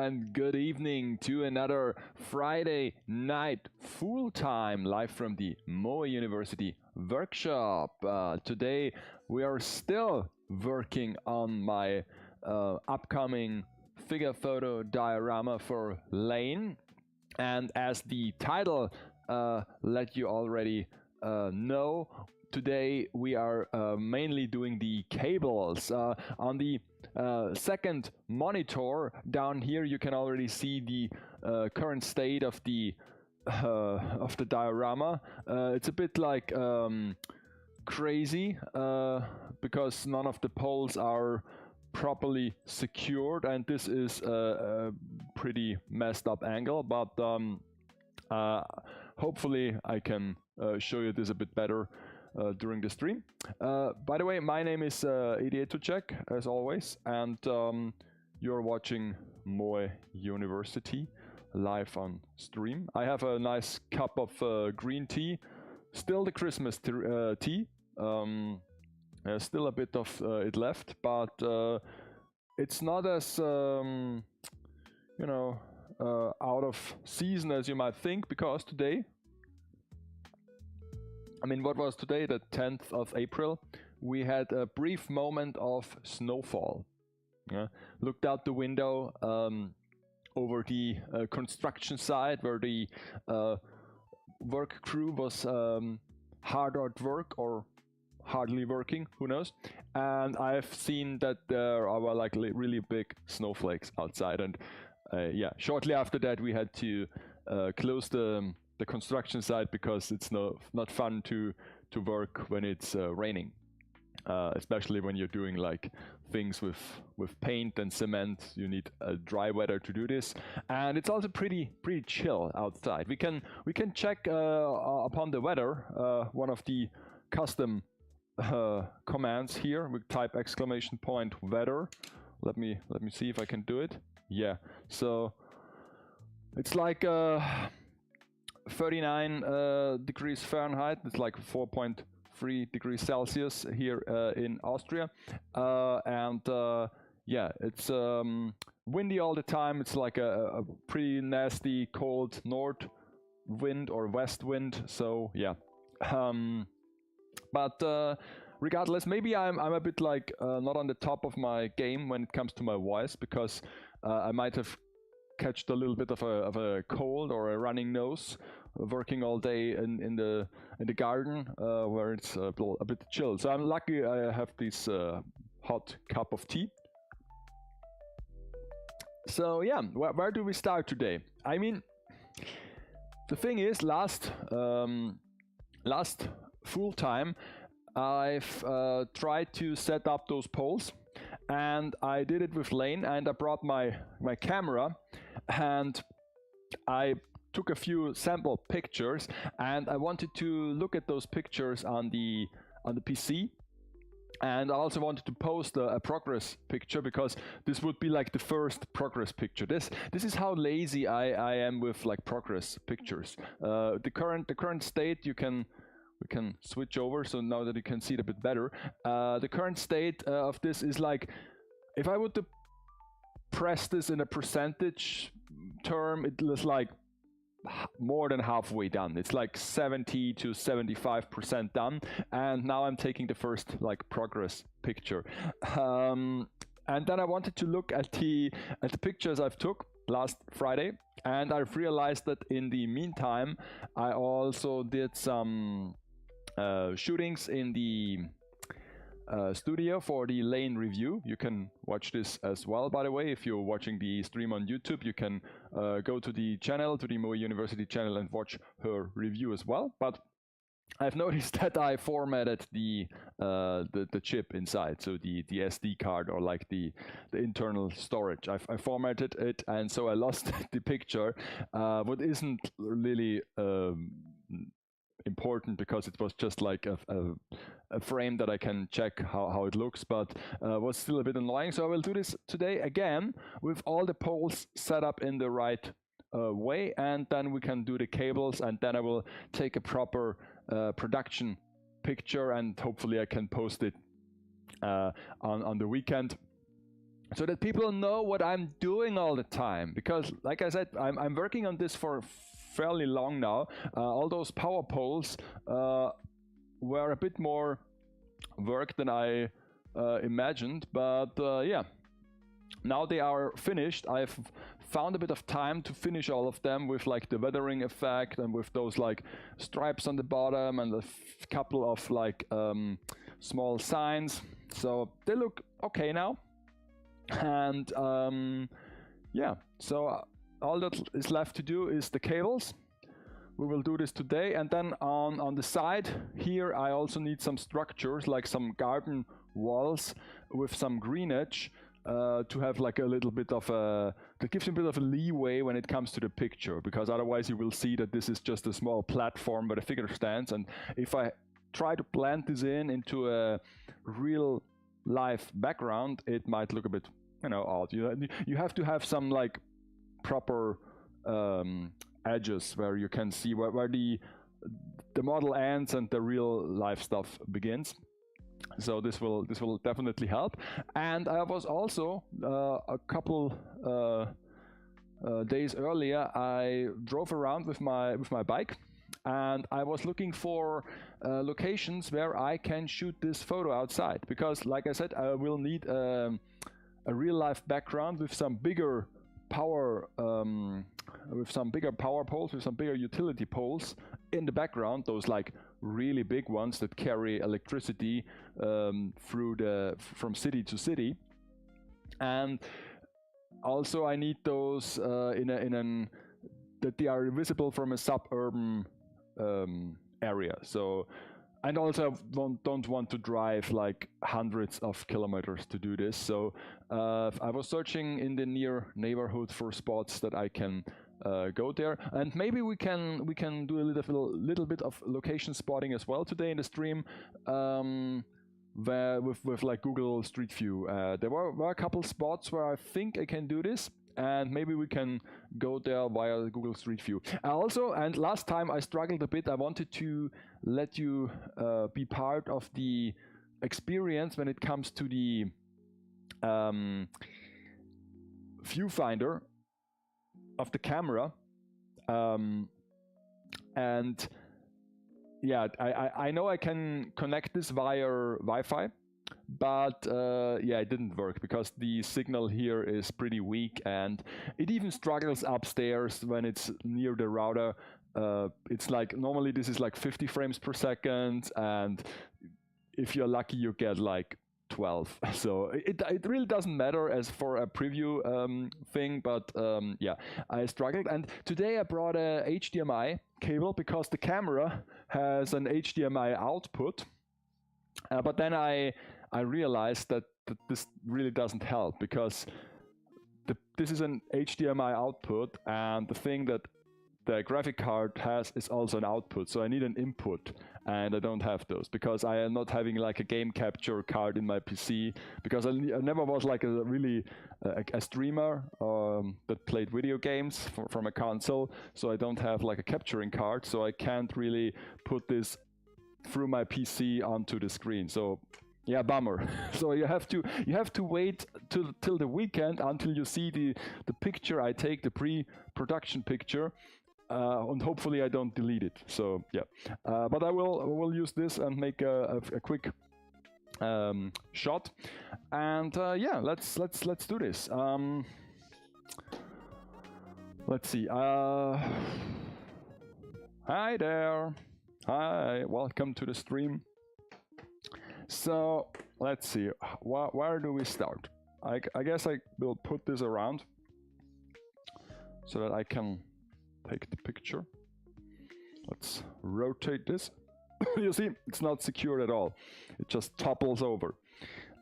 and good evening to another Friday night full-time live from the MoeU University workshop. Today we are still working on my upcoming figure photo diorama for Lane, and as the title let you already know, today we are mainly doing the cables. On the second monitor down here you can already see the current state of the diorama. It's a bit like crazy because none of the poles are properly secured, and this is a pretty messed up angle, but hopefully I can show you this a bit better during the stream. By the way, my name is Ilya Tuchek, as always, and you're watching MoeU University live on stream. I have a nice cup of green tea, still the Christmas tea. Still a bit of it left, but it's not as you know, out of season as you might think, because today, I mean, what was today, the 10th of April, we had a brief moment of snowfall. Looked out the window over the construction site where the work crew was hard at work, or hardly working, who knows, and I've seen that there are like really big snowflakes outside, and yeah, shortly after that we had to close the construction site because it's not fun to work when it's raining, especially when you're doing like things with paint and cement. You need dry weather to do this, and it's also pretty chill outside. We can check upon the weather. One of the custom commands here, we type !weather. Let me see if I can do it. Yeah, so it's like 39 degrees Fahrenheit. It's like 4.3 degrees Celsius here in Austria, and yeah, it's windy all the time. It's like a pretty nasty cold north wind or west wind, so yeah. But regardless, maybe I'm a bit like not on the top of my game when it comes to my voice, because I might have catched a little bit of a cold or a running nose working all day in the garden where it's a bit chill. So I'm lucky I have this hot cup of tea. So yeah, where do we start today? I mean, the thing is, last full time I've tried to set up those poles, and I did it with Lane, and I brought my camera, and I took a few sample pictures, and I wanted to look at those pictures on the PC, and I also wanted to post a progress picture, because this would be like the first progress picture. This is how lazy I am with like progress pictures. The current state, we can switch over so now that you can see it a bit better. The current state of this is like, if I would to press this in a percentage term, it was like more than halfway done. It's like 70 to 75% done, and now I'm taking the first like progress picture. And then I wanted to look at the pictures I've took last Friday, and I've realized that in the meantime I also did some shootings in the studio for the Lane review. You can watch this as well, by the way. If you're watching the stream on YouTube, you can go to the channel, to the MoeU University channel, and watch her review as well. But I've noticed that I formatted the chip inside, so the SD card, or like the internal storage. I formatted it, and so I lost the picture, what isn't really important, because it was just like a frame that I can check how it looks, but was still a bit annoying. So I will do this today again with all the poles set up in the right way, and then we can do the cables, and then I will take a proper production picture, and hopefully I can post it on the weekend. so that people know what I'm doing all the time. Because, like I said, I'm working on this for fairly long now. All those power poles were a bit more work than I imagined, but yeah, now they are finished. I've found a bit of time to finish all of them with like the weathering effect and with those like stripes on the bottom and a couple of like small signs. So they look okay now. And yeah, so all that is left to do is the cables. We will do this today, and then on the side here I also need some structures, like some garden walls with some greenage to have like a little bit of a, that gives you a bit of a leeway when it comes to the picture, because otherwise you will see that this is just a small platform where the figure stands, and if I try to blend this into a real life background, it might look a bit, you know, odd. You have to have some like proper edges where you can see where the model ends and the real life stuff begins. So this will definitely help. And I was also a couple days earlier, I drove around with my bike, and I was looking for locations where I can shoot this photo outside, because like I said, I will need a real life background with some bigger power poles, with some bigger utility poles in the background, those like really big ones that carry electricity from city to city. And also I need those that they are visible from a suburban area. So, and also don't want to drive like hundreds of kilometers to do this. So I was searching in the near neighborhood for spots that I can go there, and maybe we can do a little bit of location spotting as well today in the stream, where with like Google Street View. There were a couple spots where I think I can do this, and maybe we can go there via Google Street View. Also, and last time I struggled a bit, I wanted to let you be part of the experience when it comes to the viewfinder of the camera. And yeah, I know I can connect this via Wi-Fi, but yeah, it didn't work because the signal here is pretty weak, and it even struggles upstairs when it's near the router. It's like, normally this is like 50 frames per second, and if you're lucky you get like 12. So it really doesn't matter as for a preview thing, but yeah, I struggled. And today I brought a HDMI cable because the camera has an HDMI output, but then I realized that this really doesn't help, because this is an HDMI output, and the thing that the graphic card has is also an output, so I need an input, and I don't have those because I am not having like a game capture card in my PC, because I never was like a really a streamer that played video games from a console, so I don't have like a capturing card, so I can't really put this through my PC onto the screen. So yeah, bummer. So you have to wait till the weekend until you see the picture I take, the pre-production picture. And hopefully I don't delete it. So yeah, but I will use this and make a quick shot. And yeah, let's do this. Let's see. Hi there. Hi, welcome to the stream. So let's see. Where do we start? I guess I will put this around so that I can take the picture. Let's rotate this. You see, it's not secured at all. It just topples over.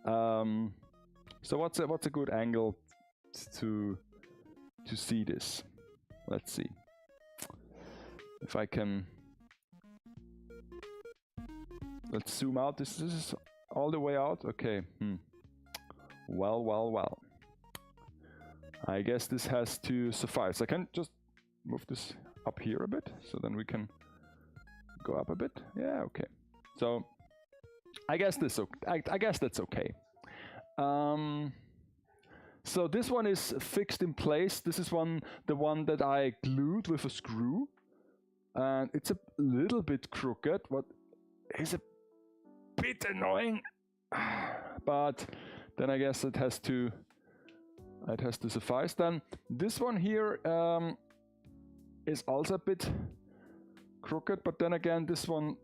So what's a good angle to see this? Let's see if I can. Let's zoom out. This is all the way out. Okay. Well. I guess this has to suffice. I can just move this up here a bit, so then we can go up a bit. Yeah, okay. So I guess that's okay. So this one is fixed in place. This is the one that I glued with a screw. And it's a little bit crooked, what is a bit annoying. But then I guess it has to suffice. Then this one here is also a bit crooked, but then again this one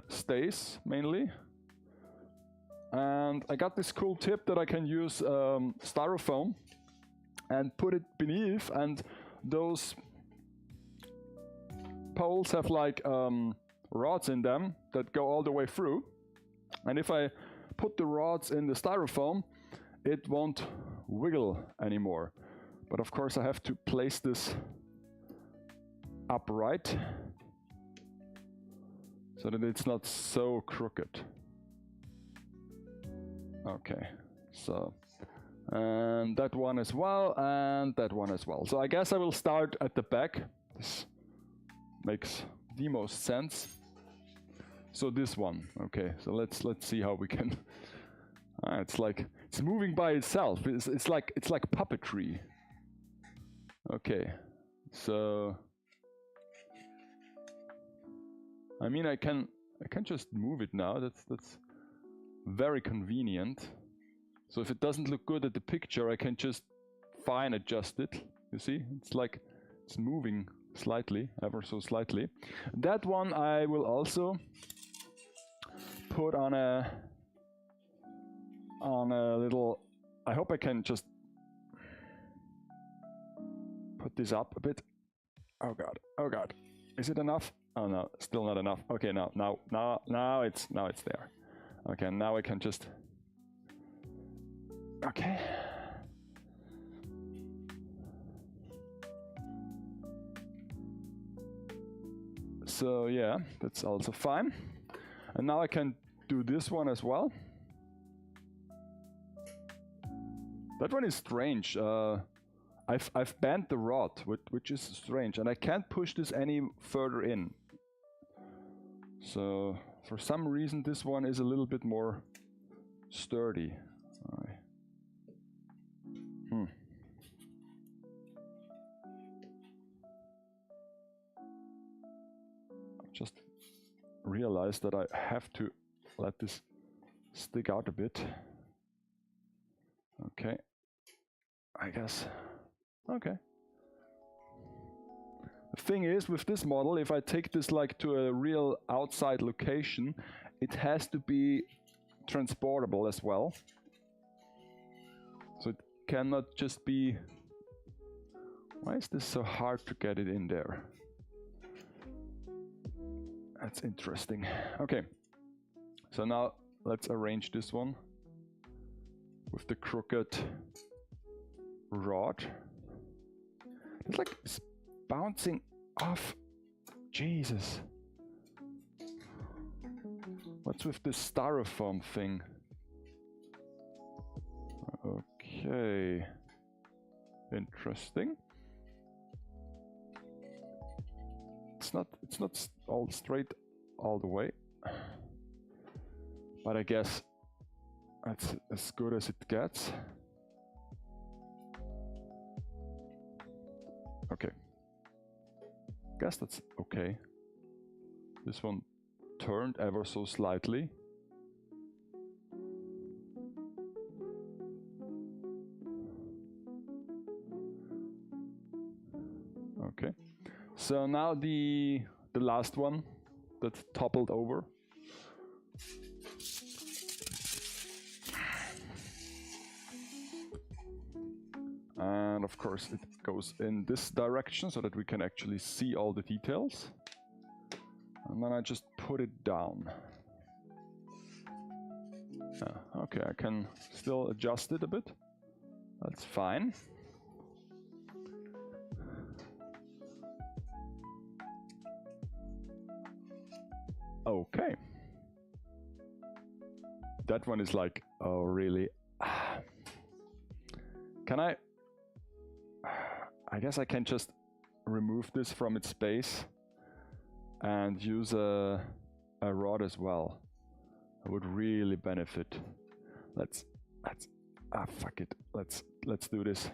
stays mainly. And I got this cool tip that I can use styrofoam and put it beneath, and those poles have like rods in them that go all the way through. And if I put the rods in the styrofoam, it won't wiggle anymore. But of course I have to place this upright so that it's not so crooked. Okay, so, and that one as well, and that one as well. So I guess I will start at the back. This makes the most sense. So this one, okay, so let's see how we can, it's like, it's moving by itself. It's like puppetry. Okay, so, I mean, I can just move it now. That's very convenient. So if it doesn't look good at the picture, I can just fine adjust it. You see, it's like it's moving slightly, ever so slightly. That one I will also put on a little, I hope I can just put this up a bit. Oh god, is it enough? Oh no, still not enough. Okay, now it's there. Okay, now I can just, okay. So yeah, that's also fine. And now I can do this one as well. That one is strange. I've bent the rod, which is strange, and I can't push this any further in. So for some reason this one is a little bit more sturdy. Just realized that I have to let this stick out a bit. Okay, I guess. Okay. The thing is, with this model, if I take this like to a real outside location, it has to be transportable as well. So it cannot just be... Why is this so hard to get it in there? That's interesting. Okay, so now let's arrange this one with the crooked rod. It's like it's bouncing off. Jesus. What's with this styrofoam thing? Okay. Interesting. It's not all straight all the way, but I guess that's as good as it gets. Okay, guess that's okay. This one turned ever so slightly. Okay. So now the last one that toppled over. And of course it goes in this direction so that we can actually see all the details. And then I just put it down. Okay, I can still adjust it a bit. That's fine. Okay. That one is like, oh really? Can I guess I can just remove this from its base and use a rod as well. That would really benefit. Let's Fuck it. Let's do this.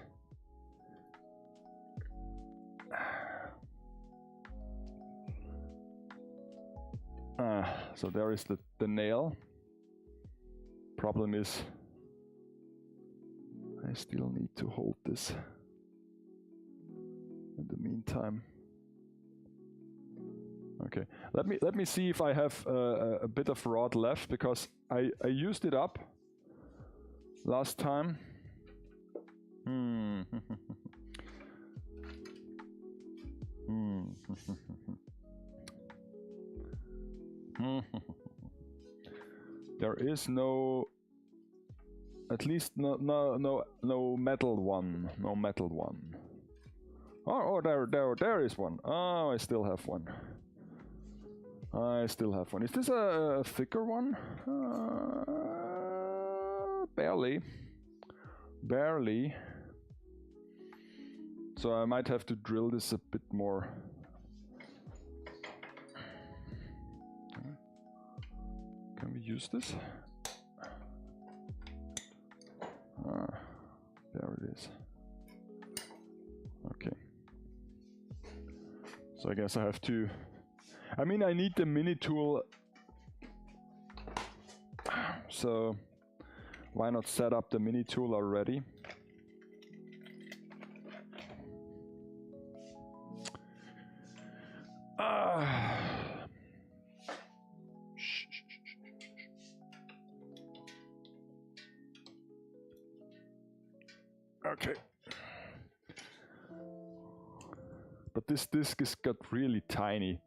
So there is the nail. Problem is, I still need to hold this in the meantime. Okay, let me see if I have a bit of rod left, because I used it up last time. There is no, at least no metal one, no metal one. Oh, there is one. Oh, I still have one. I still have one. Is this a thicker one? Barely. Barely. So I might have to drill this a bit more. Can we use this? There it is. Okay. So I guess I have to... I mean, I need the mini tool. So why not set up the mini tool already? Okay. But this disc is got really tiny.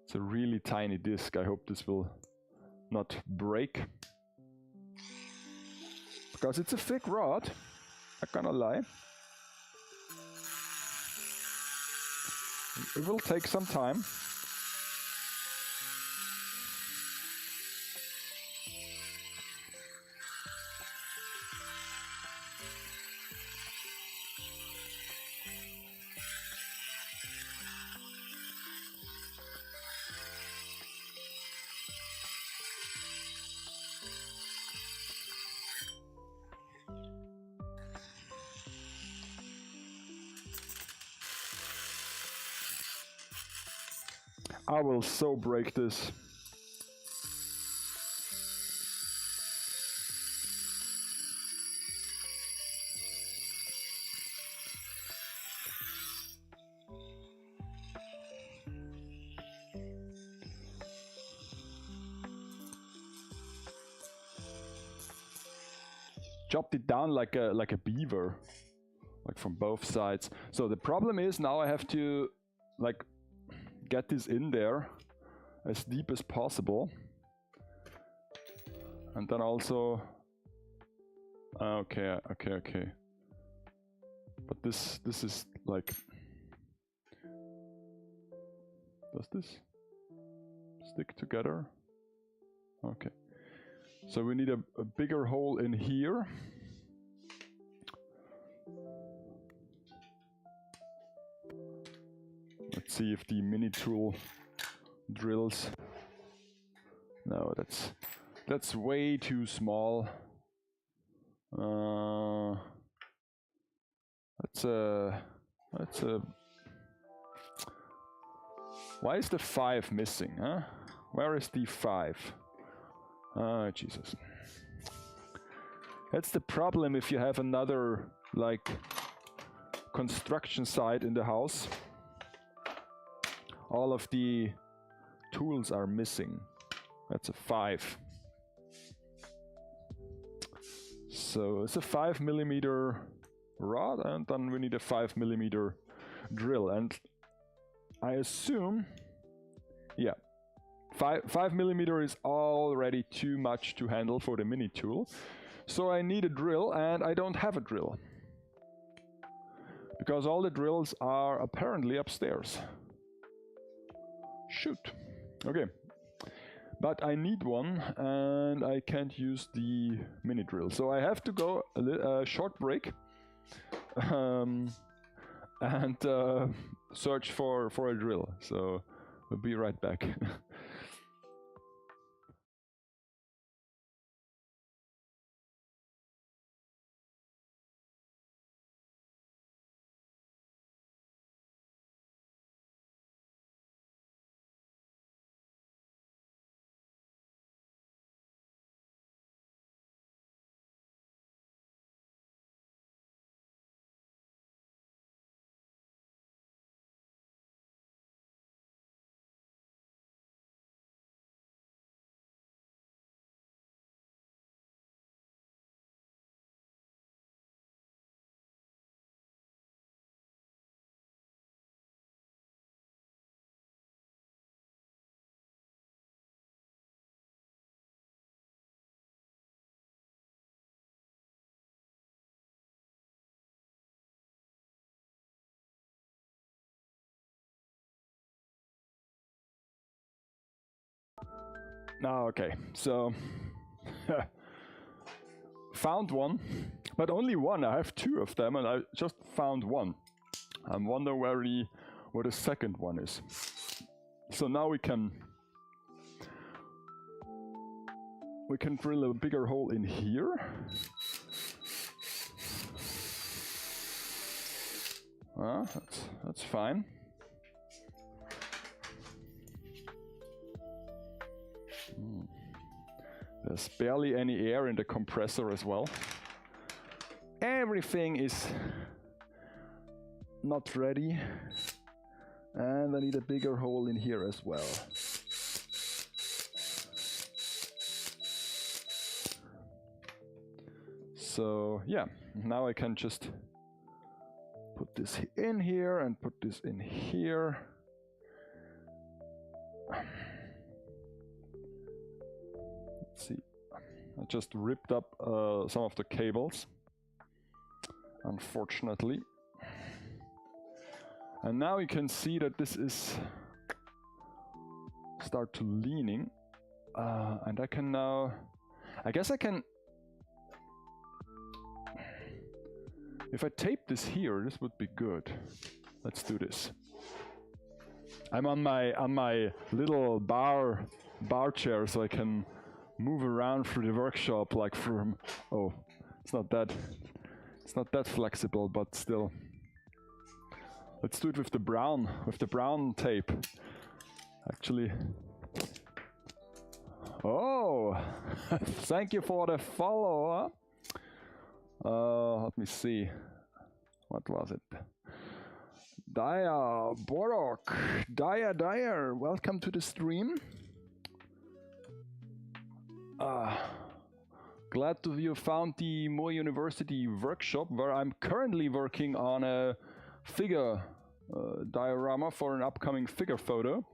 It's a really tiny disc. I hope this will not break. Because it's a thick rod, not gonna lie. It will take some time. I will so break this. Chopped it down like a beaver, like from both sides. So the problem is now I have to like get this in there as deep as possible, and then also okay. But this is like, does this stick together? Okay, so we need a bigger hole in here. Let's see if the mini tool drills. No, that's way too small. That's a. Why is the 5 missing? Huh? Where is the 5? Ah, Jesus. That's the problem if you have another like construction site in the house. All of the tools are missing. That's a 5. So it's a 5mm rod, and then we need a 5mm drill. And I assume, yeah, 5mm is already too much to handle for the mini tool. So I need a drill, and I don't have a drill, because all the drills are apparently upstairs. Shoot. Okay. But I need one, and I can't use the mini drill. So I have to go a short break and search for a drill. So we'll be right back. Oh, okay, so found one, but only one. I have two of them, and I just found one. I wonder where the second one is. So now we can drill a bigger hole in here. That's fine. There's barely any air in the compressor as well. Everything is not ready. And I need a bigger hole in here as well. So yeah, now I can just put this in here and put this in here. Let's see, I just ripped up some of the cables, unfortunately. And now you can see that this is start to leaning. And I can now, I guess I can, if I tape this here, this would be good. Let's do this. I'm on my little bar chair, so I can move around through the workshop like from, oh, it's not that flexible, but still. Let's do it with the brown tape. Actually. Oh, thank you for the follow. Let me see. What was it? Daya Borok. Daya, welcome to the stream. Glad to you found the MoeU University workshop, where I'm currently working on a figure diorama for an upcoming figure photo.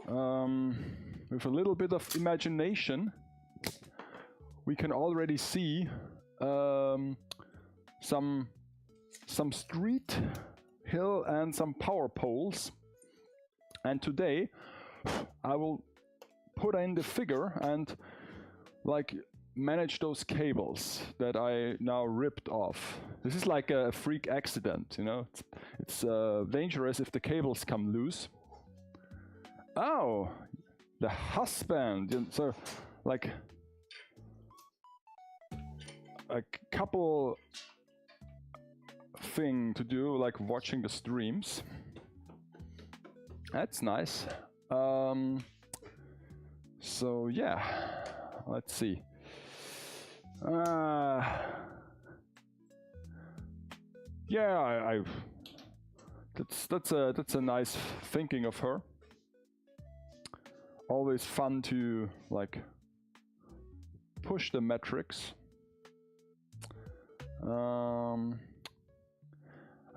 With a little bit of imagination, we can already see some street, hill, and some power poles. And today I will put in the figure and like manage those cables that I now ripped off. This is like a freak accident, you know. It's dangerous if the cables come loose. Oh, the husband. So like a couple thing to do, like watching the streams. That's nice. So yeah, let's see. Yeah, that's a nice thinking of her. Always fun to like push the metrics.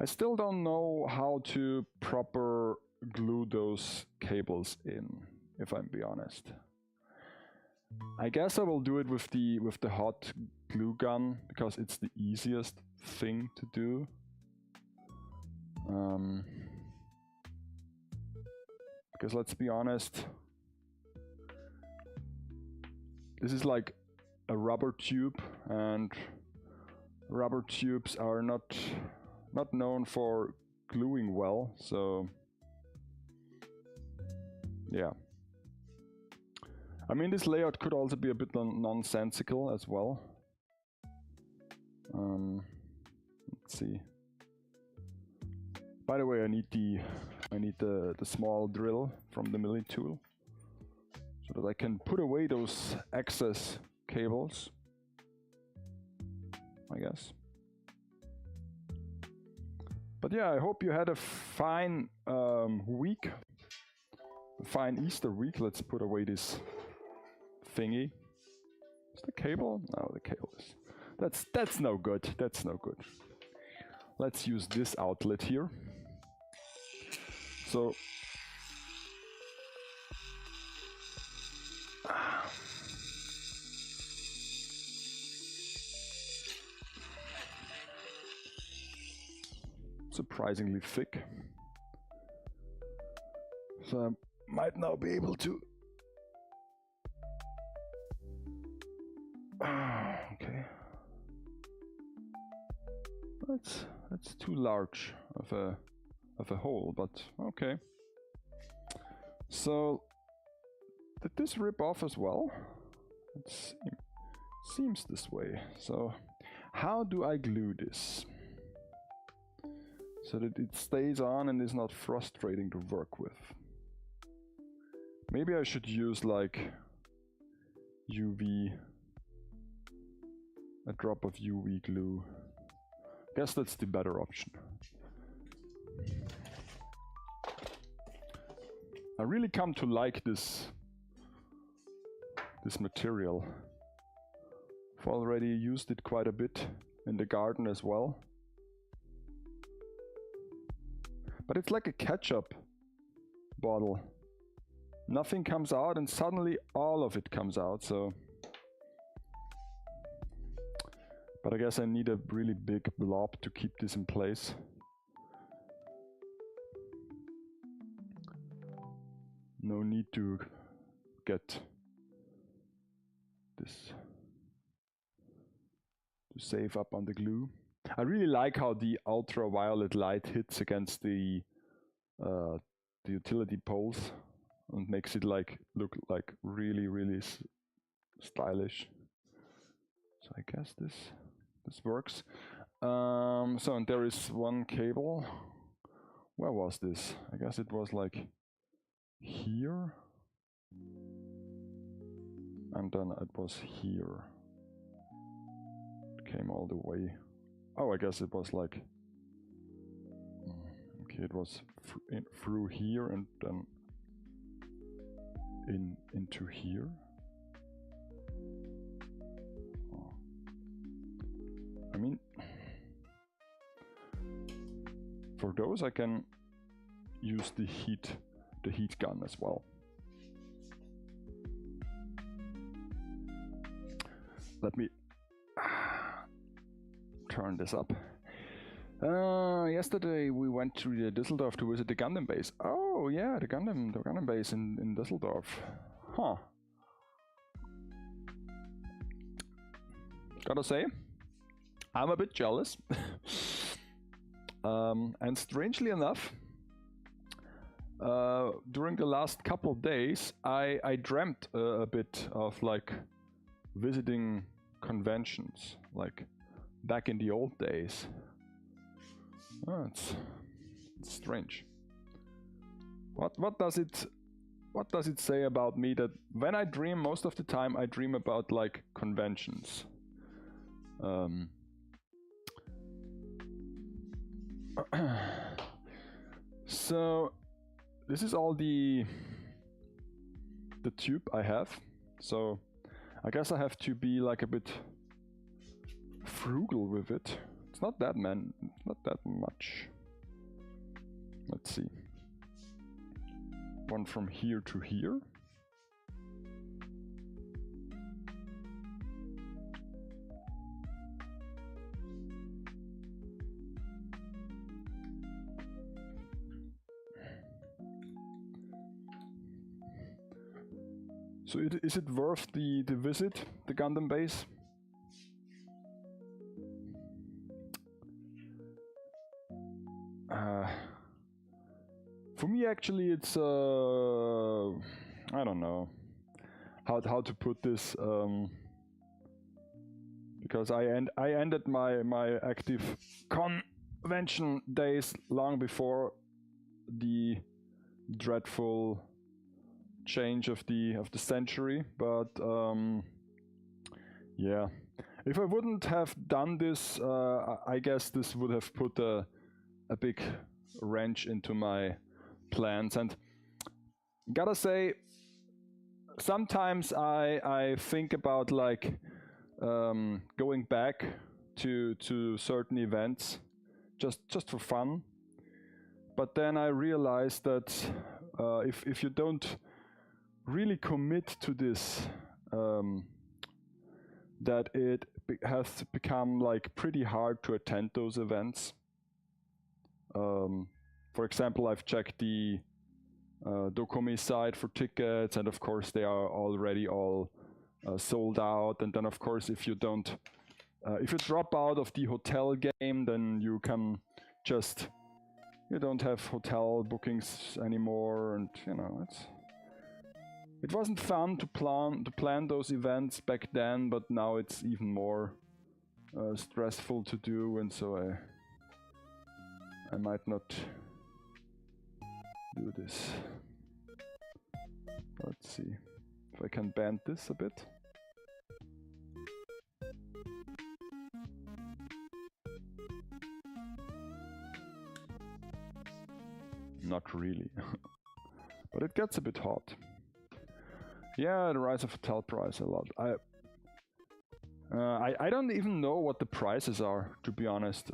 I still don't know how to proper glue those cables in, if I'm be honest. I guess I will do it with the hot glue gun, because it's the easiest thing to do. Because let's be honest, this is like a rubber tube, and rubber tubes are not known for gluing well, so yeah. I mean, this layout could also be a bit nonsensical as well. Let's see. By the way, I need the small drill from the milling tool, so that I can put away those excess cables, I guess. But yeah, I hope you had a fine week, a fine Easter week. Let's put away this thingy. Is the cable? No, the cable is. That's no good. That's no good. Let's use this outlet here. So surprisingly thick. So I might now be able to Okay. That's too large of a hole, but okay. So did this rip off as well? It seems this way. So how do I glue this so that it stays on and is not frustrating to work with? Maybe I should use like a drop of UV glue. Guess that's the better option. I really come to like this material. I've already used it quite a bit in the garden as well. But it's like a ketchup bottle. Nothing comes out and suddenly all of it comes out, so. But I guess I need a really big blob to keep this in place. No need to get this to save up on the glue. I really like how the ultraviolet light hits against the utility poles and makes it like look like really stylish. So I guess this works. So and there is one cable. Where was this? I guess it was like here, and then it was here. It came all the way. Oh, I guess it was like, okay, it was through here and then into here. Oh. I mean, for those I can use the heat gun as well. Let me turn this up. Yesterday we went to Düsseldorf to visit the Gundam base. Oh yeah, the Gundam base in Düsseldorf. Huh. Gotta say, I'm a bit jealous. And strangely enough, during the last couple of days, I dreamt a bit of like visiting conventions, like back in the old days. Oh, it's strange. What does it say about me that when I dream, most of the time I dream about like conventions? So this is all the tube I have. So I guess I have to be like a bit frugal with it. It's not that much. Let's see. One from here to here. So is it worth the visit, the Gundam base? For me, actually, it's I don't know how to put this, because I ended my active convention days long before the dreadful change of the century. But yeah, if I wouldn't have done this, I guess this would have put a big wrench into my plans. And gotta say, sometimes I think about like going back to certain events just for fun, but then I realized that if you don't really commit to this, that it has become like pretty hard to attend those events. For example, I've checked the Dokumi site for tickets, and of course they are already all sold out, and then of course if you don't, if you drop out of the hotel game, then you can just, you don't have hotel bookings anymore, and you know, it wasn't fun to plan those events back then, but now it's even more stressful to do, and so I might not do this. Let's see if I can bend this a bit. Not really. But it gets a bit hot. Yeah, the rise of hotel price a lot. I don't even know what the prices are, to be honest.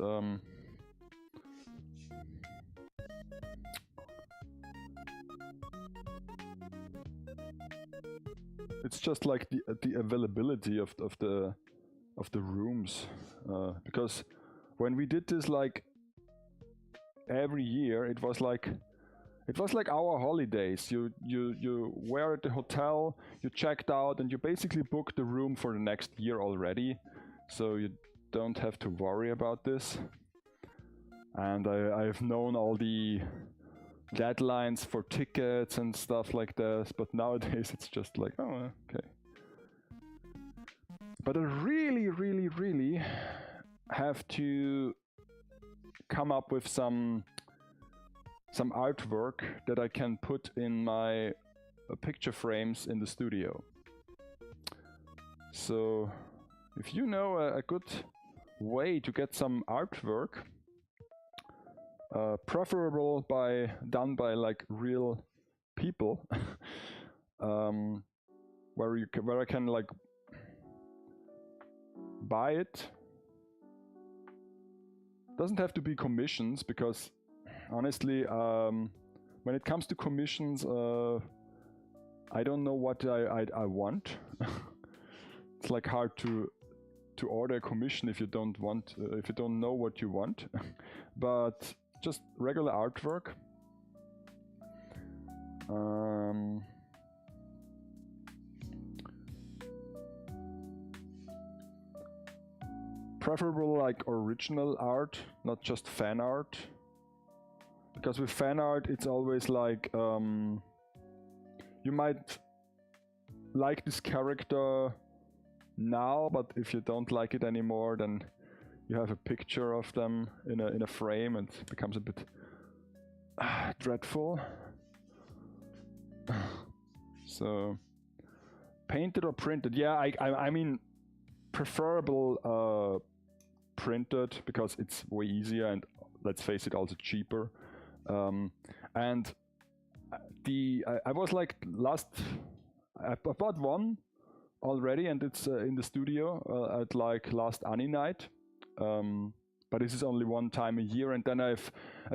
It's just like the availability of the rooms, because when we did this like every year, it was like our holidays. You were at the hotel, you checked out, and you basically booked the room for the next year already, so you don't have to worry about this. And I've known all the deadlines for tickets and stuff like this, but nowadays it's just like, oh, okay. But I really have to come up with some artwork that I can put in my picture frames in the studio. So if you know a good way to get some artwork, preferable done by like real people, where I can like buy it. Doesn't have to be commissions, because honestly, when it comes to commissions, I don't know what I want. It's like hard to order a commission if you don't know what you want. But just regular artwork. Preferable like original art, not just fan art. Because with fan art, it's always like, you might like this character now, but if you don't like it anymore, then you have a picture of them in a frame, and it becomes a bit dreadful. So, painted or printed? Yeah, I mean, preferable printed, because it's way easier and, let's face it, also cheaper. And I was like I bought one already, and it's in the studio at like last Ani night. But this is only one time a year, and then I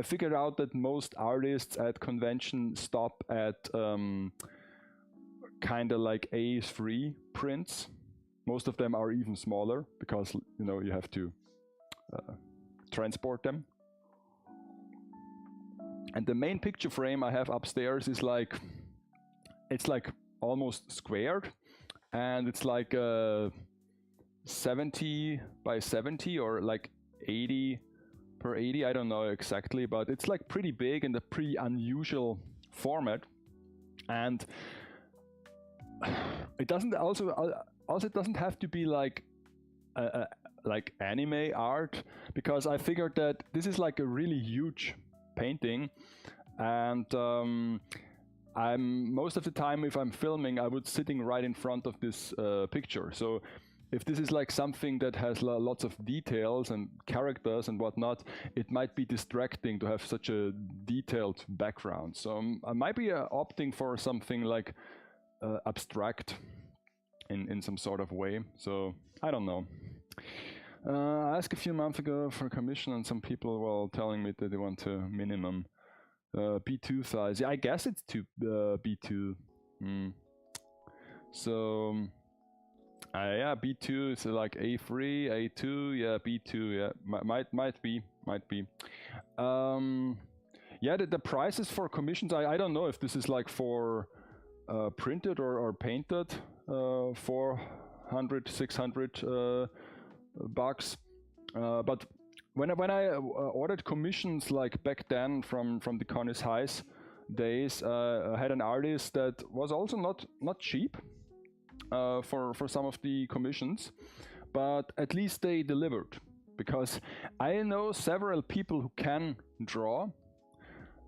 figured out that most artists at convention stop at kind of like A3 prints. Most of them are even smaller, because you know you have to transport them. And the main picture frame I have upstairs is like, it's like almost squared, and it's like 70 by 70 or like 80 per 80, I don't know exactly, but it's like pretty big and a pretty unusual format. And it doesn't it doesn't have to be like like anime art, because I figured that this is like a really huge painting, and I'm most of the time, if I'm filming, I would sitting right in front of this picture. So if this is like something that has lots of details and characters and whatnot, it might be distracting to have such a detailed background. So I might be opting for something like abstract in some sort of way. So I don't know. I asked a few months ago for a commission, and some people were telling me that they want a minimum B2 size. Yeah, I guess it's B2. So yeah, B2 is like A3, A2. Yeah, B2. Yeah, might be. Yeah, the prices for commissions, I don't know if this is like for printed or painted. 400, 600 bucks. But when I ordered commissions like back then from the Connie's Highs days, I had an artist that was also not cheap for some of the commissions, but at least they delivered. Because I know several people who can draw,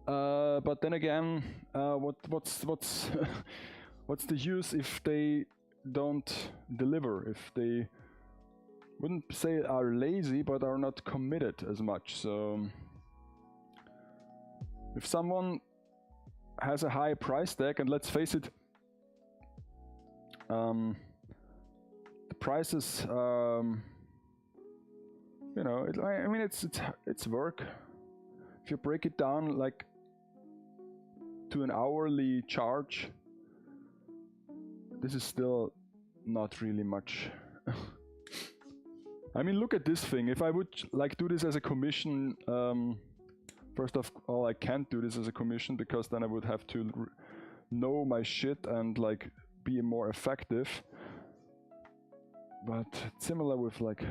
but then again, what's what's the use if they don't deliver? If they wouldn't say are lazy, but are not committed as much. So if someone has a high price tag, and let's face it, the prices, you know, I mean, it's work. If you break it down like to an hourly charge, this is still not really much. I mean, look at this thing. If I would like do this as a commission, first of all, I can't do this as a commission because then I would have to know my shit and like be more effective. But similar with like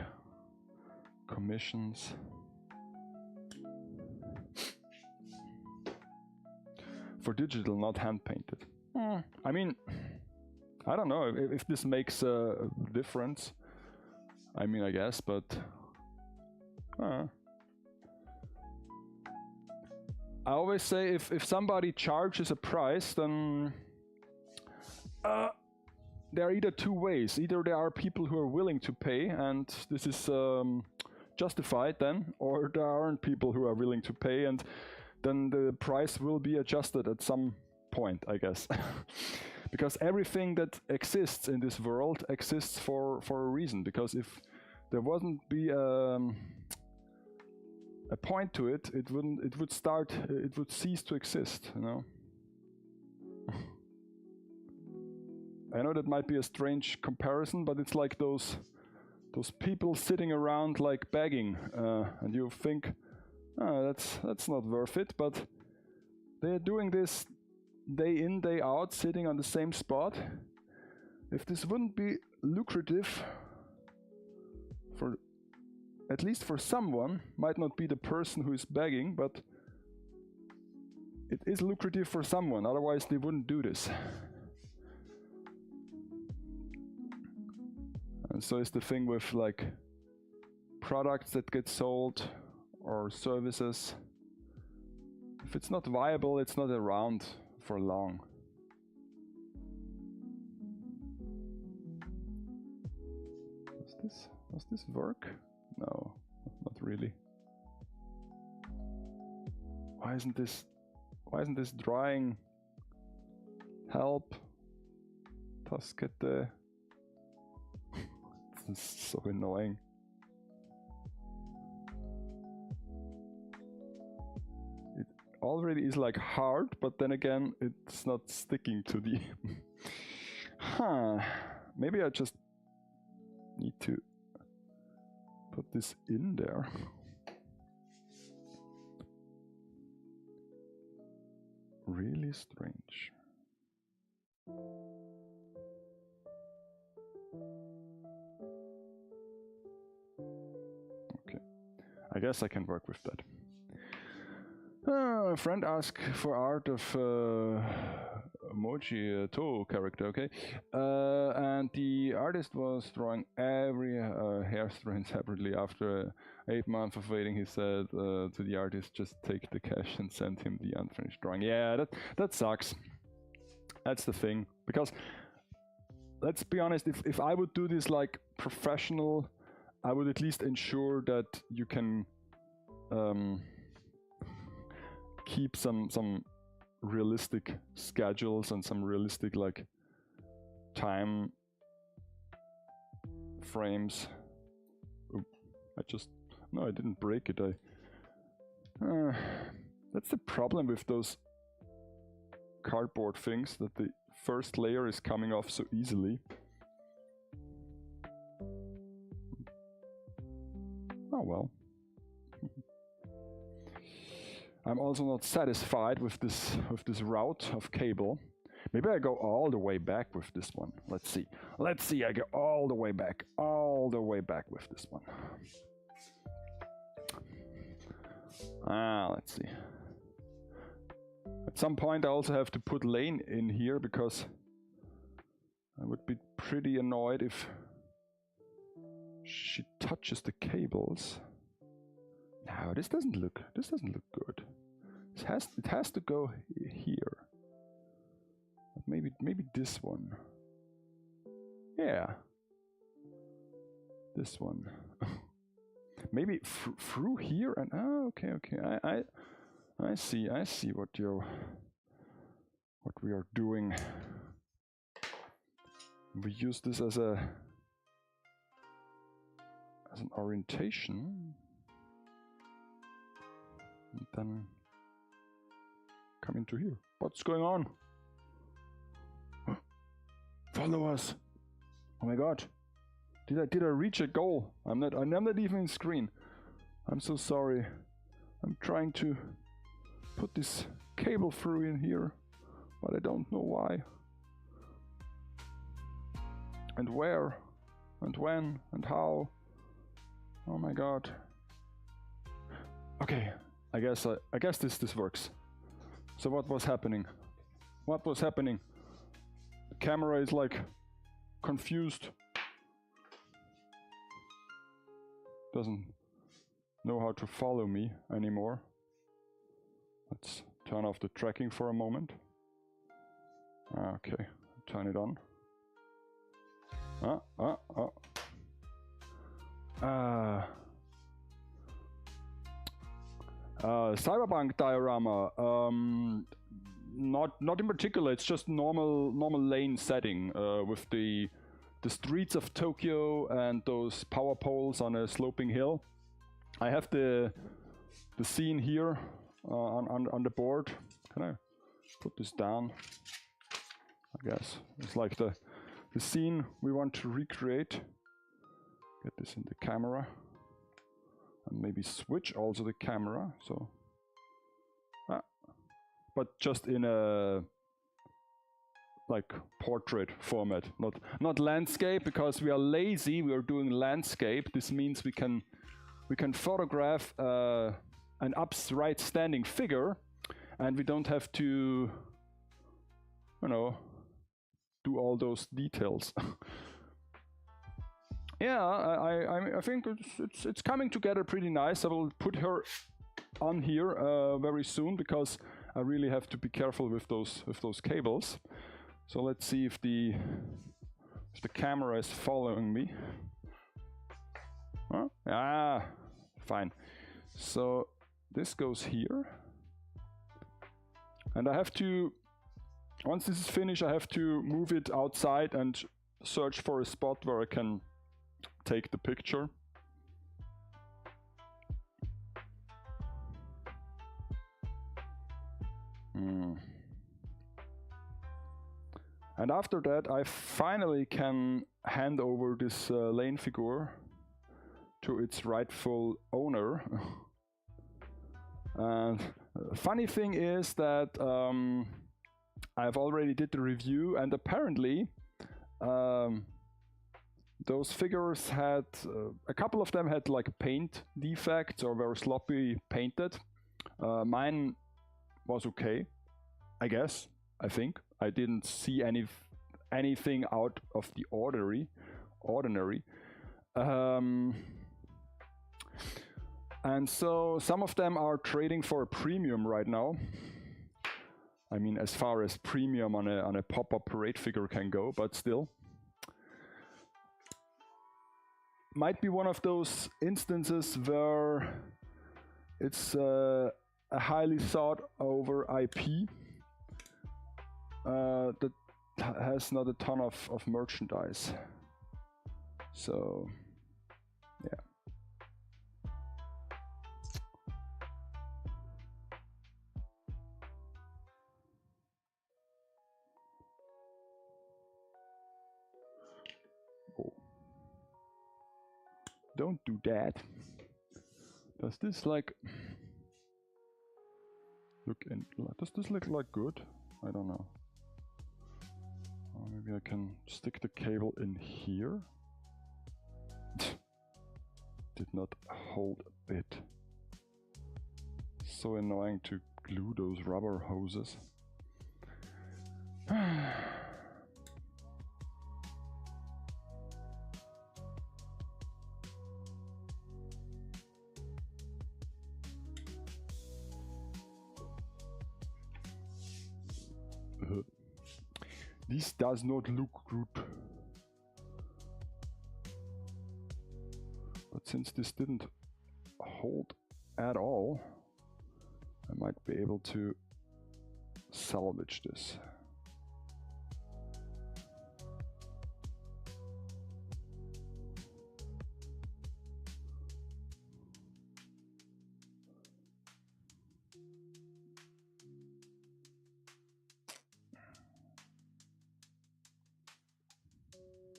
commissions. For digital, not hand painted. I mean, I don't know if this makes a difference. I mean, I guess, but I always say if somebody charges a price, then there are either two ways. Either there are people who are willing to pay, and this is justified then, or there aren't people who are willing to pay, and then the price will be adjusted at some point, I guess. Because everything that exists in this world exists for a reason. Because if there wasn't be a point to it, it would cease to exist, you know. I know that might be a strange comparison, but it's like those people sitting around like begging, and you think, oh, that's not worth it, but they're doing this day in, day out, sitting on the same spot. If this wouldn't be lucrative for, at least for someone, might not be the person who is begging, but it is lucrative for someone, otherwise they wouldn't do this. And so it's the thing with like products that get sold or services. If it's not viable, it's not around for long. Does this work? No, not really. Why isn't this drawing? Help. Taskette. This is so annoying. It already is like hard, but then again, it's not sticking to the... Maybe I just need to put this in there. Really strange. Okay, I guess I can work with that. A friend asked for art of emoji toe character, okay? And the artist was drawing every hair strand separately. After 8 months of waiting, he said to the artist, just take the cash and send him the unfinished drawing. Yeah, that sucks. That's the thing. Because, let's be honest, if I would do this like professional, I would at least ensure that you can keep some realistic schedules and some realistic like time frames. Oop, no, I didn't break it. That's the problem with those cardboard things, that the first layer is coming off so easily. Oh well. I'm also not satisfied with this route of cable. Maybe I go all the way back with this one. Let's see. Let's see, I go all the way back with this one. Let's see. At some point I also have to put Lane in here because I would be pretty annoyed if she touches the cables. No, this doesn't look good. It has to go here. Maybe this one. Yeah. This one. Maybe through here and okay. I see what we are doing. We use this as an orientation. And then come into here. What's going on? Follow us. Oh my god. Did I reach a goal? I'm not even in screen. I'm so sorry. I'm trying to put this cable through in here, but I don't know why. And where? And when? And how? Oh my god. Okay. I guess this works. So what was happening? What was happening? The camera is like confused. Doesn't know how to follow me anymore. Let's turn off the tracking for a moment. Okay, turn it on. Cyberpunk diorama. Not in particular. It's just normal lane setting with the streets of Tokyo and those power poles on a sloping hill. I have the scene here on the board. Can I put this down? I guess it's like the scene we want to recreate. Get this in the camera. And maybe switch also the camera, so but just in a like portrait format, not landscape, because we are lazy. We are doing landscape. This means we can photograph an upright standing figure, and we don't have to, you know, do all those details. Yeah, I think it's coming together pretty nice. I will put her on here very soon because I really have to be careful with those cables. So let's see if the camera is following me. Huh? Ah, fine. So this goes here, and I have to. Once this is finished, I have to move it outside and search for a spot where I can take the picture. And after that, I finally can hand over this lane figure to its rightful owner. And funny thing is that I've already did the review, and apparently those figures had, a couple of them had like paint defects or were sloppy painted. Mine was okay, I guess, I think. I didn't see anything out of the ordinary. And so some of them are trading for a premium right now. I mean, as far as premium on a pop-up parade figure can go, but still. Might be one of those instances where it's a highly sought over IP that has not a ton of merchandise. So, yeah. Oh. Don't do that. Does this like look in? Does this look like good? I don't know. Maybe I can stick the cable in here. Did not hold a bit. So annoying to glue those rubber hoses. This does not look good. But since this didn't hold at all, I might be able to salvage this.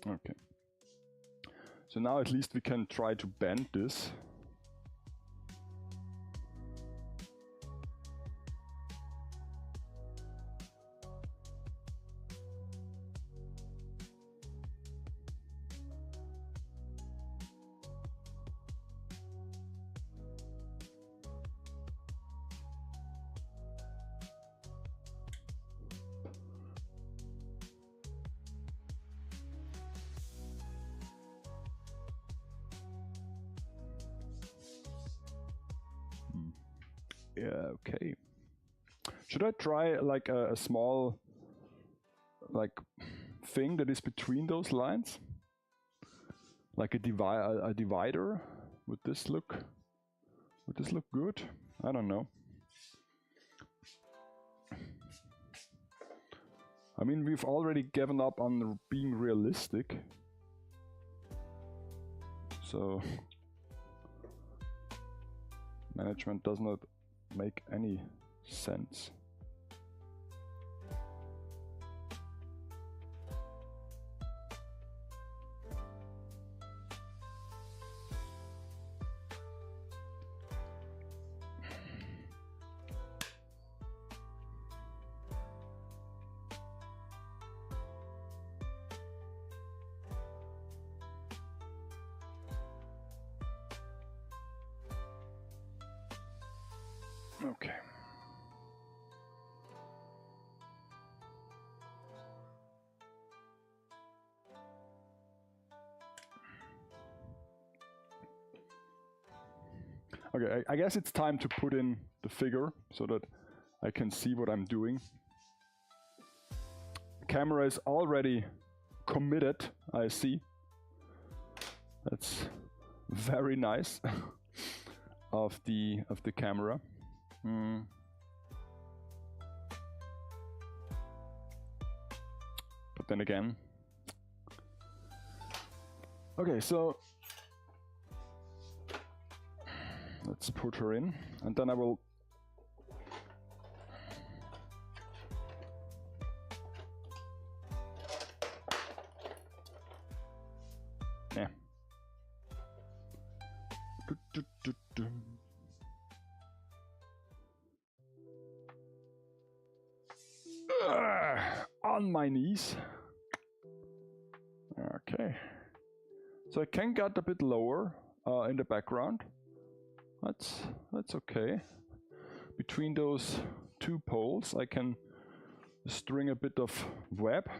Okay. So now at least we can try to bend this. Yeah, okay. Should I try like a small like thing that is between those lines? Like a divider? Would this look good? I don't know. I mean, we've already given up on being realistic. So management does not make any sense. Okay. Okay, I guess it's time to put in the figure so that I can see what I'm doing. The camera is already committed, I see. That's very nice of the camera. But then again, okay, so let's put her in, and then I will on my knees. Okay, so I can get a bit lower in the background. That's okay. Between those two poles, I can string a bit of web.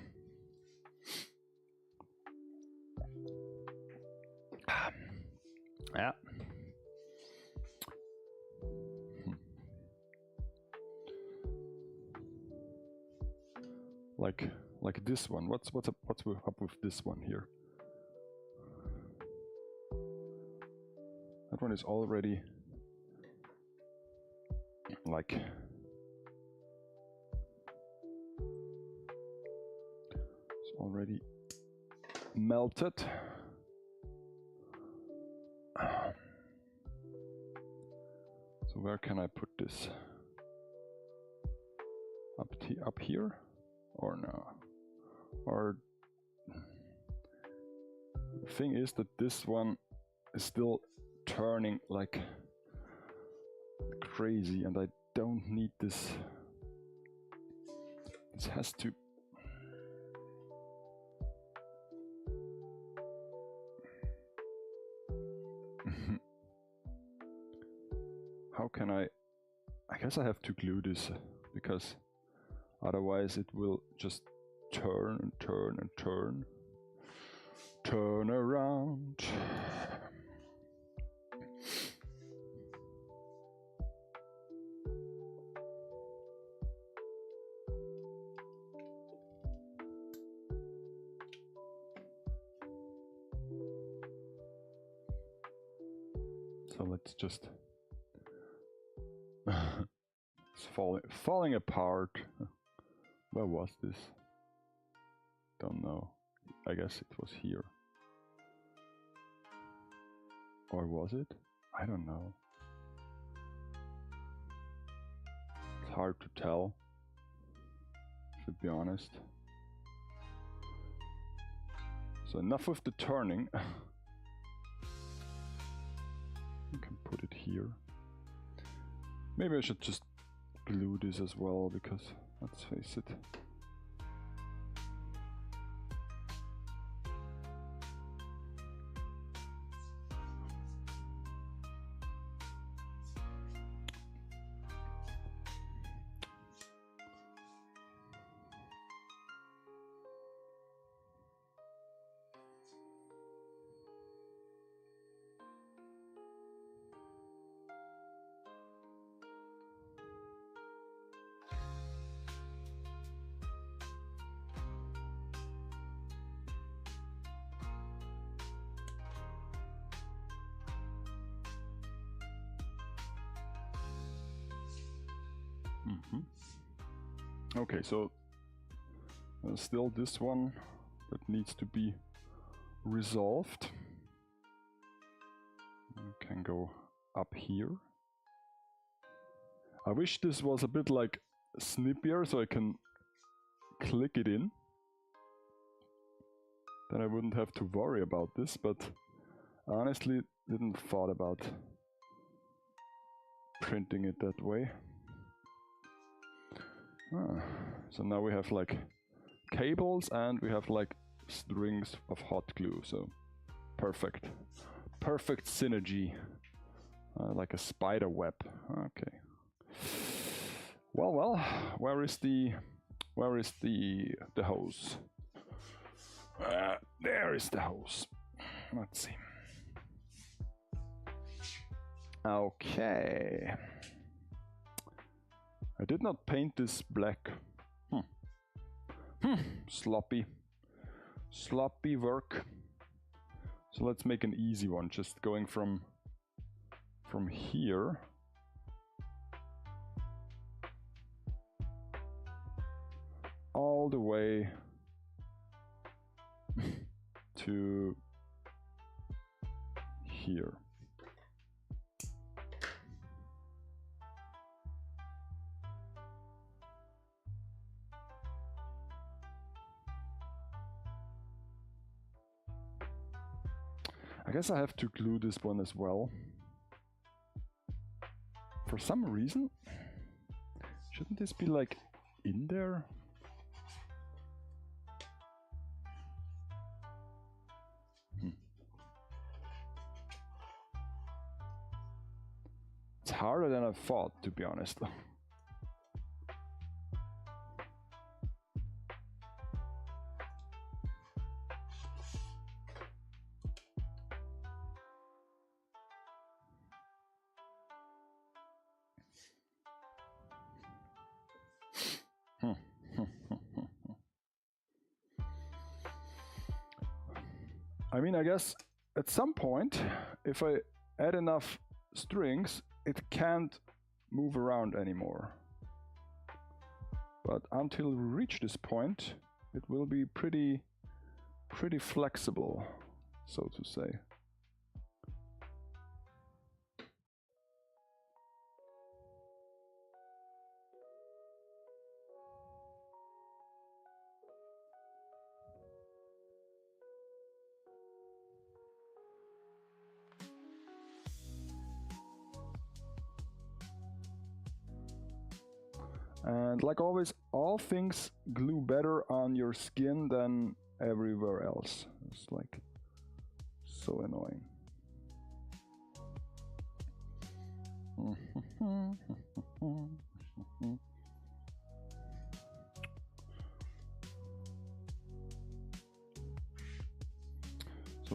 Yeah. Like this one. What's up with this one here? That one is already like it's already melted. So where can I put this? Up here? Or no? Or the thing is that this one is still turning like crazy, and I don't need this. This has to. How can I guess I have to glue this, because otherwise it will just turn and turn and turn. Turn around. So let's just it's falling apart. Where was this? Don't know. I guess it was here. Or was it? I don't know. It's hard to tell, to be honest. So enough with the turning. You can put it here. Maybe I should just glue this as well, because let's face it. Okay, so still this one that needs to be resolved. You can go up here. I wish this was a bit like snippier so I can click it in. Then I wouldn't have to worry about this, but I honestly didn't thought about printing it that way. So now we have like cables and we have like strings of hot glue, so perfect. Perfect synergy, like a spider web. Okay. Well, where is the hose? There is the hose. Let's see. Okay. I did not paint this black. Sloppy work. So let's make an easy one, just going from here all the way to here. I guess I have to glue this one as well. For some reason, shouldn't this be like in there? It's harder than I thought, to be honest. I mean, I guess at some point, if I add enough strings, it can't move around anymore. But until we reach this point, it will be pretty flexible, so to say. And like always, all things glue better on your skin than everywhere else. It's like so annoying. So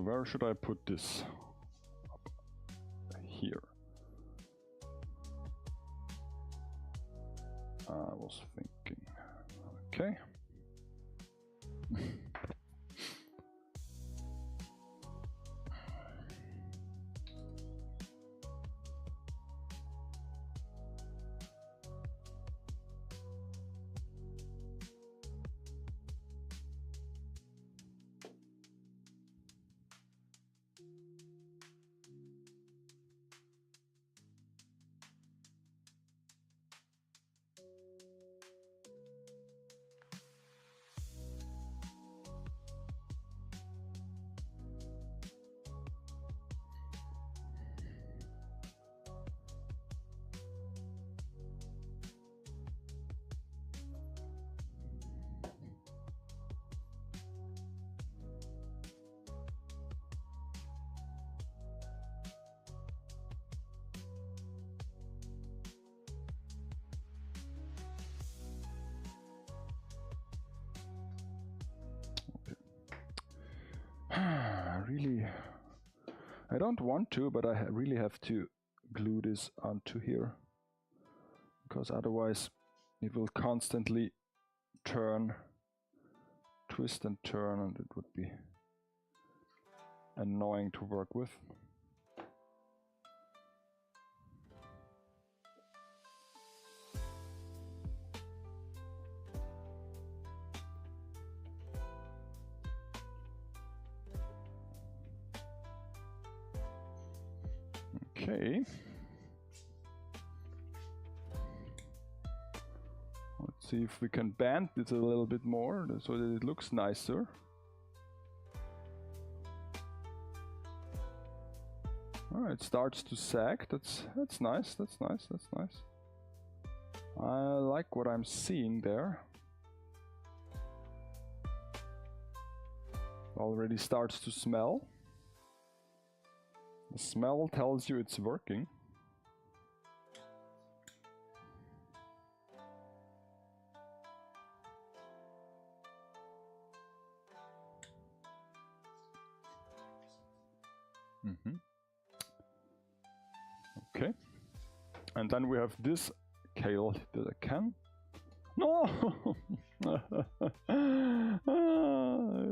where should I put this? Up here. I was thinking, okay. I don't want to, but I really have to glue this onto here, because otherwise it will constantly turn, twist and turn, and it would be annoying to work with. Okay. Let's see if we can bend it a little bit more so that it looks nicer. Oh, it starts to sag. That's nice. That's nice. That's nice. I like what I'm seeing there. Already starts to smell. The smell tells you it's working. Okay. And then we have this cable that I can. No!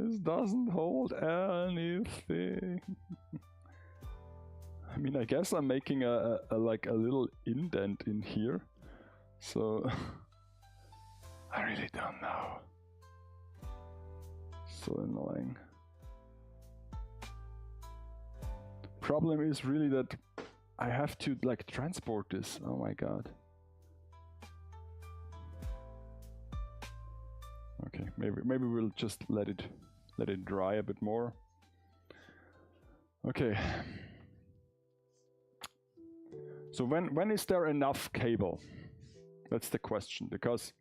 This doesn't hold anything. I mean, I guess I'm making a little indent in here, so I really don't know. So annoying. Problem is really that I have to like transport this. Oh my god. Okay, maybe we'll just let it dry a bit more. Okay. So when is there enough cable? That's the question, because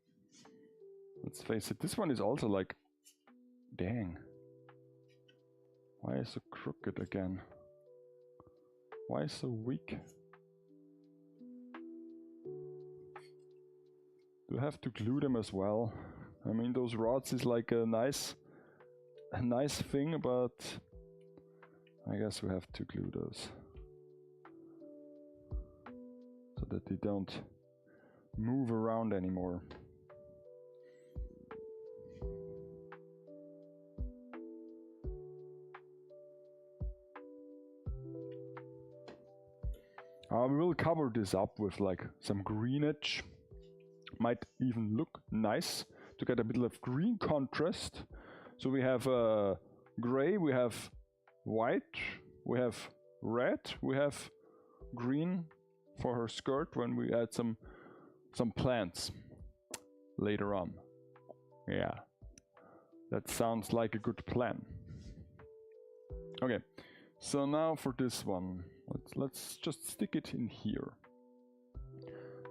let's face it, this one is also like, dang. Why is it crooked again? Why so weak? Do I have to glue them as well? I mean, those rods is like a nice thing, but I guess we have to glue those so that they don't move around anymore. We will cover this up with like some greenage. Might even look nice to get a bit of green contrast. So we have gray, we have white, we have red, we have green for her skirt when we add some plants later on. Yeah, that sounds like a good plan. Okay, so now for this one, let's just stick it in here.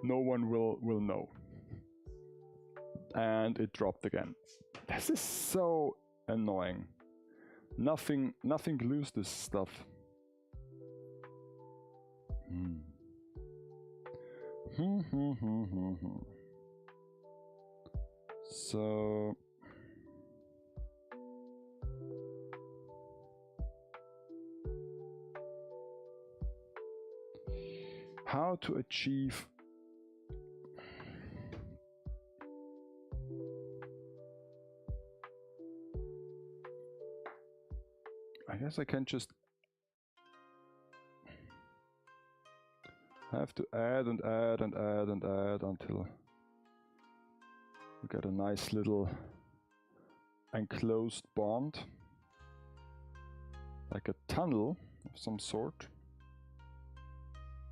No one will know. And it dropped again. This is so annoying. Nothing glues this stuff. So how to achieve I guess I can just have to add and add and add and add until we get a nice little enclosed bond, like a tunnel of some sort,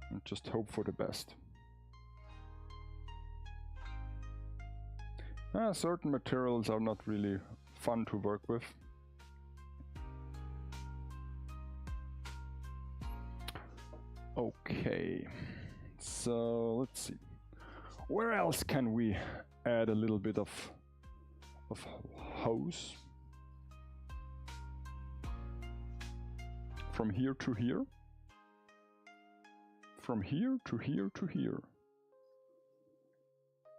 and just hope for the best. Certain materials are not really fun to work with. Okay, so let's see. Where else can we add a little bit of hose? From here to here? From here to here to here.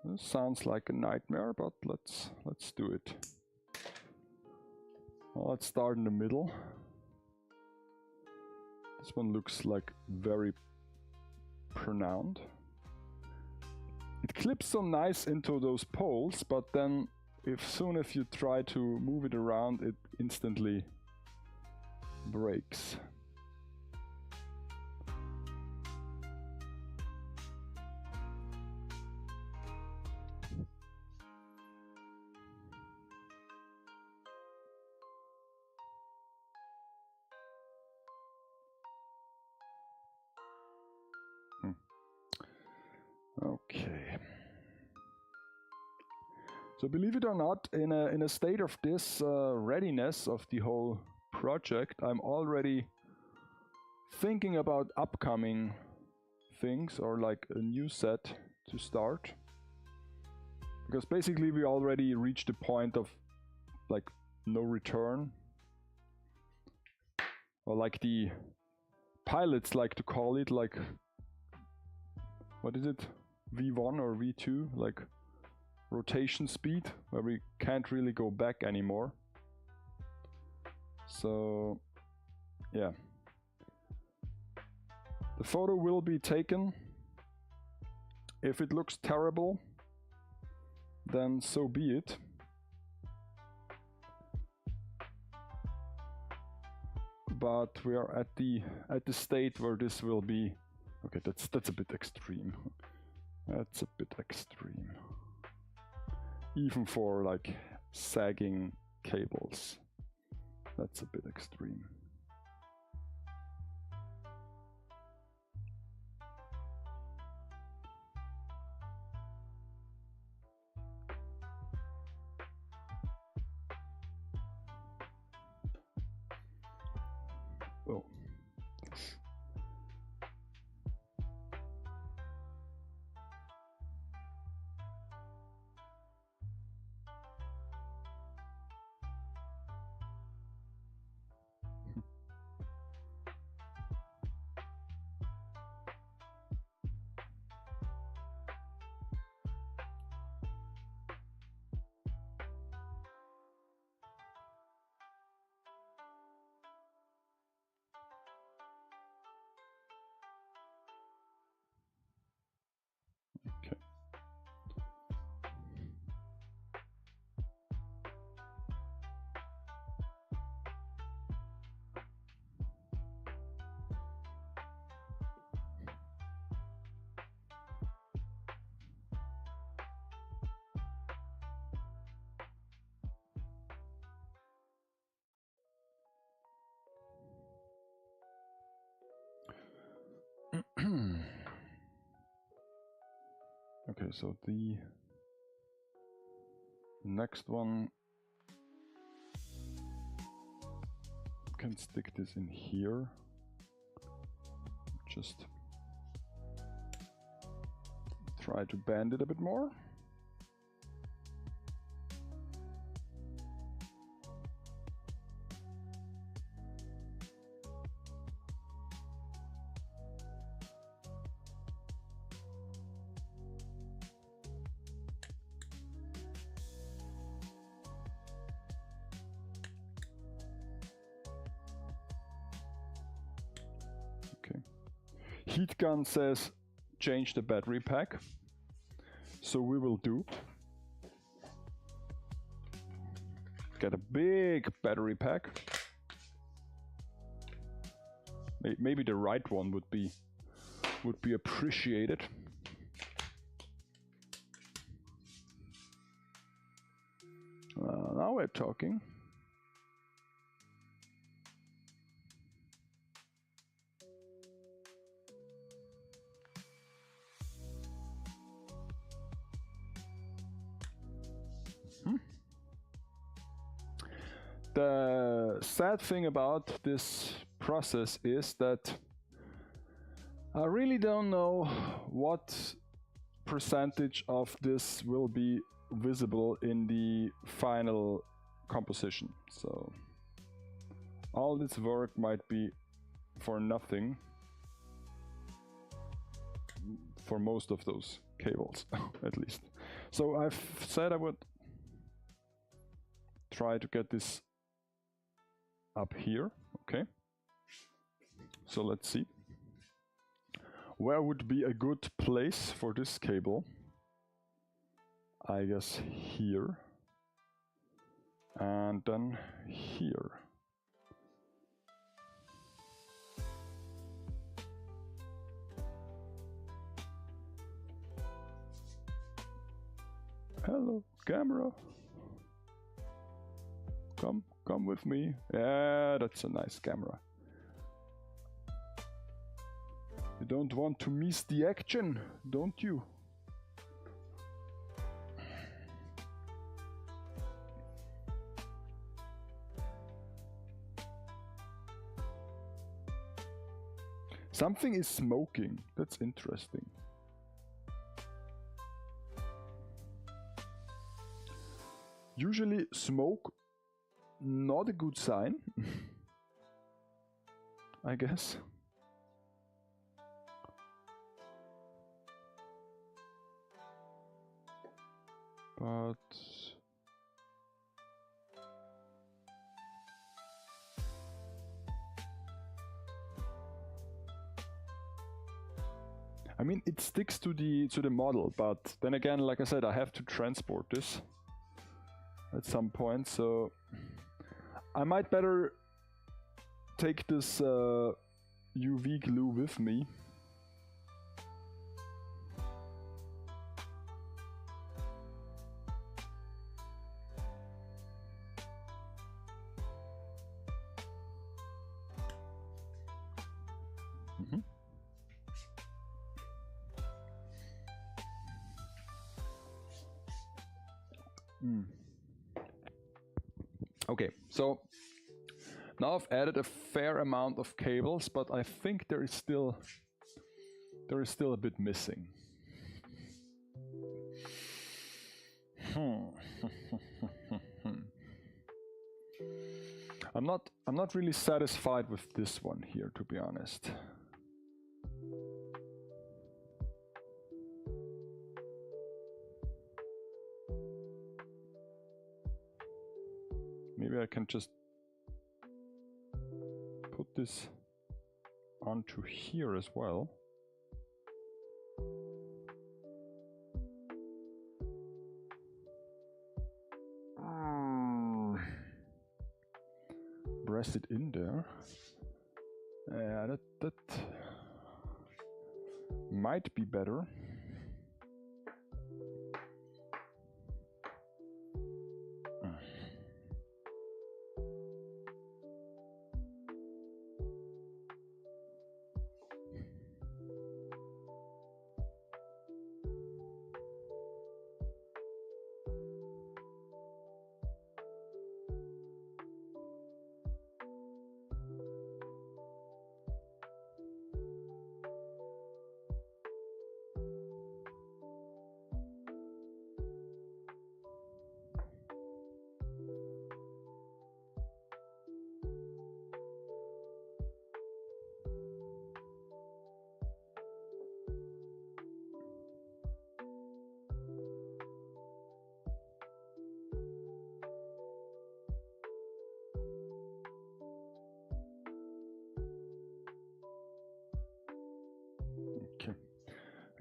This sounds like a nightmare, but let's do it. Well, let's start in the middle. This one looks like very pronounced. It clips so nice into those poles, but then soon if you try to move it around, it instantly breaks. Okay. So believe it or not, in a state of this readiness of the whole project, I'm already thinking about upcoming things, or like a new set to start. Because basically we already reached the point of like no return. Or like the pilots like to call it, like, what is it? V1 or V2, like rotation speed, where we can't really go back anymore. So yeah, the photo will be taken. If it looks terrible, then so be it. But we are at the state where this will be okay. That's a bit extreme. That's a bit extreme. Even for like sagging cables, that's a bit extreme. Oh. Okay. Okay, so the next one, can stick this in here. Just try to bend it a bit more. Heat gun says change the battery pack. So we will do. Get a big battery pack. Maybe the right one would be appreciated. Now we're talking. The sad thing about this process is that I really don't know what percentage of this will be visible in the final composition. So all this work might be for nothing for most of those cables, at least. So I've said I would try to get this up here. Okay, so let's see. Where would be a good place for this cable? I guess here. And then here. Hello, camera. Come with me. Yeah, that's a nice camera. You don't want to miss the action, don't you? Something is smoking. That's interesting. Usually smoke, not a good sign, I guess. But I mean, it sticks to the model, but then again, like I said, I have to transport this at some point, so I might better take this UV glue with me. Okay, so now I've added a fair amount of cables, but I think there is still a bit missing. I'm not really satisfied with this one here, to be honest. Maybe I can just put this onto here as well. Press it in there. Yeah, that might be better.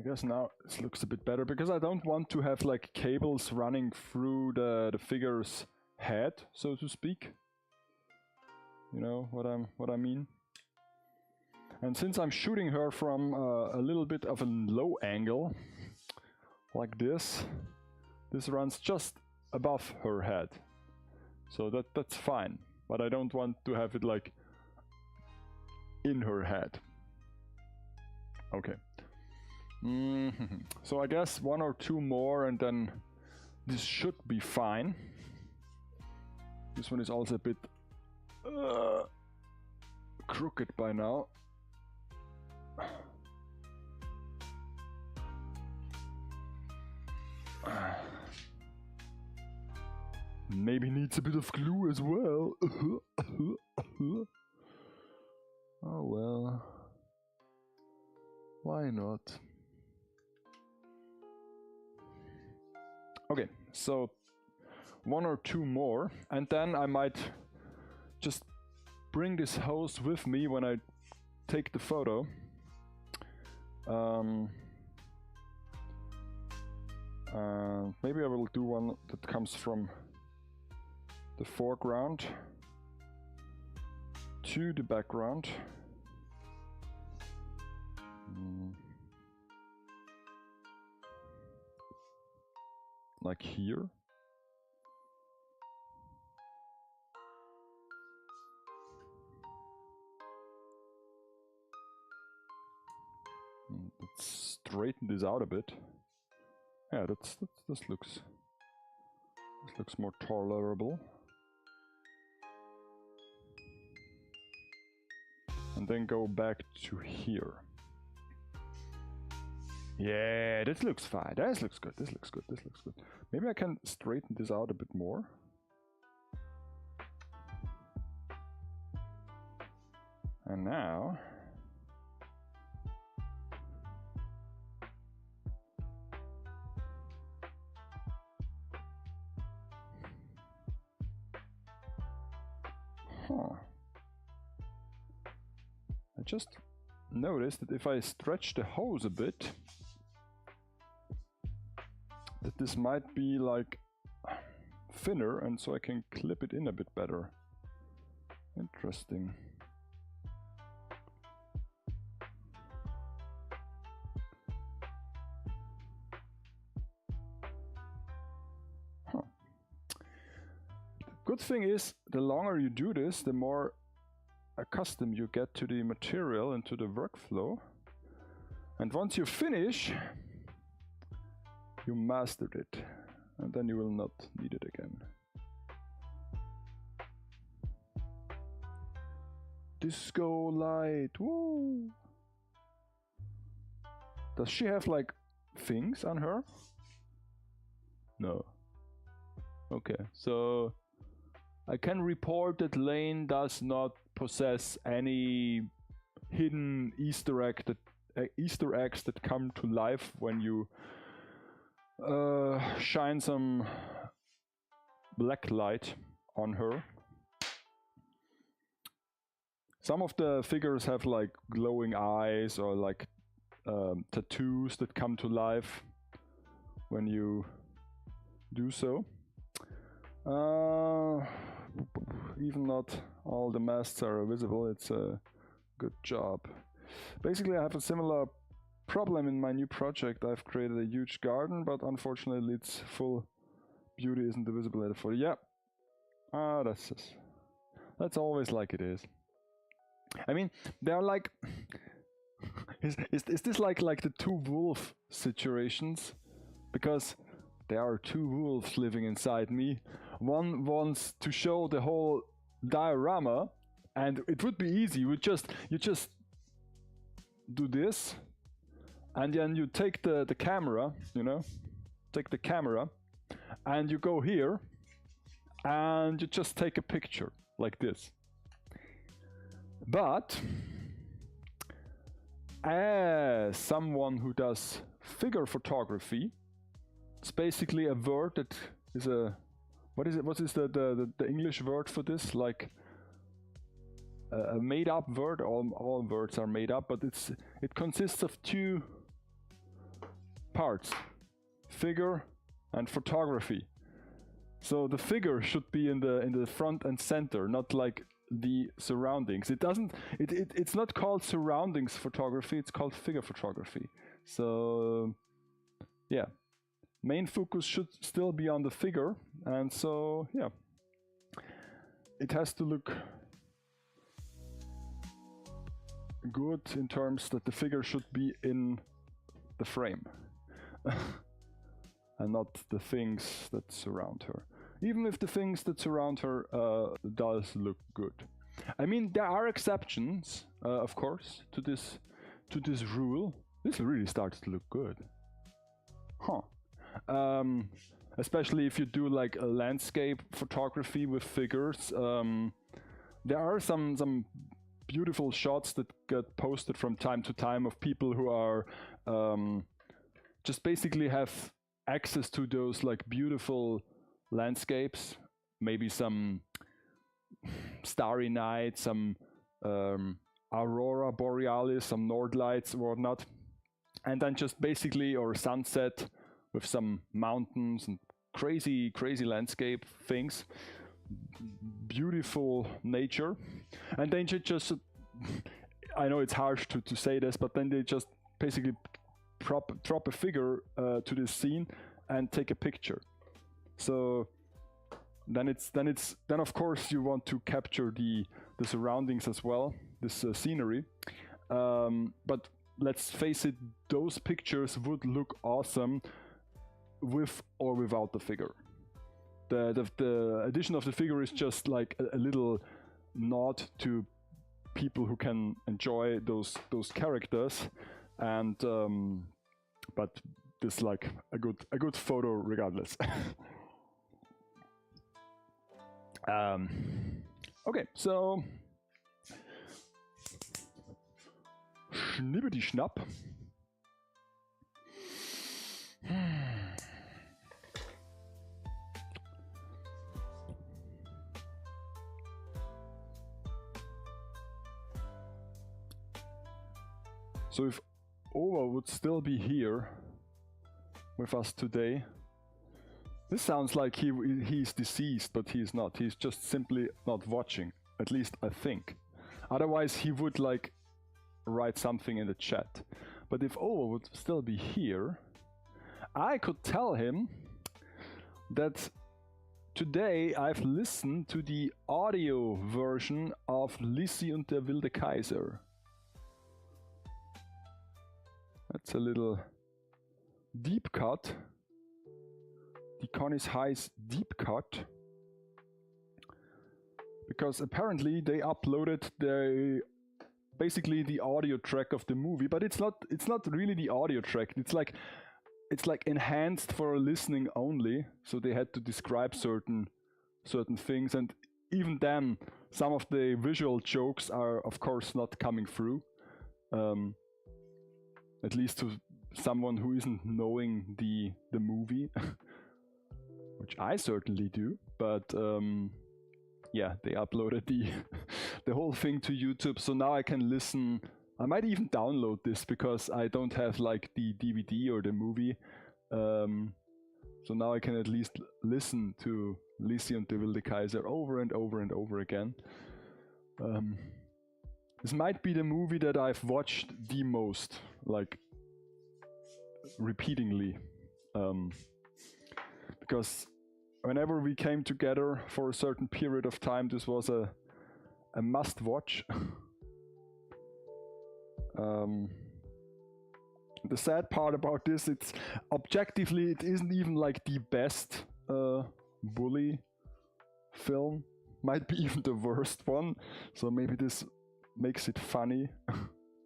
I guess now it looks a bit better because I don't want to have like cables running through the figure's head, so to speak. You know what I mean? And since I'm shooting her from a little bit of a low angle, like this runs just above her head. So that's fine, but I don't want to have it like in her head. Okay. So I guess 1 or 2 more and then this should be fine. This one is also a bit crooked by now. Maybe needs a bit of glue as well. Oh well. Why not? Okay, so 1 or 2 more, and then I might just bring this hose with me when I take the photo. Maybe I will do one that comes from the foreground to the background. Like here. Let's straighten this out a bit. Yeah, this looks more tolerable. And then go back to here. Yeah, this looks fine. This looks good. This looks good. This looks good. Maybe I can straighten this out a bit more. And now I just noticed that if I stretch the hose a bit, that this might be like thinner, and so I can clip it in a bit better. Interesting. Huh. The good thing is, the longer you do this, the more accustomed you get to the material and to the workflow. And once you finish, you mastered it, and then you will not need it again. Disco light, woo! Does she have like things on her? No. Okay, so I can report that Lane does not possess any hidden Easter eggs that come to life when you shine some black light on her. Some of the figures have like glowing eyes or like tattoos that come to life when you do so. Even not all the masks are visible. It's a good job. Basically, I have a similar problem in my new project. I've created a huge garden, but unfortunately its full beauty isn't visible for you. Yeah. That's always like it is. I mean, they're like is this like the 2 wolf situations? Because there are 2 wolves living inside me. One wants to show the whole diorama, and it would be easy. You just do this, and then you take the camera, you know, take the camera, and you go here, and you just take a picture like this. But as someone who does figure photography, it's basically a word that is a what is the English word for this? Like a made-up word. All words are made up, but it consists of two parts: figure and photography. So the figure should be in the front and center, not like the surroundings. It's not called surroundings photography, it's called figure photography. So yeah, main focus should still be on the figure, and so yeah, it has to look good in terms that the figure should be in the frame and not the things that surround her. Even if the things that surround her does look good. I mean, there are exceptions, of course, to this rule. This really starts to look good. Huh. Especially if you do like a landscape photography with figures. There are some beautiful shots that get posted from time to time of people who are just basically have access to those like beautiful landscapes, maybe some starry night, some aurora borealis, some north lights or whatnot, and then just basically, or sunset with some mountains and crazy landscape things, beautiful nature, and then just I know it's harsh to say this, but then they just basically drop a figure to this scene and take a picture. So then of course you want to capture the surroundings as well, this scenery. But let's face it, those pictures would look awesome with or without the figure. The addition of the figure is just like a little nod to people who can enjoy those characters, and but this like a good photo regardless. Okay, so schnippity schnapp. So if Ova would still be here with us today, this sounds like he's deceased, but he's not. He's just simply not watching, at least I think. Otherwise he would like write something in the chat. But if Ova would still be here, I could tell him that today I've listened to the audio version of Lissi und der wilde Kaiser. That's a little deep cut. The Connie's High's deep cut. Because apparently they uploaded basically the audio track of the movie, but it's not really the audio track. It's like enhanced for listening only. So they had to describe certain things, and even then some of the visual jokes are of course not coming through. At least to someone who isn't knowing the movie, which I certainly do. But yeah, they uploaded the whole thing to YouTube, so now I can listen. I might even download this because I don't have like the DVD or the movie. So now I can at least listen to Lissi und der wilde Kaiser over and over and over again. This might be the movie that I've watched the most, like repeatedly, because whenever we came together for a certain period of time, this was a must watch. The sad part about this, it's objectively, it isn't even like the best bully film, might be even the worst one, so maybe this makes it funny.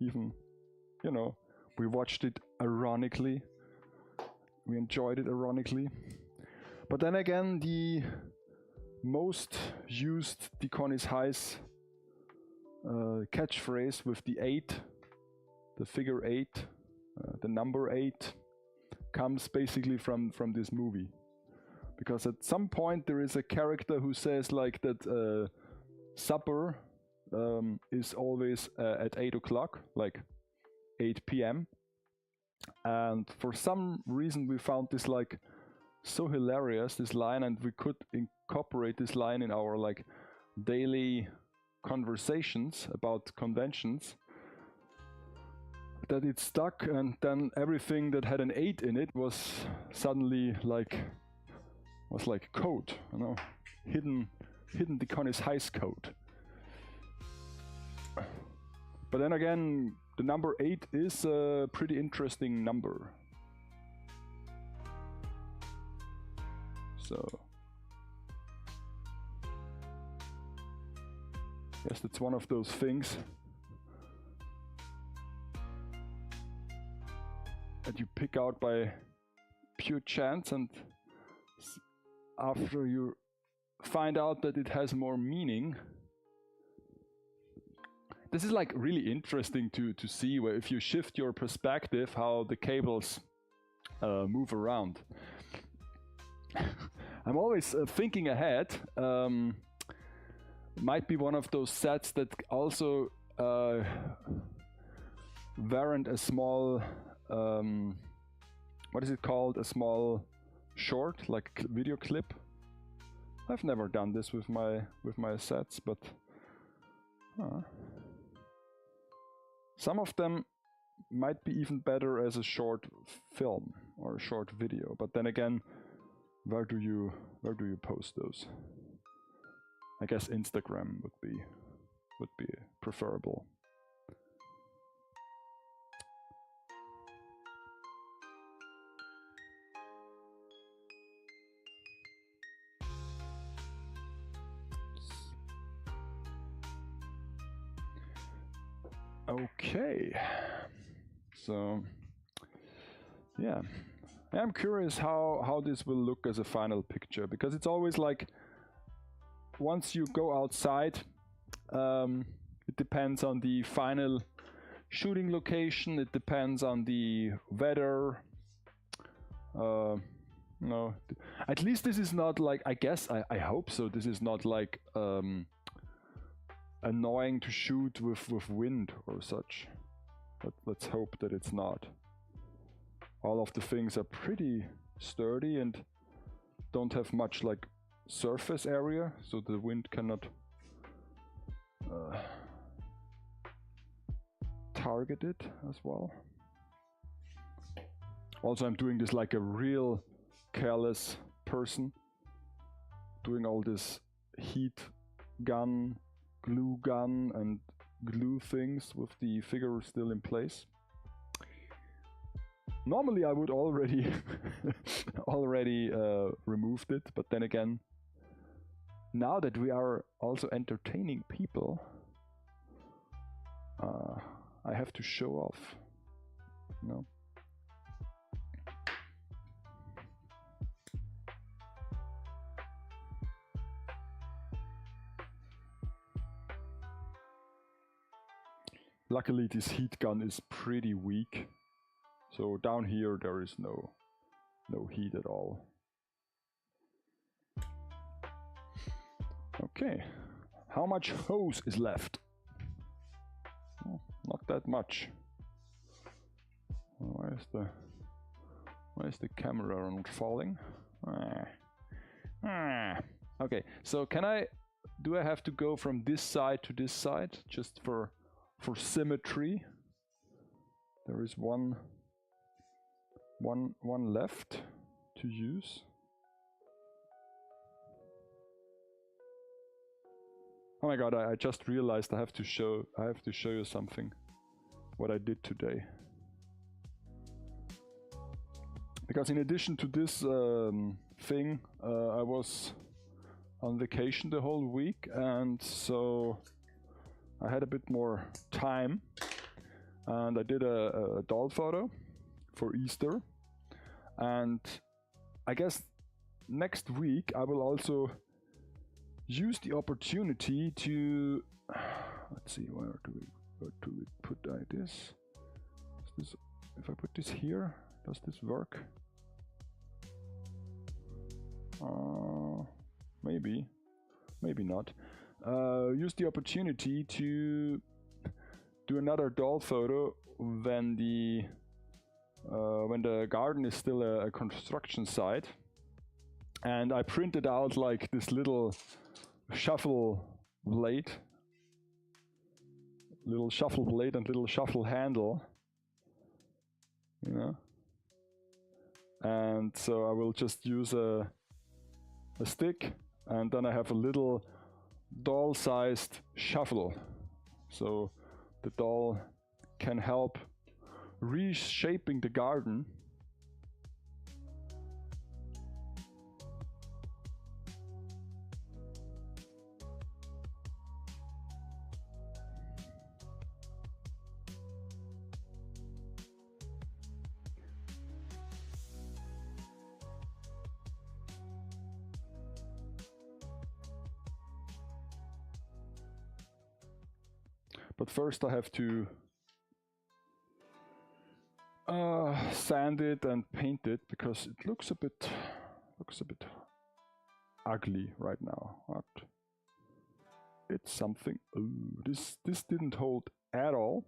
Even, you know, we watched it ironically, we enjoyed it ironically. But then again, the most used Connie's High's catchphrase with the 8, the figure 8, the number 8, comes basically from this movie. Because at some point there is a character who says like that supper is always at 8 o'clock, like 8 p.m. And for some reason we found this like so hilarious, this line, and we could incorporate this line in our like daily conversations about conventions, that it stuck, and then everything that had an 8 in it was suddenly like code, you know, hidden Deconis Heist code. But then again, the number 8 is a pretty interesting number. So yes, that's one of those things that you pick out by pure chance, and after you find out that it has more meaning. This is like really interesting to see, where if you shift your perspective, how the cables move around. I'm always thinking ahead. Might be one of those sets that also warrant a small, what is it called? A small short, like video clip. I've never done this with my sets, but some of them might be even better as a short film or a short video. But then again, where do you post those? I guess Instagram would be preferable. Okay, so yeah, I'm curious how this will look as a final picture, because it's always like, once you go outside, it depends on the final shooting location, it depends on the weather. No, at least this is not like, I guess, I hope so, this is not like annoying to shoot with wind or such. But let's hope that it's not. All of the things are pretty sturdy and don't have much like surface area, so the wind cannot target it as well. Also, I'm doing this like a real careless person, doing all this heat gun, glue gun and glue things with the figure still in place. Normally I would already removed it, but then again, now that we are also entertaining people, I have to show off, you know. Luckily this heat gun is pretty weak, so down here there is no heat at all. Okay, how much hose is left? Oh, not that much. Why is the camera not falling? Okay, so do I have to go from this side to this side just for symmetry? There is one left to use. Oh my god, I just realized I have to show you something, what I did today. Because in addition to this thing, I was on vacation the whole week, and so I had a bit more time, and I did a doll photo for Easter, and I guess next week I will also use the opportunity to, let's see, where do we put this? If I put this here, does this work? Maybe not. Use the opportunity to do another doll photo when the when the garden is still a construction site. And I printed out like this little shuffle blade and little shuffle handle, you know. And so I will just use a stick, and then I have a little doll-sized shuffle. So the doll can help reshaping the garden. But first I have to sand it and paint it, because it looks a bit ugly right now. But it's something. Ooh, this didn't hold at all.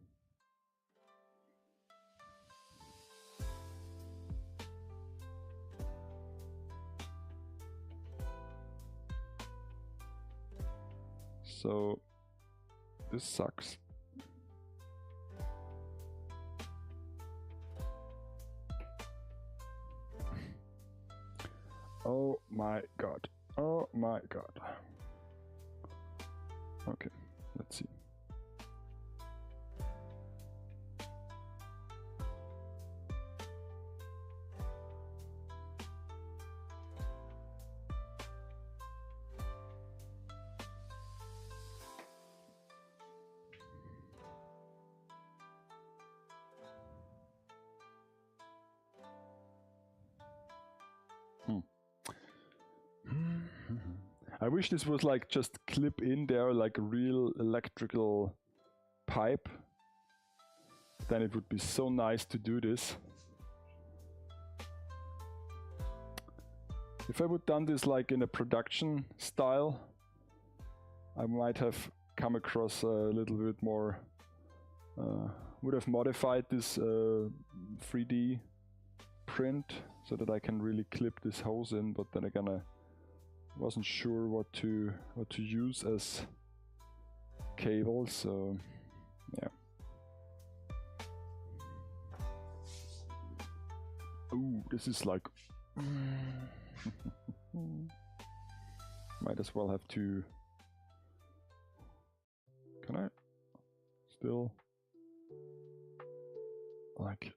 So this sucks. Oh my god. Oh my god. Okay, let's see. I wish this was like just clip in there like a real electrical pipe. Then it would be so nice to do this. If I would done this like in a production style, I might have come across a little bit more, would have modified this 3D print so that I can really clip this hose in, but then again I wasn't sure what to use as cable, so yeah. Ooh, this is like might as well have to. Can I still like?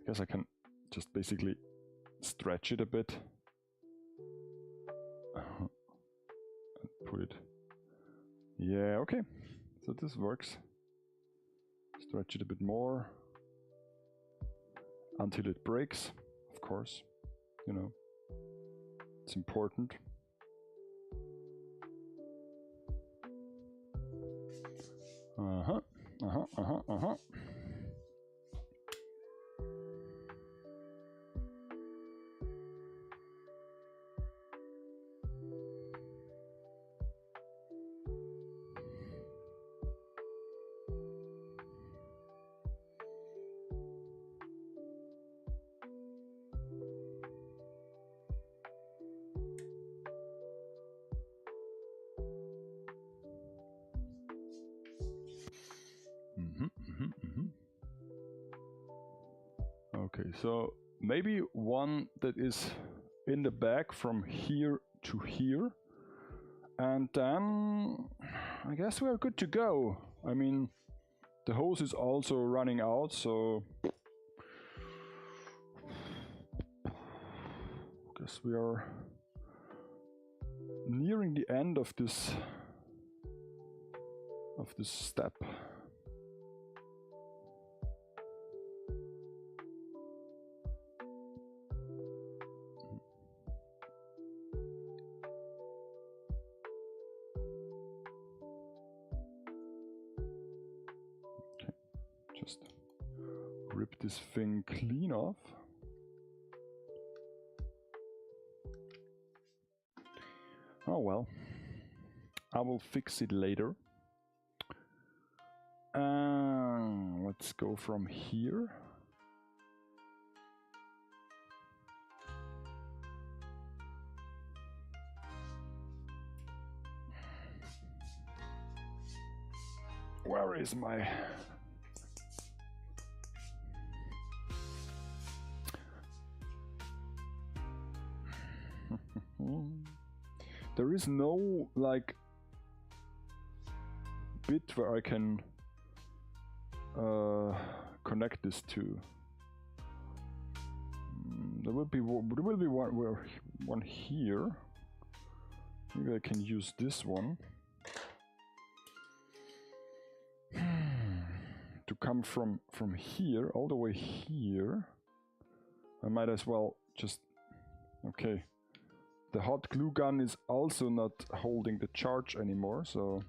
I guess I can just basically stretch it a bit and put it. Yeah, okay. So this works. Stretch it a bit more until it breaks, of course. You know, it's important. Okay, so maybe one that is in the back from here to here, and then I guess we're good to go. I mean, the hose is also running out, so I guess we are nearing the end of this step. Just rip this thing clean off. Oh well, I will fix it later. Let's go from here. Where is my... There is no, like, bit where I can connect this to. There will be one here. Maybe I can use this one to come from here all the way here. I might as well just... Okay. The hot glue gun is also not holding the charge anymore, so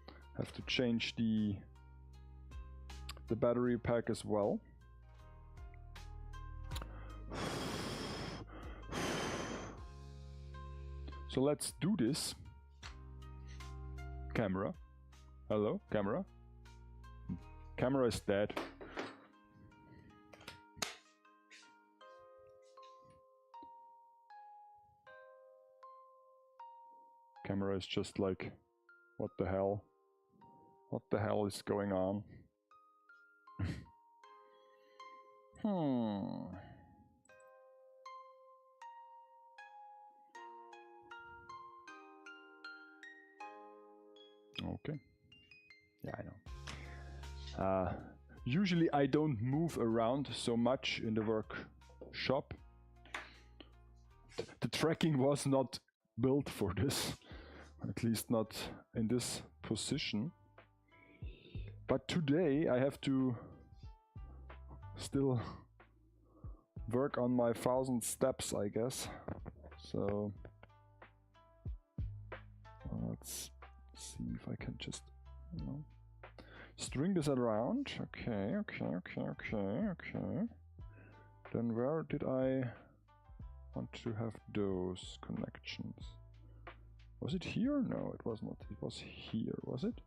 I have to change the battery pack as well. So let's do this. Camera. Hello, camera. Camera is dead. Camera is just like, what the hell? What the hell is going on? Okay. Yeah, I know. Usually I don't move around so much in the workshop. The tracking was not built for this. At least not in this position. But today I have to still work on my 1,000 steps, I guess. So let's see if I can just, you know, string this around. Okay. Then where did I want to have those connections? Was it here? No, it was not. It was here, was it?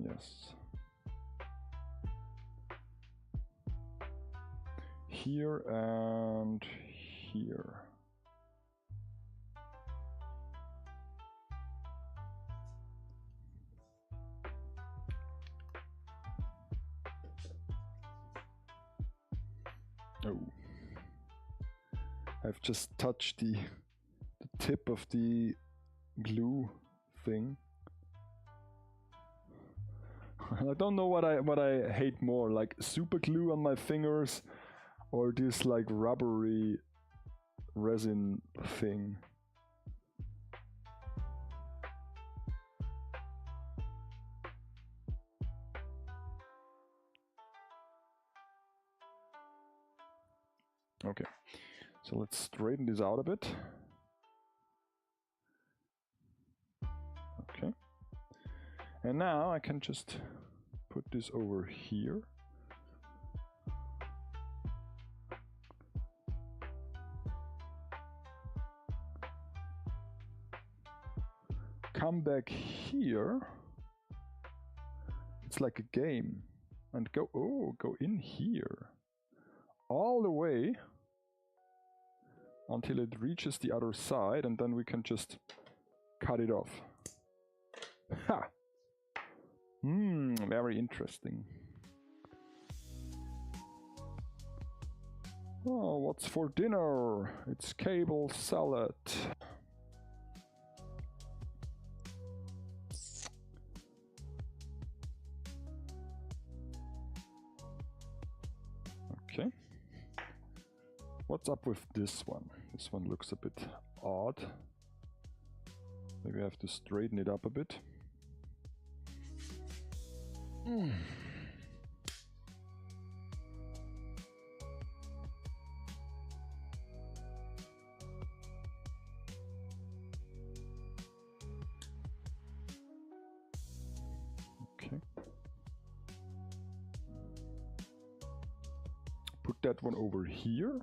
Yes. Here and here. Oh. I've just touched the tip of the glue thing. I don't know what I hate more, like super glue on my fingers or this like rubbery resin thing. Okay. So let's straighten this out a bit. Okay. And now I can just put this over here. Come back here. It's like a game. And go in here. All the way until it reaches the other side, and then we can just cut it off. Ha! Very interesting. Oh, what's for dinner? It's cable salad. Okay. What's up with this one? This one looks a bit odd. Maybe I have to straighten it up a bit. Okay. Put that one over here.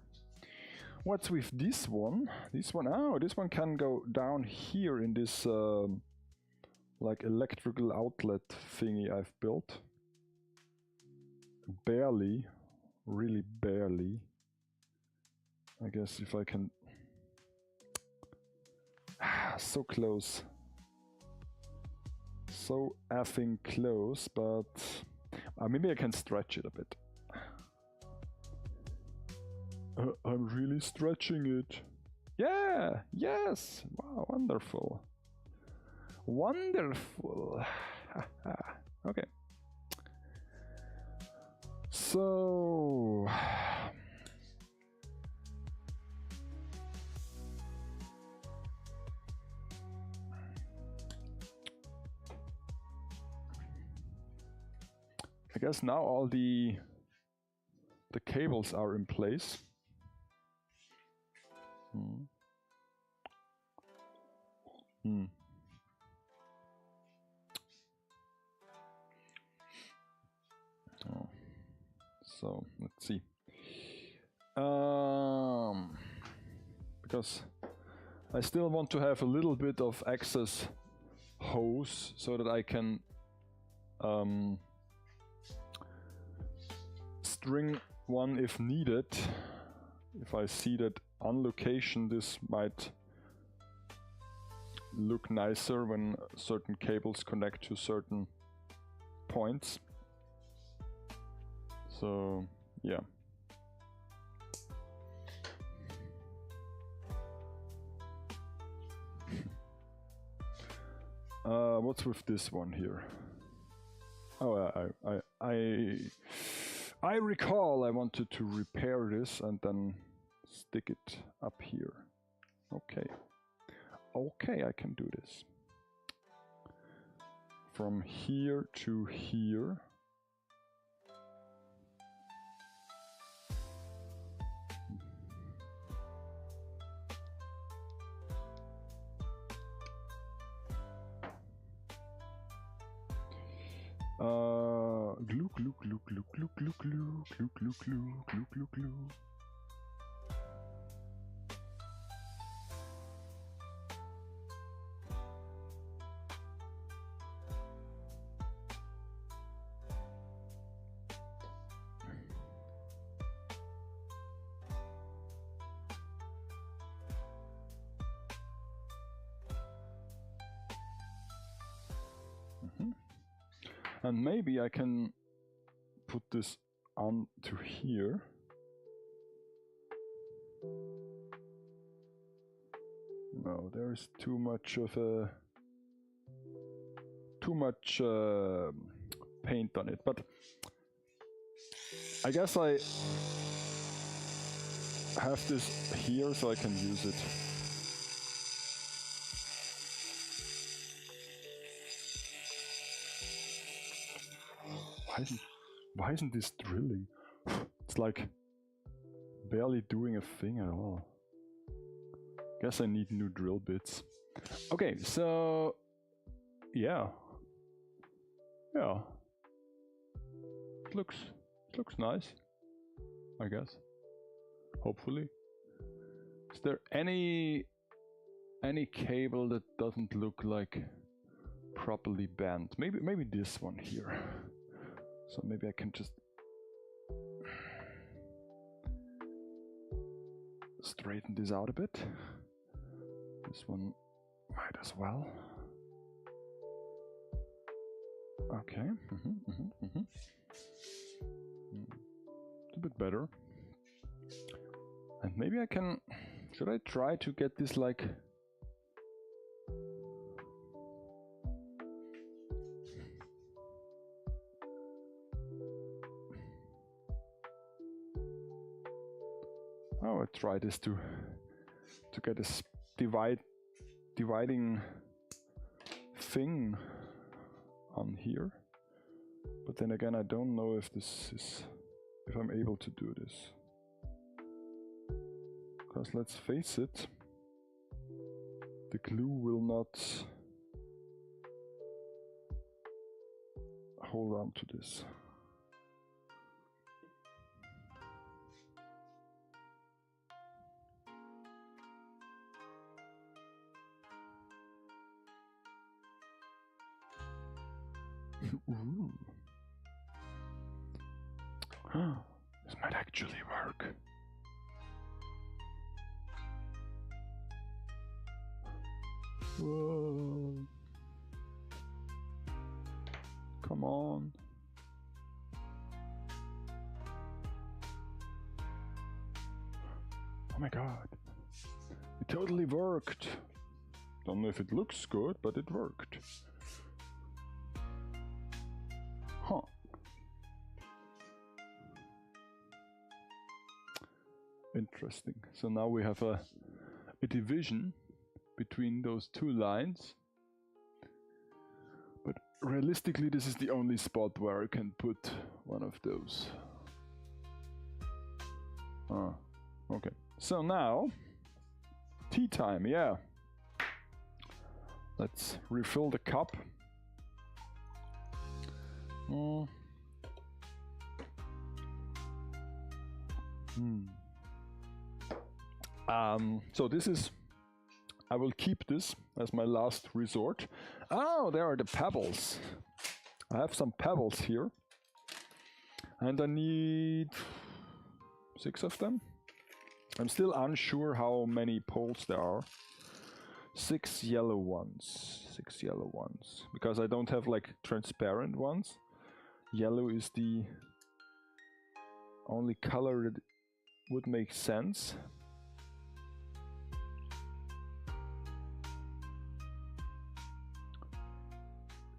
What's with this one? This one, oh, this one can go down here in this like electrical outlet thingy I've built. Barely, really barely. I guess if I can... So close. So effing close, but maybe I can stretch it a bit. I'm really stretching it. Yeah, yes, wow, wonderful. Wonderful. Okay. So... I guess now all the cables are in place. Oh. So let's see. Because I still want to have a little bit of excess hose so that I can string one if needed. If I see that on location this might look nicer when certain cables connect to certain points. So yeah. What's with this one here? Oh, I recall I wanted to repair this and then stick it up here. Okay. Okay, I can do this. From here to here. Glue, glue, glue, glue, glue, glue, glue, glue, glue, glue, glue, glue, glue. And maybe I can put this onto here. No, there's too much of a paint on it, but I guess I have this here so I can use it. Why isn't this drilling? It's like barely doing a thing at all. Guess I need new drill bits. Okay, so yeah. It looks nice, I guess. Hopefully. Is there any cable that doesn't look like properly bent? Maybe this one here. So maybe I can just straighten this out a bit. This one might as well. Okay. It's a bit better. And maybe I can... Should I try to get this like... Oh, I try this to get a dividing thing on here. But then again, I don't know if I'm able to do this. Because let's face it, the glue will not hold on to this. Ooh. This might actually work. Whoa. Come on. Oh my god. It totally worked. Don't know if it looks good, but it worked. Huh. Interesting. So now we have a division between those two lines. But realistically, this is the only spot where I can put one of those. Ah, okay. So now, tea time, yeah. Let's refill the cup. So this is, I will keep this as my last resort. Oh, there are the pebbles. I have some pebbles here. And I need 6 of them. I'm still unsure how many poles there are. 6 yellow ones. 6 yellow ones. Because I don't have like transparent ones. Yellow is the only color that would make sense.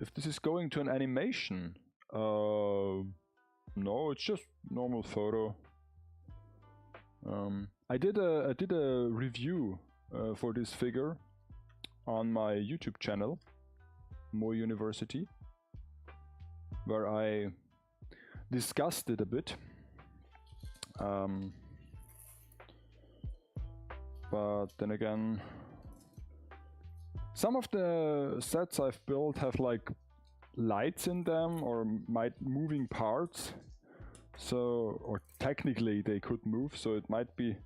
If this is going to an animation, no, it's just normal photo. I did a review for this figure on my YouTube channel, MoeU University, where I discussed it a bit. But then again, some of the sets I've built have like lights in them or moving parts. So, or technically they could move, so it might be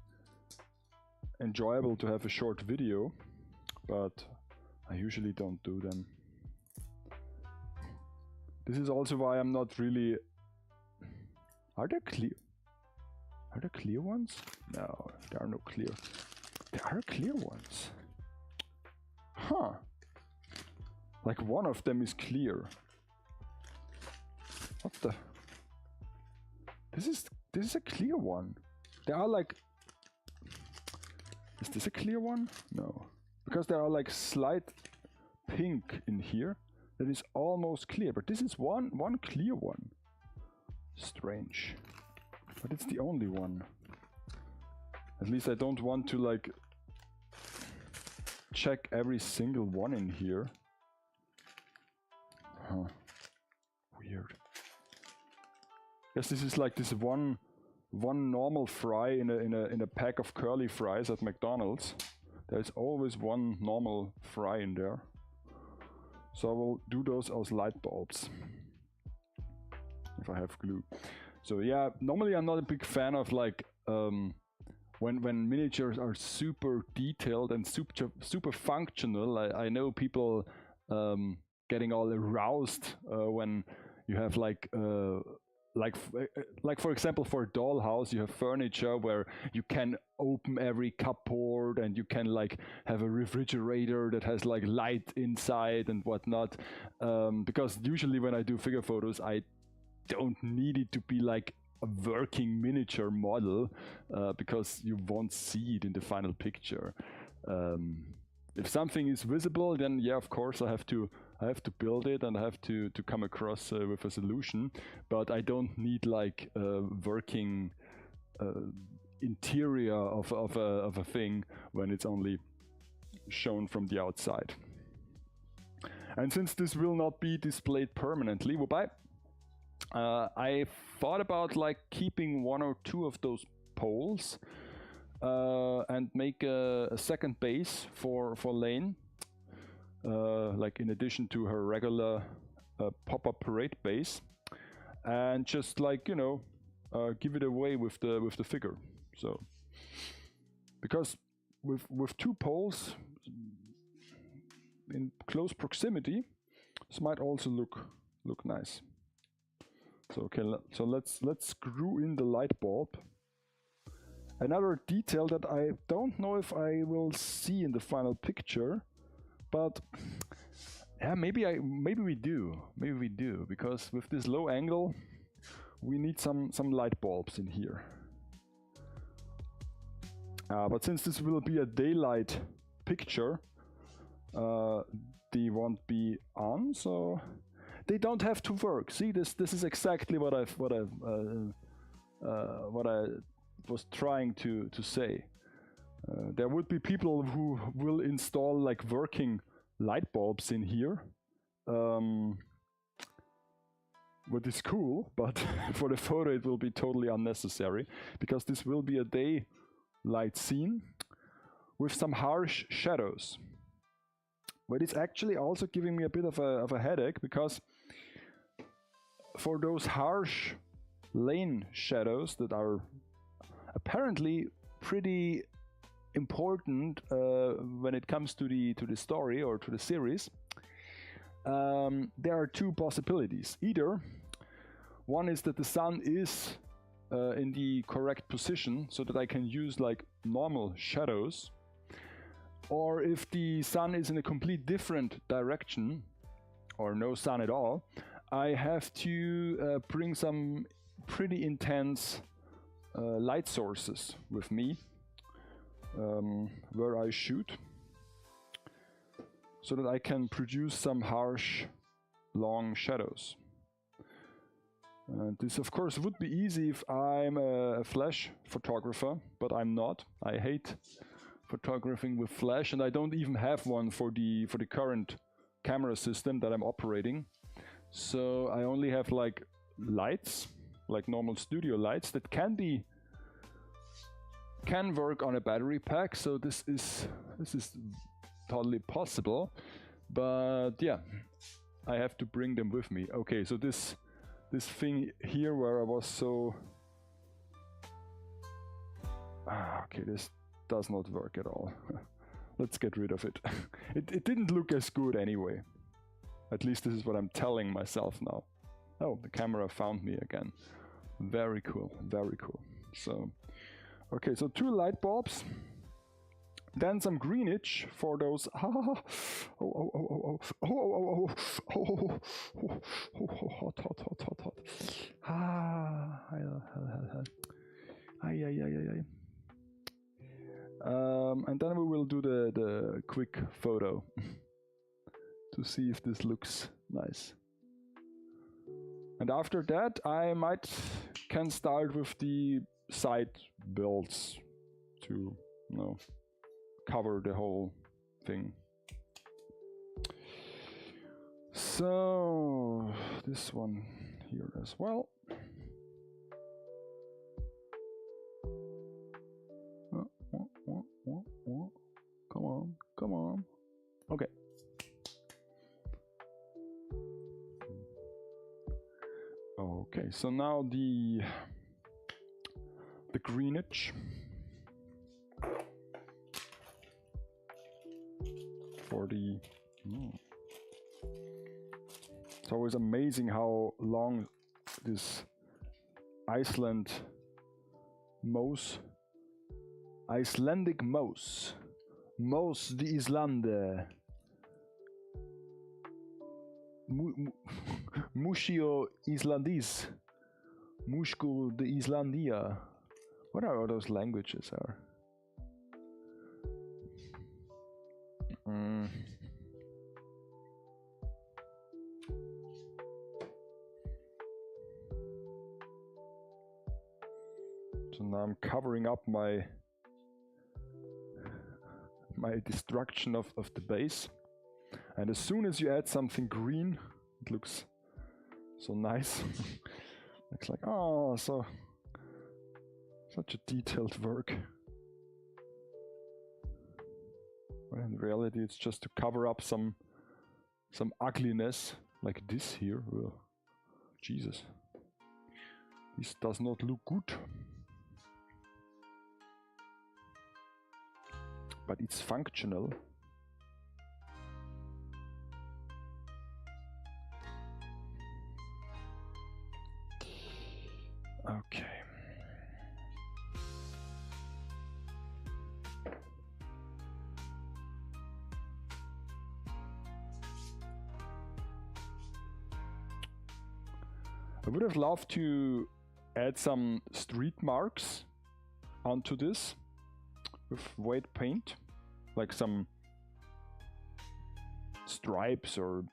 enjoyable to have a short video, but I usually don't do them. This is also why I'm not really... Are there clear ones? No, there are no clear. There are clear ones. Huh. Like one of them is clear. What the... This is a clear one. There are like... Is this a clear one? No. Because there are like slight pink in here that is almost clear. But this is one clear one. Strange. But it's the only one. At least I don't want to like check every single one in here. Huh. Weird. Guess this is like this one normal fry in a pack of curly fries at McDonald's. There's always one normal fry in there. So I will do those as light bulbs if I have glue. So yeah, normally I'm not a big fan of like when miniatures are super detailed and super functional. I know people getting all aroused when you have like for example, for a dollhouse you have furniture where you can open every cupboard and you can like have a refrigerator that has like light inside and whatnot, because usually when I do figure photos I don't need it to be like a working miniature model, because you won't see it in the final picture. If something is visible, then yeah, of course I have to build it and I have to come across with a solution, but I don't need like a working interior of a thing when it's only shown from the outside. And since this will not be displayed permanently, I thought about like keeping 1 or 2 of those poles and make a second base for Lane. Like in addition to her regular pop-up parade base, and just like, you know, give it away with the figure. So because with 2 poles in close proximity, this might also look look nice. So okay, so let's screw in the light bulb. Another detail that I don't know if I will see in the final picture, but yeah, maybe we do, because with this low angle, we need some light bulbs in here. But since this will be a daylight picture, they won't be on, so they don't have to work. See, this is exactly what I was trying to say. There would be people who will install like working light bulbs in here, what is cool, but for the photo it will be totally unnecessary, because this will be a daylight scene with some harsh shadows. But it's actually also giving me a bit of a headache, because for those harsh lane shadows that are apparently pretty important when it comes to the story or to the series, there are two possibilities. Either one is that the sun is in the correct position so that I can use like normal shadows, or if the sun is in a complete different direction or no sun at all, I have to bring some pretty intense light sources with me where I shoot, so that I can produce some harsh long shadows. This of course would be easy if I'm a flash photographer, but I'm not. I hate photographing with flash, and I don't even have one for the current camera system that I'm operating. So I only have like lights, like normal studio lights that can work on a battery pack. So this is totally possible, but yeah, I have to bring them with me. Okay, so this thing here where I was so okay, this does not work at all. Let's get rid of it. It didn't look as good anyway. At least this is what I'm telling myself now. Oh, the camera found me again. Very cool, very cool. So okay, so 2 light bulbs, then some greenage for those hot, and then we will do the quick photo to see if this looks nice. And after that, I can start with the side builds to, you know, cover the whole thing. So this one here as well. Come on. Okay. Okay, so now the greenage for the It's always amazing how long this Icelandic mouse de Islande, Muscio Islandis, Musco de Islandia. What are all those languages are? So now I'm covering up my destruction of the base, and as soon as you add something green, it looks so nice. Looks like, oh, so such a detailed work. When in reality it's just to cover up some ugliness like this here. Ugh. Jesus, this does not look good. But it's functional. I would have loved to add some street marks onto this with white paint, like some stripes or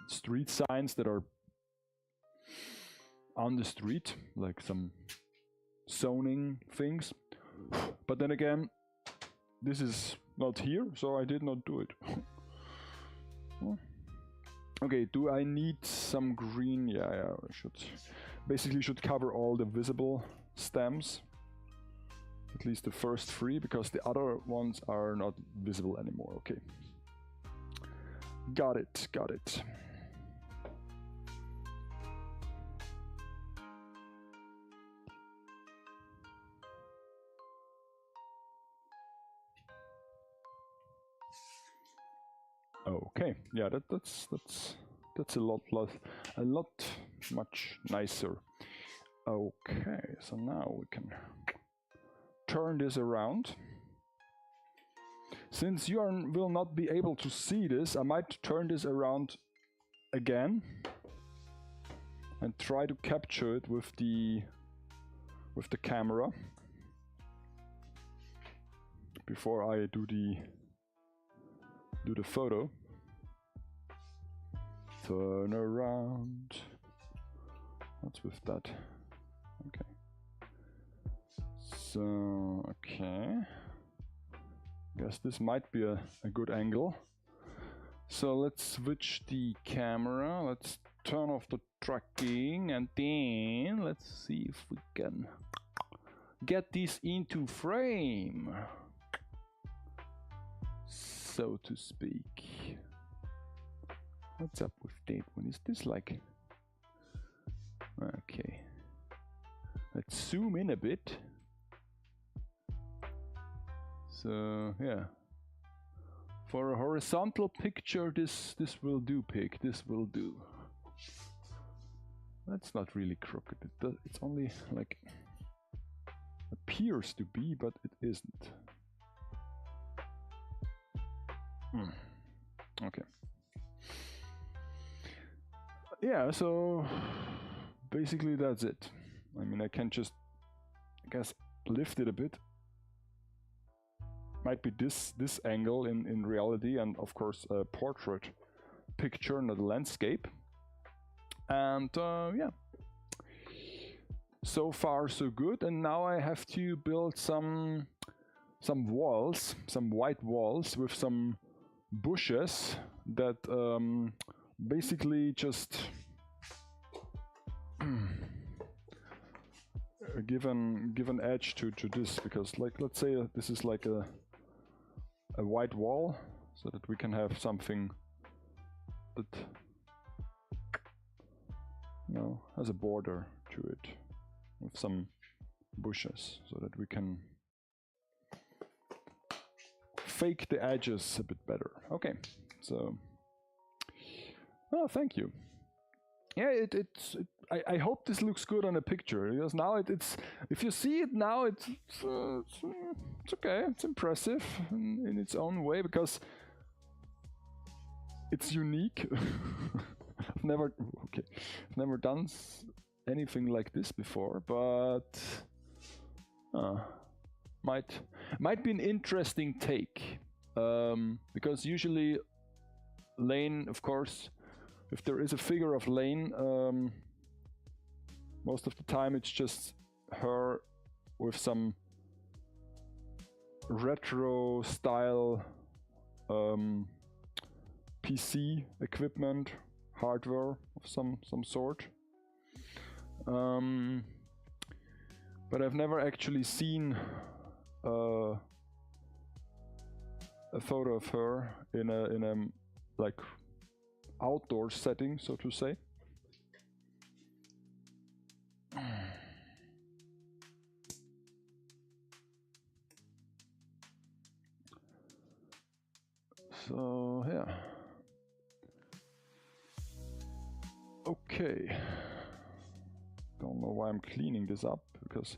street signs that are on the street, like some zoning things. But then again, this is not here, so I did not do it. Okay, do I need some green? Yeah, I should. Basically should cover all the visible stems. At least the first three, because the other ones are not visible anymore. Okay. Got it, got it. Okay, yeah, that's a lot much nicer. Okay, so now we can turn this around. Since you will not be able to see this, I might turn this around again and try to capture it with the camera before I do the photo. Turn around. What's with that? Okay. So, okay. Guess this might be a good angle. So let's switch the camera. Let's turn off the tracking and then let's see if we can get this into frame, so to speak. What's up with that one? Is this like... Okay. Let's zoom in a bit. So, yeah. For a horizontal picture, this will do, pig. This will do. That's not really crooked. It's only like... appears to be, but it isn't. Okay. Yeah, so basically that's it. I mean, I can just, I guess, lift it a bit. Might be this angle in reality, and of course a portrait picture, not a landscape. And yeah, so far so good. And now I have to build some walls, some white walls with some bushes that basically just give an edge to this, because like, let's say this is like a white wall, so that we can have something that, you know, has a border to it with some bushes, so that we can fake the edges a bit better. Okay, so oh, thank you. Yeah, I hope this looks good on a picture, because now it's if you see it now, it's okay. It's impressive in its own way, because it's unique. I've never done anything like this before, but might be an interesting take, because usually Lane, of course, if there is a figure of Lane, most of the time it's just her with some retro style PC equipment, hardware of some sort. But I've never actually seen a photo of her in a like outdoor setting, so to say. So yeah. Okay. Don't know why I'm cleaning this up, because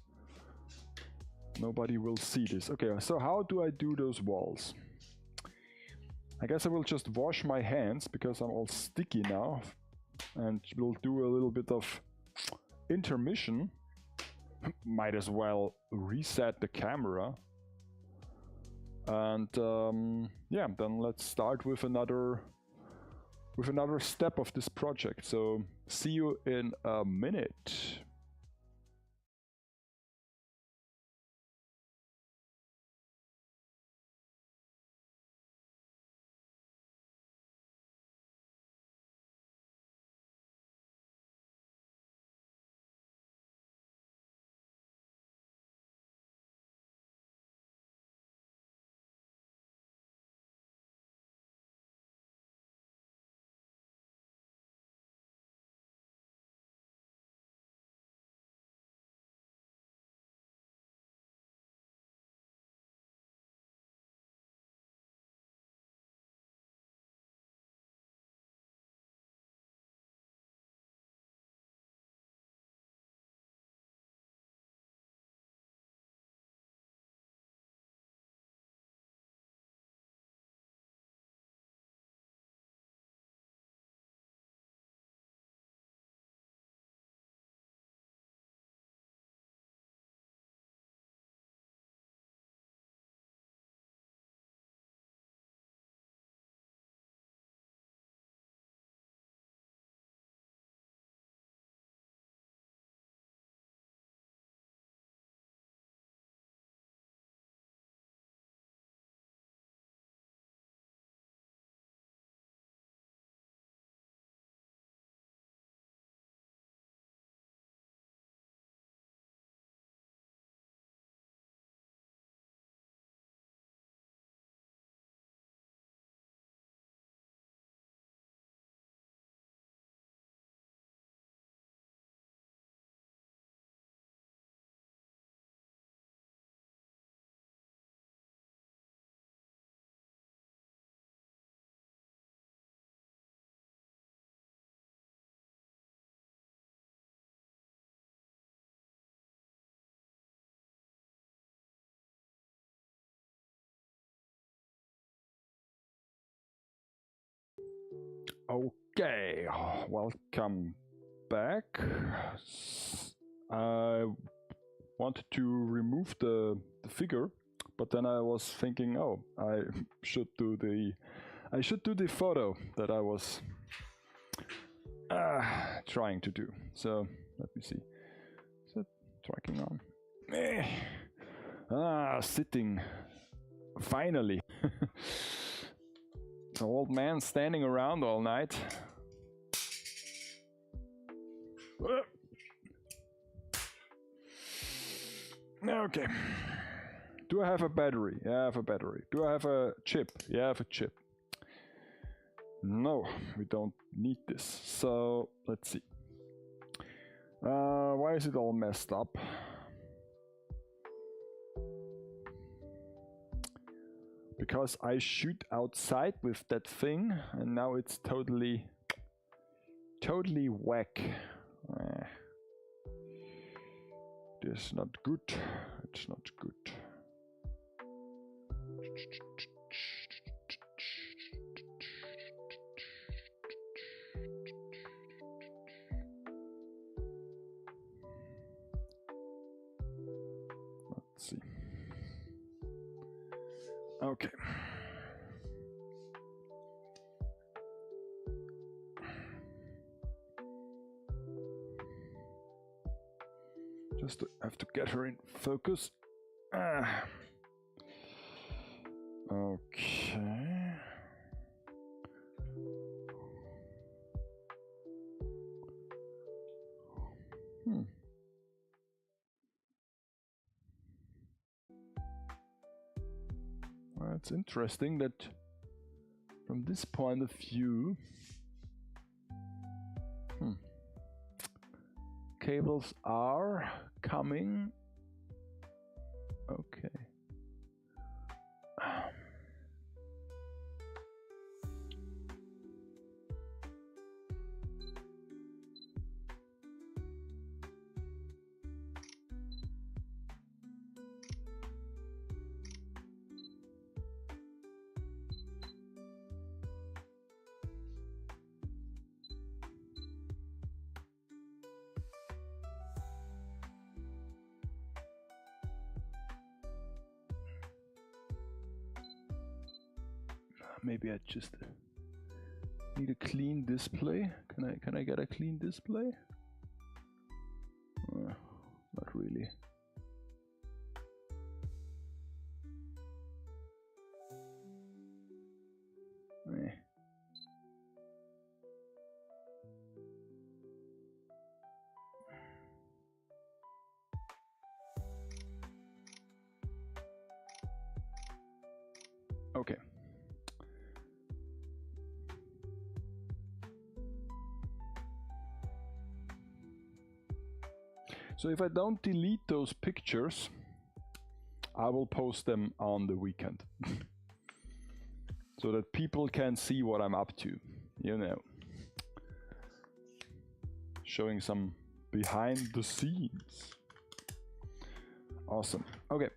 nobody will see this. Okay, so how do I do those walls? I guess I will just wash my hands, because I'm all sticky now and we'll do a little bit of intermission. Might as well reset the camera. And yeah, then let's start with another step of this project. So see you in a minute. Okay, welcome back. I wanted to remove the figure, but then I was thinking, oh, I should do the photo that I was trying to do. So let me see. Is it tracking on? Sitting. Finally. An old man standing around all night. Okay. Do I have a battery? Yeah, I have a battery. Do I have a chip? Yeah, I have a chip. No, we don't need this. So, let's see. Why is it all messed up? Because I shoot outside with that thing, and now it's totally whack. This is not good. It's not good. Let's see. Okay. Just have to get her in focus. Okay. Well, it's interesting that from this point of view, cables are coming. Okay. maybe I just need a clean display. Can I get a clean display? Not really. Okay. So if I don't delete those pictures, I will post them on the weekend. So that people can see what I'm up to, you know. Showing some behind the scenes. Awesome. Okay.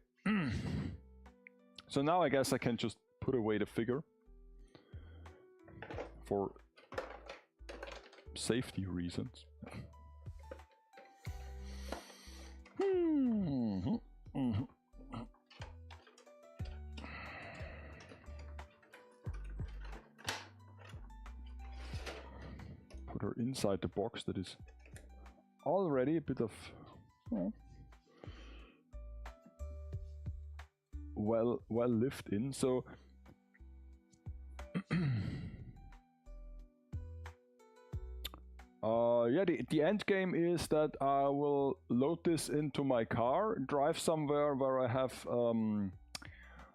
So now I guess I can just put away the figure for safety reasons. Put her inside the box that is already a bit of well lived in. So yeah, the end game is that I will load this into my car, drive somewhere where I have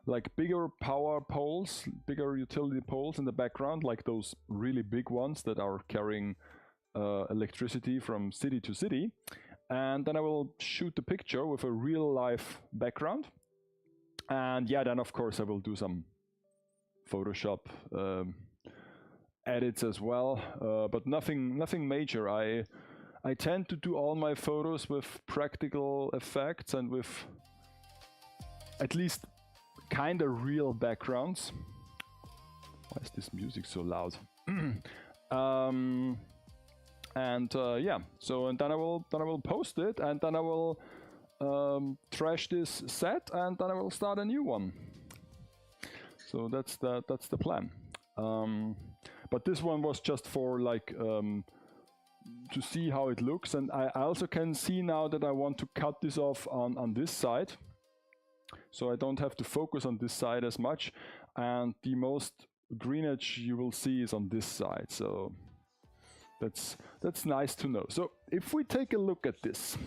like bigger power poles, bigger utility poles in the background, like those really big ones that are carrying electricity from city to city. And then I will shoot the picture with a real life background. And yeah, then of course I will do some Photoshop edits as well, but nothing major. I tend to do all my photos with practical effects and with at least kind of real backgrounds. Why is this music so loud? Yeah, so and then I will post it, and then I will trash this set, and then I will start a new one. So that's the plan. But this one was just for like to see how it looks, and I also can see now that I want to cut this off on this side, so I don't have to focus on this side as much, and the most greenage you will see is on this side. So that's nice to know. So if we take a look at this,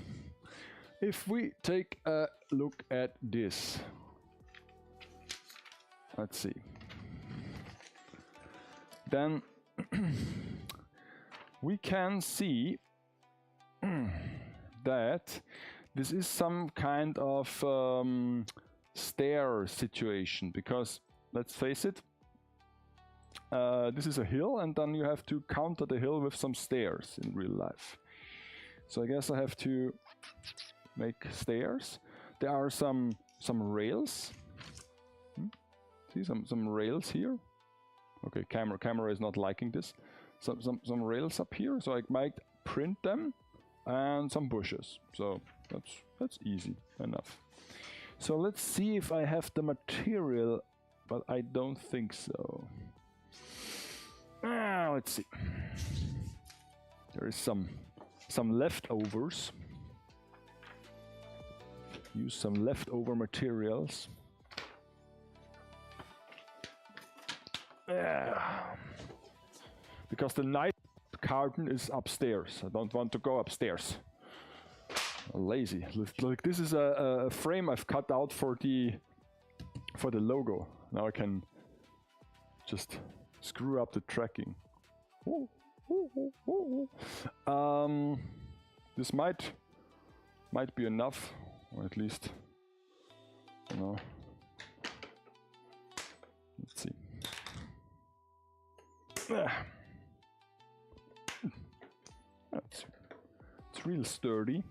let's see. Then we can see that this is some kind of stair situation, because let's face it, this is a hill, and then you have to counter the hill with some stairs in real life. So I guess I have to make stairs. There are some rails. See some rails here. Okay, camera is not liking this. Some rails up here, so I might print them, and some bushes. So that's easy enough. So let's see if I have the material, but I don't think so. Let's see. There is some leftovers. Use some leftover materials. Because the night carton is upstairs. I don't want to go upstairs. Lazy. Like this is a frame I've cut out for the logo. Now I can just screw up the tracking. This might be enough, or at least, you know. Let's see. It's real sturdy.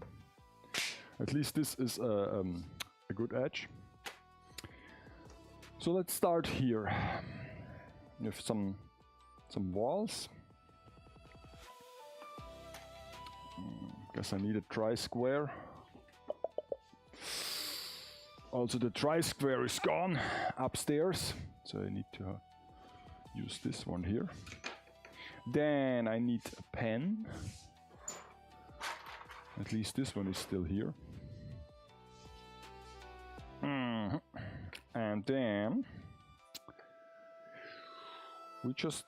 At least this is a good edge. So let's start here with some walls. Guess I need a tri-square. Also the tri-square is gone upstairs, so I need to use this one here. Then I need a pen. At least this one is still here. And then we just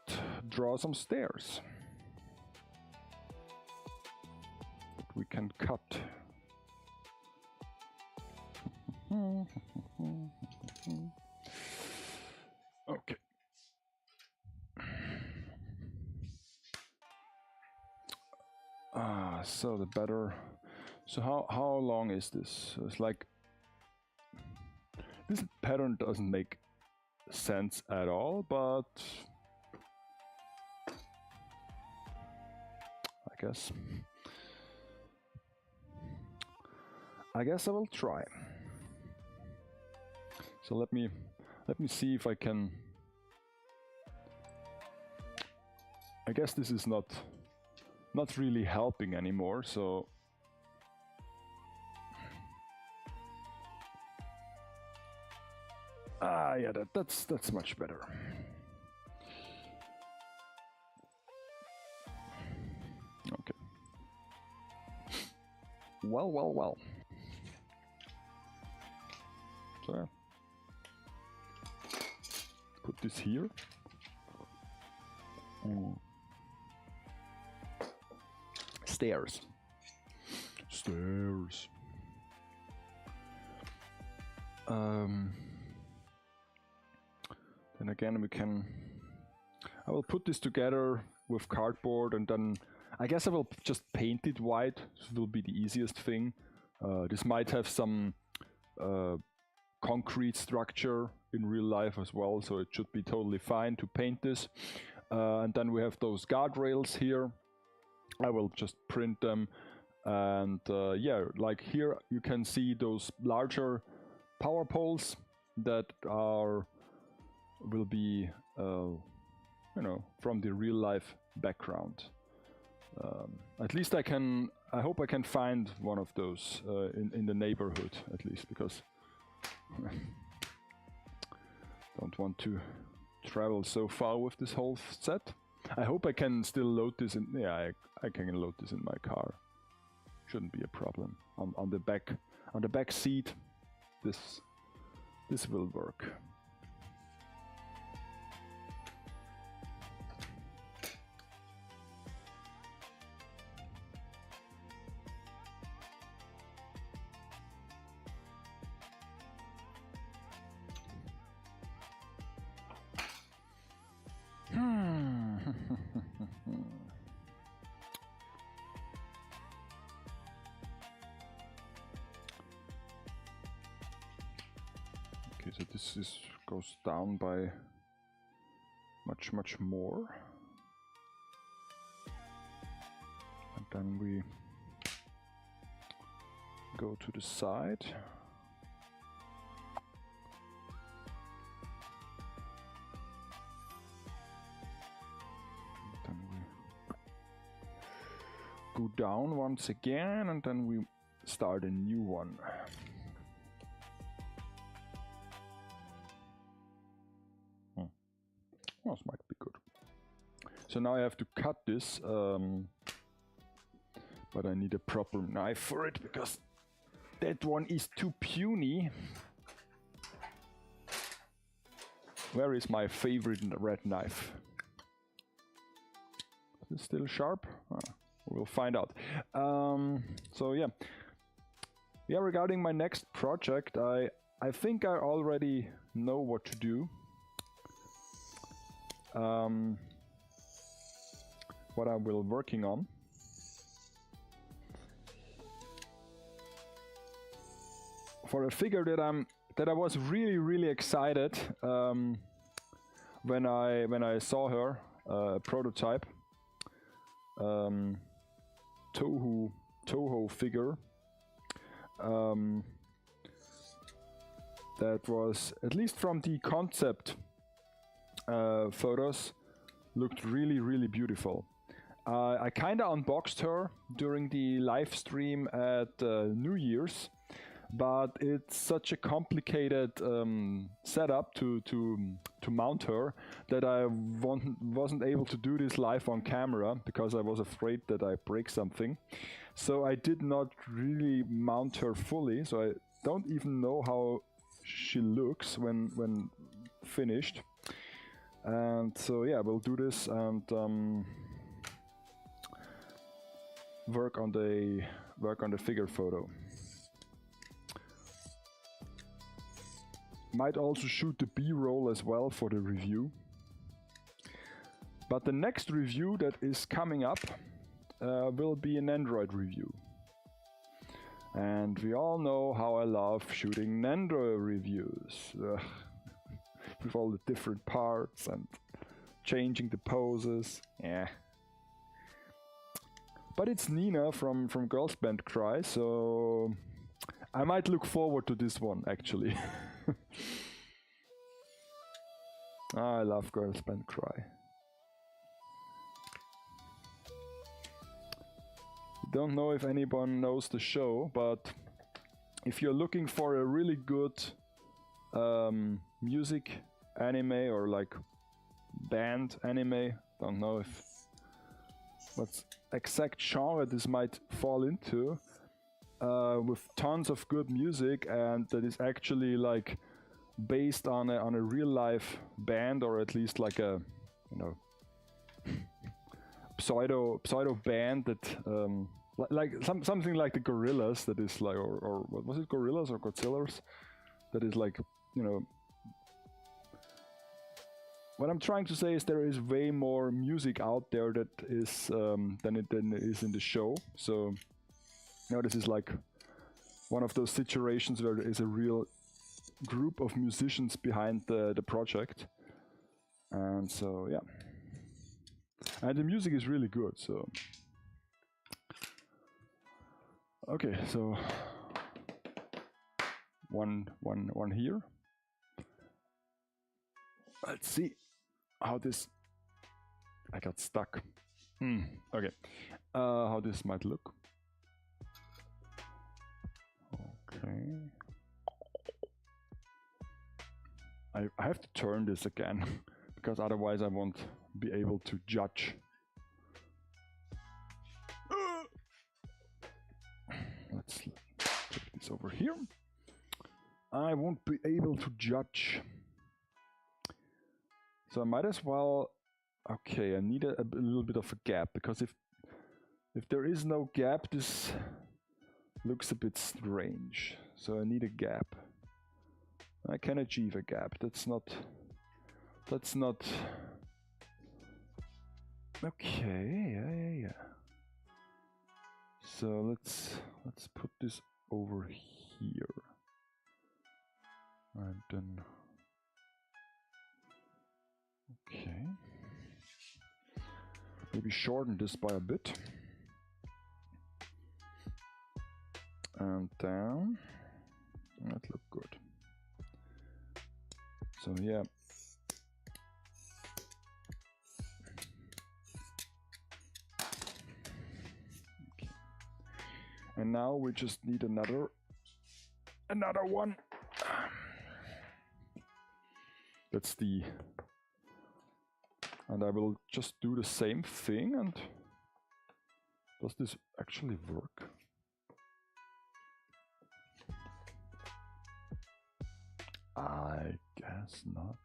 draw some stairs that we can cut. Okay. So the better. So how long is this? So it's like this pattern doesn't make sense at all, but I guess I will try. So let me see if I can. I guess this is not really helping anymore, so yeah, that's much better. Okay. Well. So yeah. Put this here. Stairs. Then again, I will put this together with cardboard, and then I guess I will just paint it white. This will be the easiest thing. This might have some concrete structure in real life as well, so it should be totally fine to paint this. And then we have those guardrails here. I will just print them, and yeah, like here you can see those larger power poles that will be you know, from the real life background. At least I hope I can find one of those in the neighborhood, at least, because don't want to travel so far with this whole set. I hope I can still load this in. Yeah, I can load this in my car. Shouldn't be a problem. On the back seat, this will work. Okay, so this goes down by much more, and then we go to the side. Then we go down once again, and then we start a new one. This might be good. So now I have to cut this, but I need a proper knife for it, because that one is too puny. Where is my favorite red knife? Is it still sharp? We'll find out. So yeah. Yeah, regarding my next project, I think I already know what to do. What I will working on. For a figure that I was really excited when I saw her prototype, Toho figure. That was, at least from the concept photos, looked really beautiful. I kinda unboxed her during the live stream at New Year's, but it's such a complicated setup to mount her that I wasn't able to do this live on camera because I was afraid that I break something. So I did not really mount her fully, so I don't even know how she looks when finished. And so yeah, we'll do this and work on the figure photo. Might also shoot the B-roll as well for the review. But the next review that is coming up will be an Android review. And we all know how I love shooting Android reviews. With all the different parts and changing the poses. Yeah. But it's Nina from Girls Band Cry, so I might look forward to this one actually. I love Girls Band Cry. Don't know if anyone knows the show, but if you're looking for a really good music anime or like band anime, don't know if what exact genre this might fall into, with tons of good music and that is actually like based on a real life band, or at least like a, you know, pseudo band that like something like the Gorillas, that is like, or what was it, Gorillas or Godzillas, that is like, you know, what I'm trying to say is there is way more music out there that is than it is in the show. So you know, this is like one of those situations where there is a real group of musicians behind the project, and so yeah, and the music is really good. So okay, so one here. Let's see how this, I got stuck. Okay, how this might look. Okay, I have to turn this again because otherwise I won't be able to judge. Let's put this over here. I won't be able to judge. So I might as well, okay, I need a little bit of a gap, because if there is no gap, this looks a bit strange. So I need a gap. I can achieve a gap. That's not okay. Yeah. So let's put this over here. And then okay. Maybe shorten this by a bit. And down. That look good. So yeah. Okay. And now we just need another one. That's the, and I will just do the same thing. And does this actually work? I guess not.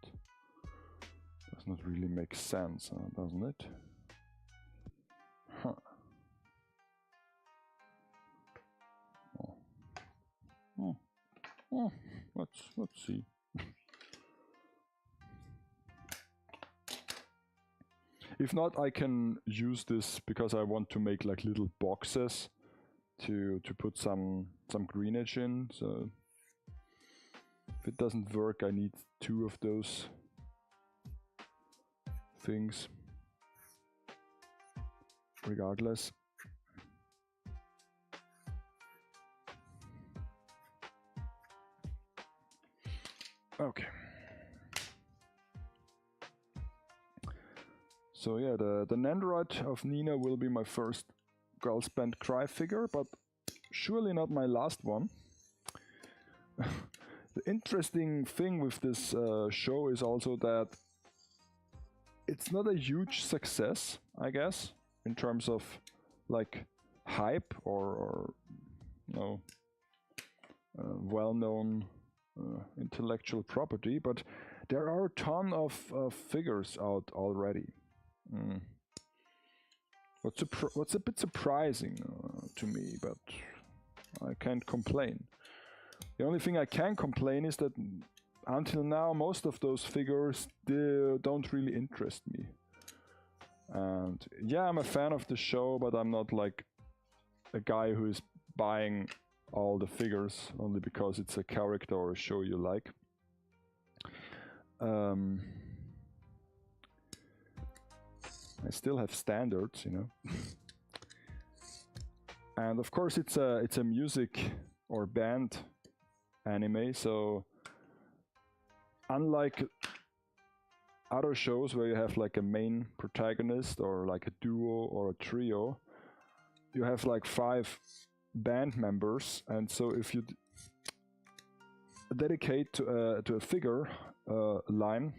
Does not really make sense, doesn't it? Huh. Oh. Let's see. If not, I can use this because I want to make like little boxes to put some greenage in. So if it doesn't work, I need 2 of those things regardless. Okay. So yeah, the Nandroid of Nina will be my first Girls Band Cry figure, but surely not my last one. The interesting thing with this show is also that it's not a huge success, I guess, in terms of like hype or you know, well-known intellectual property, but there are a ton of figures out already. What's a bit surprising to me, but I can't complain. The only thing I can complain is that until now most of those figures don't really interest me. And yeah, I'm a fan of the show, but I'm not like a guy who is buying all the figures only because it's a character or a show you like. I still have standards, you know. And of course it's a music or band anime, so unlike other shows where you have like a main protagonist or like a duo or a trio, you have like 5 band members, and so if you dedicate to a figure line,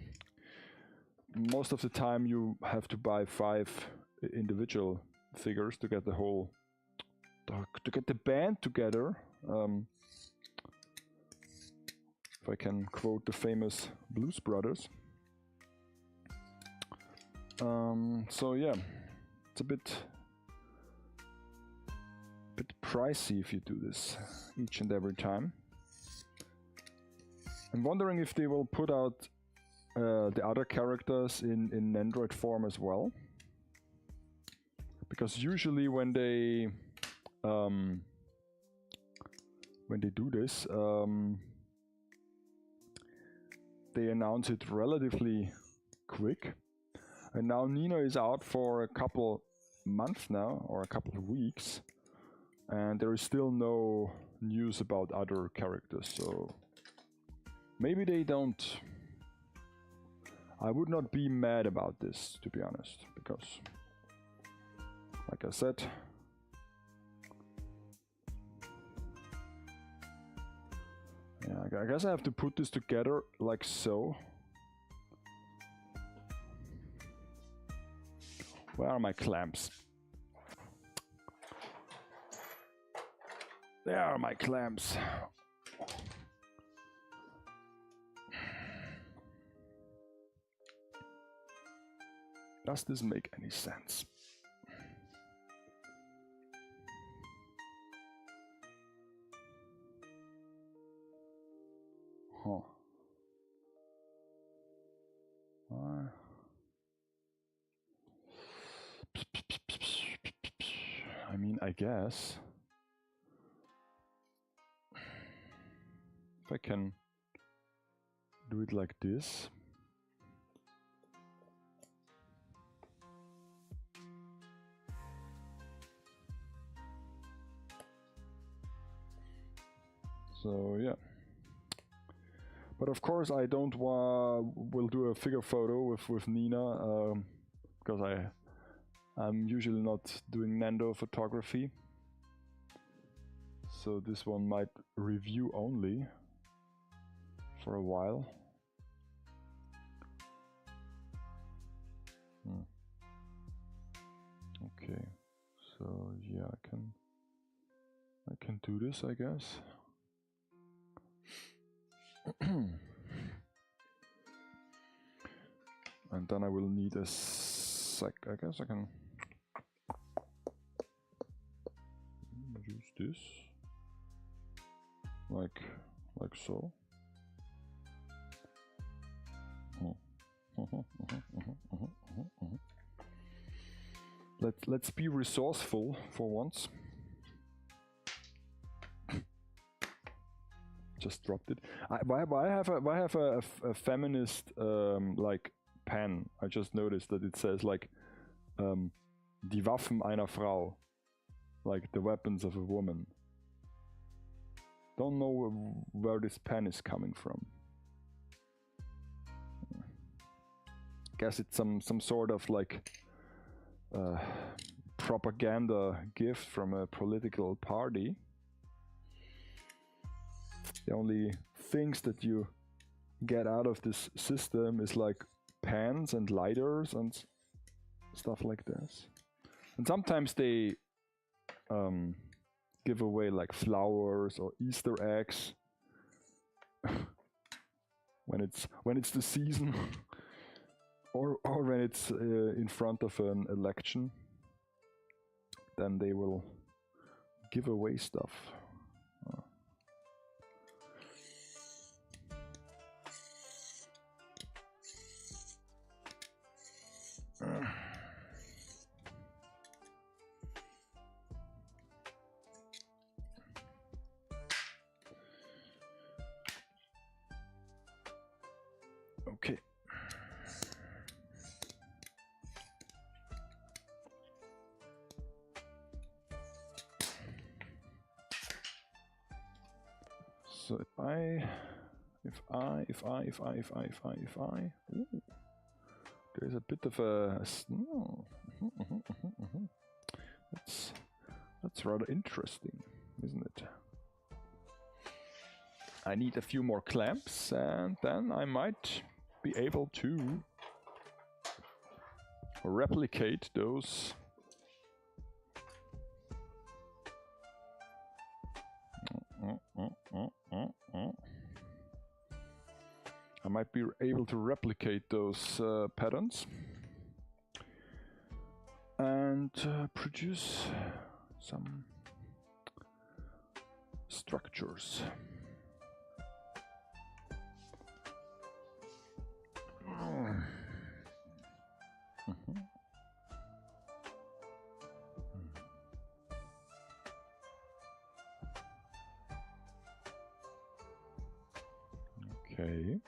most of the time you have to buy 5 individual figures to get the whole to get the band together. If I can quote the famous Blues Brothers. So yeah, it's a bit pricey if you do this each and every time. I'm wondering if they will put out the other characters in Android form as well, because usually when they do this, they announce it relatively quick. And now Nina is out for a couple months now, or a couple of weeks, and there is still no news about other characters, so maybe they don't. I would not be mad about this, to be honest, because like I said, yeah, I guess I have to put this together like so. Where are my clamps? There are my clamps. Does this make any sense? Huh. I mean, I guess if I can do it like this. So yeah, but of course I don't will do a figure photo with Nina because I'm usually not doing Nando photography, so this one might review only for a while. Okay, so yeah, I can do this, I guess. And then I will need a sec. I guess I can use this like so. Let's be resourceful for once. Just dropped it. Why have a feminist like pen? I just noticed that it says like die Waffen einer Frau, like the weapons of a woman. Don't know where this pen is coming from. Guess it's some sort of like propaganda gift from a political party. The only things that you get out of this system is like pens and lighters and stuff like this. And sometimes they give away like flowers or Easter eggs when it's the season, or when it's in front of an election, then they will give away stuff. Okay. So if I, ooh, there's a bit of a, that's rather interesting, isn't it? I need a few more clamps, and then I might be able to replicate those. I might be able to replicate those patterns and produce some structures. Okay.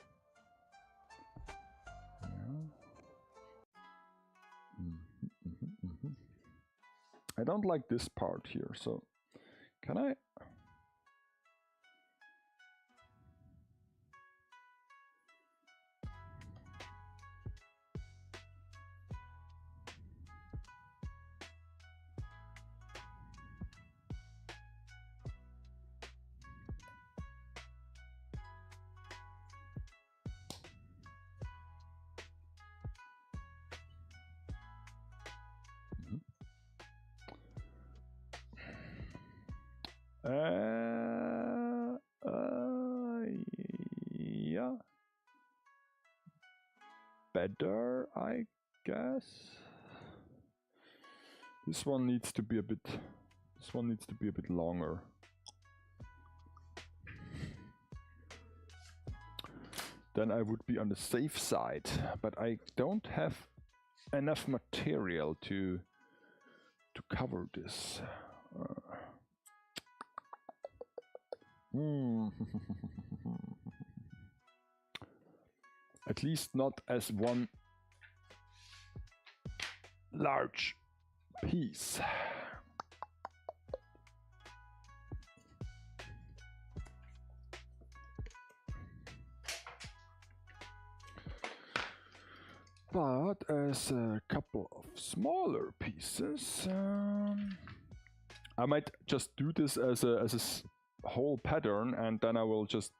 I don't like this part here, so can I? Yeah. Better, I guess. This one needs to be a bit. This one needs to be a bit longer. Then I would be on the safe side, but I don't have enough material to cover this. At least not as one large piece. But as a couple of smaller pieces, I might just do this as a whole pattern, and then I will just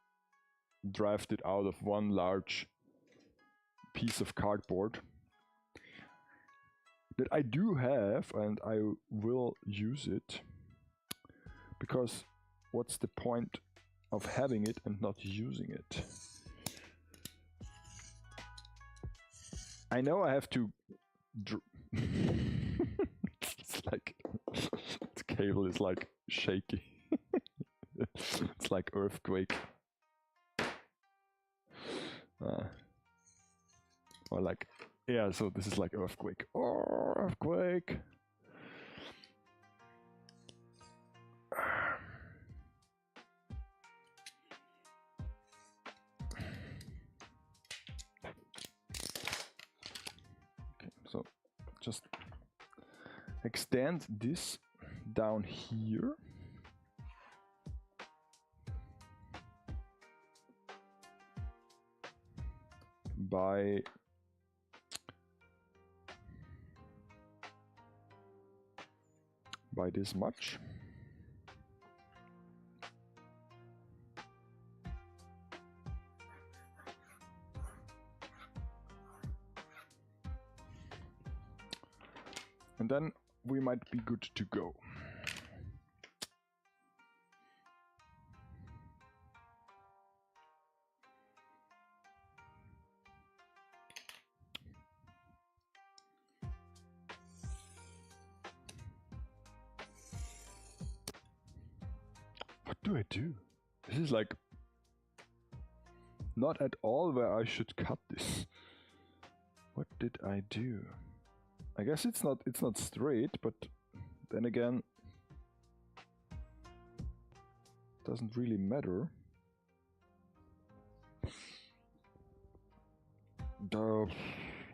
draft it out of one large piece of cardboard that I do have, and I will use it, because what's the point of having it and not using it? I know I have to it's like the cable is like shaky. It's like earthquake. Or like, yeah, so this is like earthquake. Oh, earthquake. Okay, so just extend this down here. By this much. And then we might be good to go. What do I do? This is like not at all where I should cut this. What did I do? I guess it's not straight, but then again, doesn't really matter.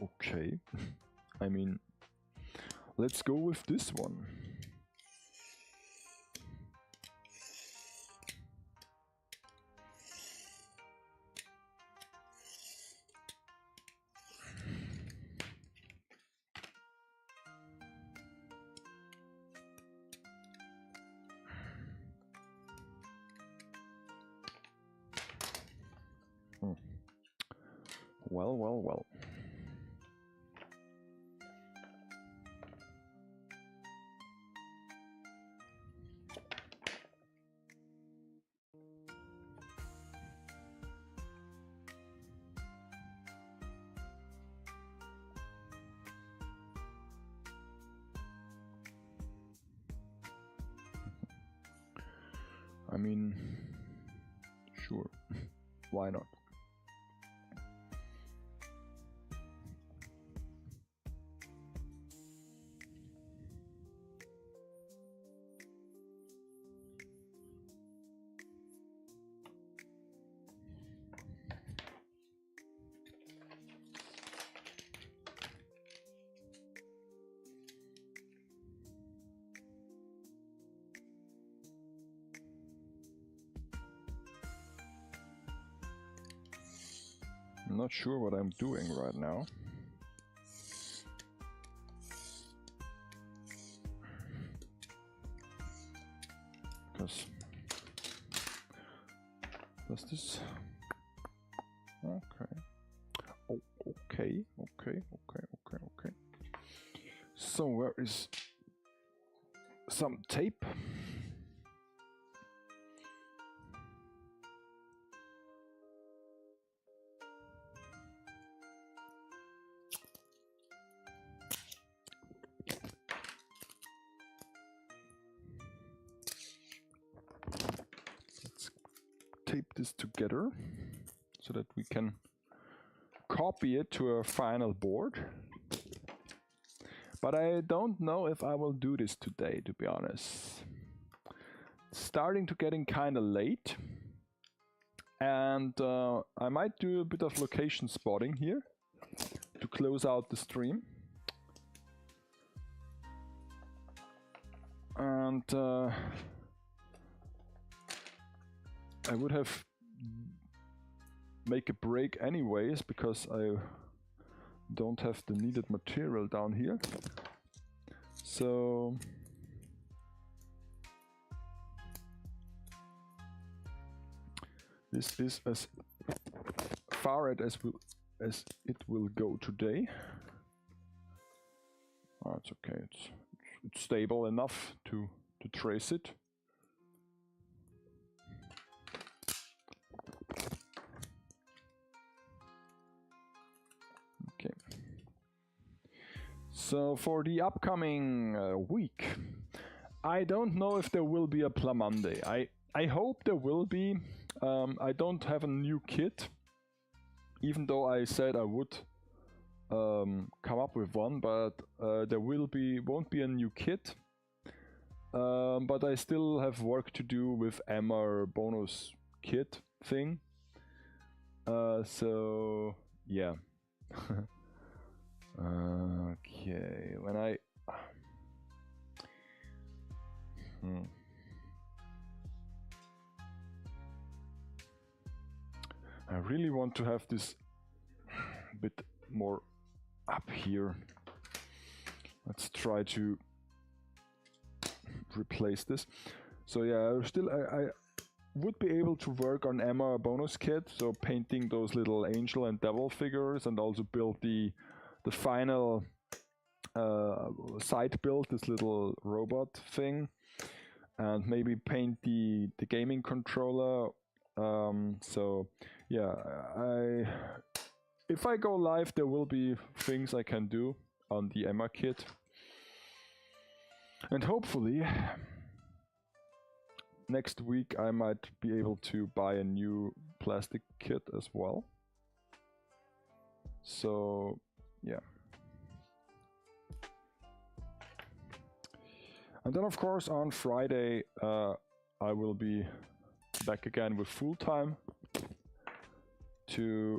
Okay. I mean, let's go with this one. Well. I mean, sure, why not? I'm not sure what I'm doing right now. Because does this? Okay. Oh, okay. So where is some tape? Tape this together so that we can copy it to a final board. But I don't know if I will do this today, to be honest. It's starting to getting kind of late, and I might do a bit of location spotting here to close out the stream. And I would have make a break anyways, because I don't have the needed material down here. So this is as far as it will go today. Oh, it's okay. It's stable enough to trace it. Okay. So for the upcoming week, I don't know if there will be a Plum Monday. I hope there will be. I don't have a new kit, even though I said I would come up with one, but there won't be a new kit. But I still have work to do with MR bonus kit thing. So yeah. Okay, when I I really want to have this a bit more up here. Let's try to replace this. So yeah, I would be able to work on Emma bonus kit, so painting those little angel and devil figures, and also build the final side build this little robot thing, and maybe paint the gaming controller. So yeah, if I go live, there will be things I can do on the Emma kit, and hopefully next week I might be able to buy a new plastic kit as well. So yeah. And then of course on Friday I will be back again with full time to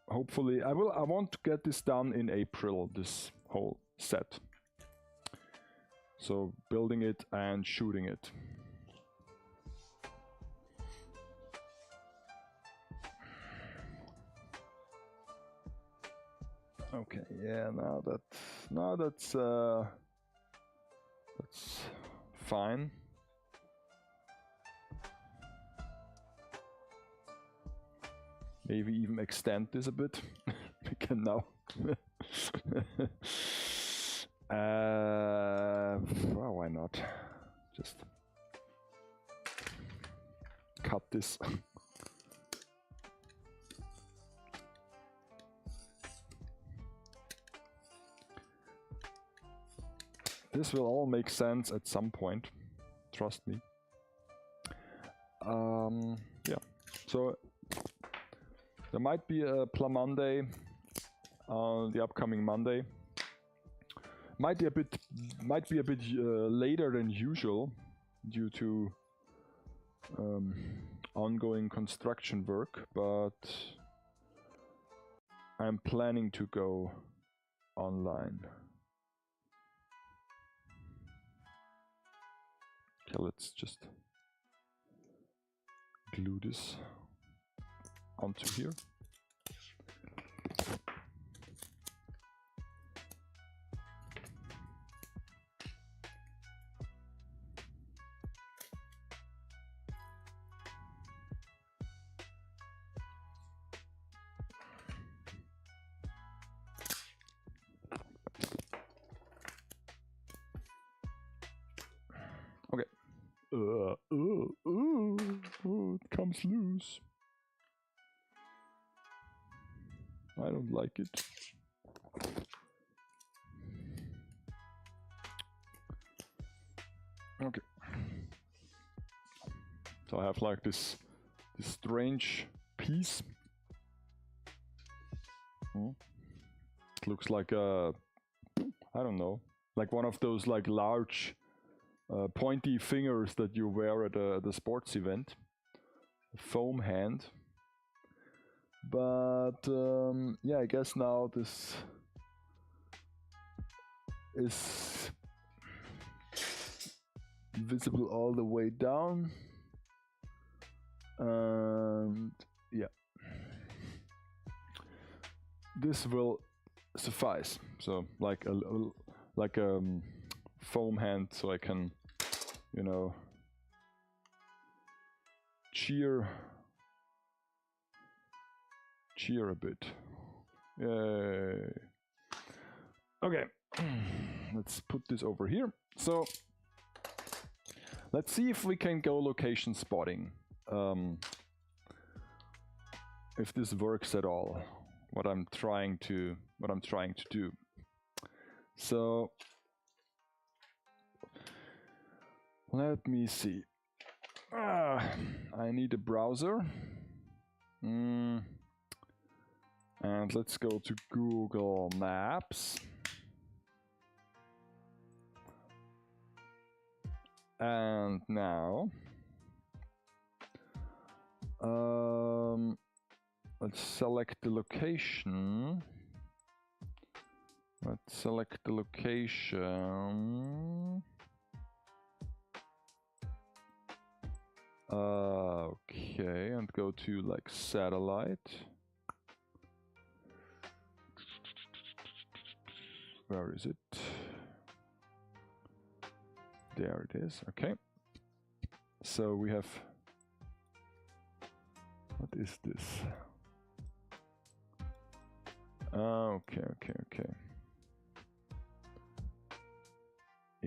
hopefully I want to get this done in April, this whole set. So building it and shooting it. Okay, yeah, that's fine. Maybe even extend this a bit. We can now. Well, why not? Just cut this. This will all make sense at some point, trust me. Yeah, so there might be a Plum Monday on the upcoming Monday. Might be a bit later than usual due to ongoing construction work, but I'm planning to go online. Okay, let's just glue this onto here. Okay. It comes loose. I don't like it. Okay. So I have like this strange piece. It looks like a, I don't know, like one of those like large pointy fingers that you wear at the sports event. A foam hand. But yeah, I guess now this is visible all the way down, and yeah, this will suffice. So like a foam hand, so I can, you know, cheer a bit. Yay. Okay, let's put this over here. So let's see if we can go location spotting. If this works at all, what I'm trying to do. So let me see. I need a browser. And let's go to Google Maps. And now let's select the location. Okay, and go to like satellite. Where is it? There it is. Okay. So we have, what is this? Okay.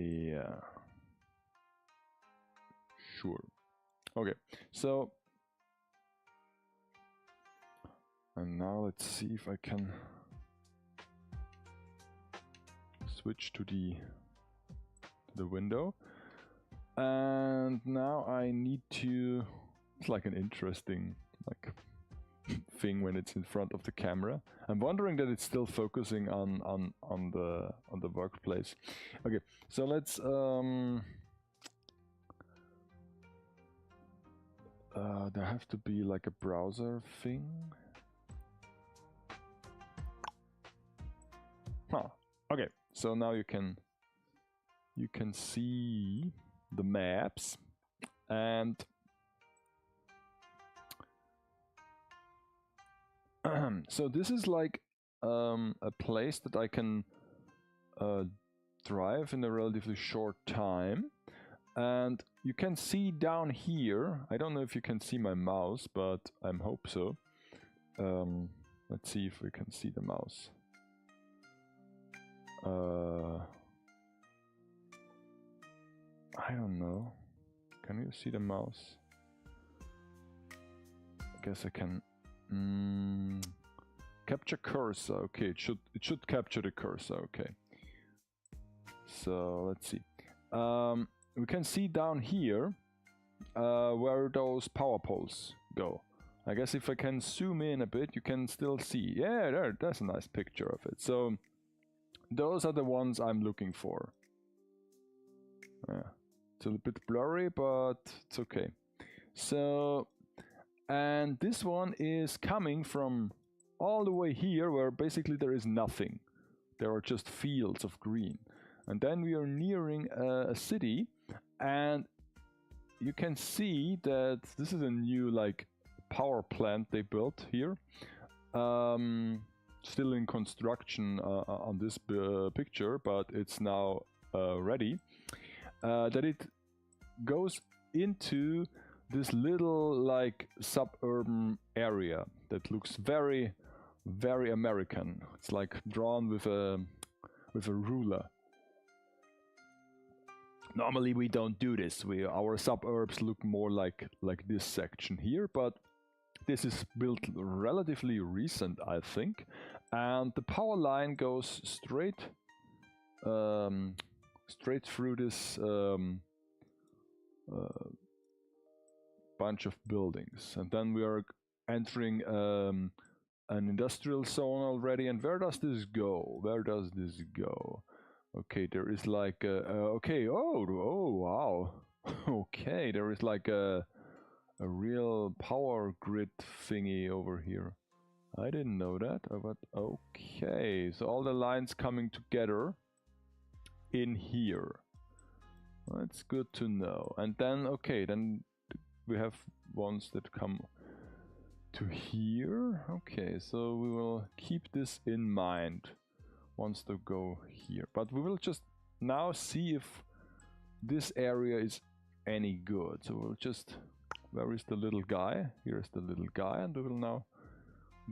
Yeah. Sure. Okay, so and now let's see if I can switch to the window. And now I need to, it's like an interesting like thing when it's in front of the camera. I'm wondering that it's still focusing on the workplace. Okay, so let's there have to be like a browser thing. Huh. Okay, so now you can see the maps, and so this is like a place that I can drive in a relatively short time. And you can see down here, I don't know if you can see my mouse, but I hope so. Let's see if we can see the mouse. I don't know. Can you see the mouse? I guess I can. Capture cursor. Okay, it should capture the cursor. Okay. So let's see. We can see down here where those power poles go. I guess if I can zoom in a bit, you can still see. Yeah, that's a nice picture of it. So those are the ones I'm looking for. Yeah, it's a little bit blurry, but it's okay. So, and this one is coming from all the way here, where basically there is nothing. There are just fields of green. And then we are nearing a city, and you can see that this is a new like power plant they built here. Still in construction on this picture, but it's now ready. That it goes into this little like suburban area that looks very, very American. It's like drawn with a ruler. Normally we don't do this. Our suburbs look more like this section here, but this is built relatively recent, I think. And the power line goes straight through this bunch of buildings. And then we are entering an industrial zone already. And where does this go? Where does this go? Okay, there is like okay, oh wow. Okay, there is like a real power grid thingy over here. I didn't know that, but okay. So all the lines coming together in here. That's good to know. And then, okay, then we have ones that come to here. Okay, so we will keep this in mind. Wants to go here, but we will just now see if this area is any good. So we'll just, where is the little guy? Here is the little guy, and we will now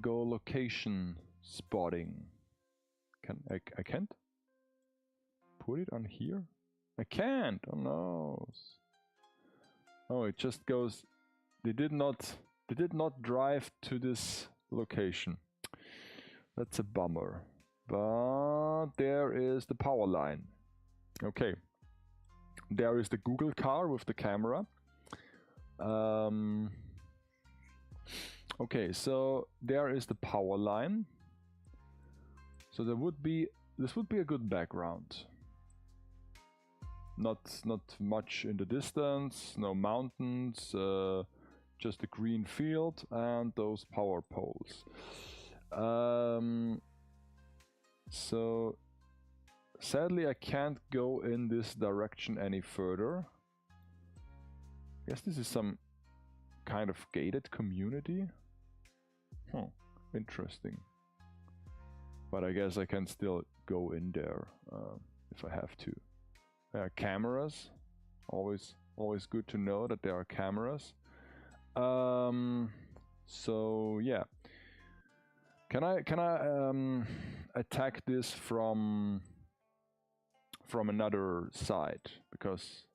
go location spotting. I can't put it on here? I can't. Oh no. Oh, it just goes. They did not drive to this location. That's a bummer. But there is the power line. Okay. There is the Google car with the camera. Okay, so there is the power line. So this would be a good background. Not much in the distance, no mountains, just a green field and those power poles. So sadly I can't go in this direction any further. I guess this is some kind of gated community. Interesting. But I guess I can still go in there if I have to. Cameras, always good to know that there are cameras. So yeah, can I attack this from from another side, because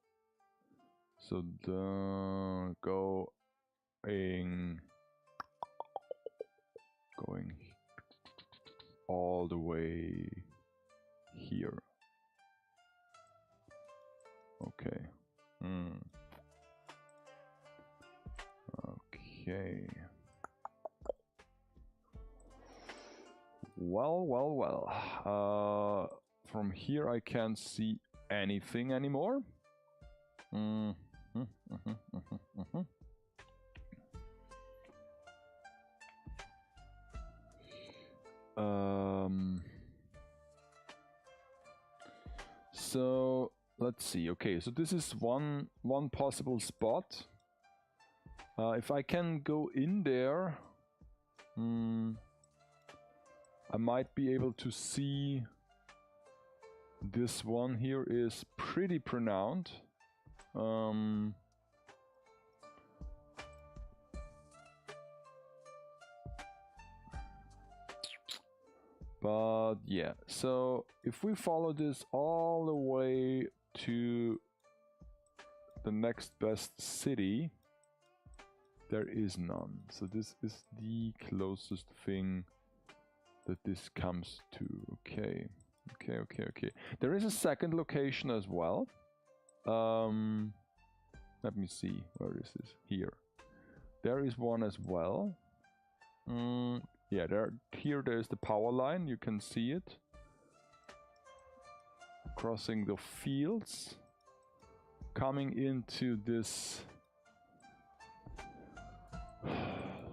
so the going all the way here. Okay. Okay. Well. From here I can't see anything anymore. So let's see. Okay, so this is one possible spot. If I can go in there, I might be able to see this one here is pretty pronounced. But yeah, so if we follow this all the way to the next best city, there is none. So this is the closest thing that this comes to. Okay. There is a second location as well. Let me see, where is this? Here. There is one as well. Yeah, there's the power line, you can see it. Crossing the fields. Coming into this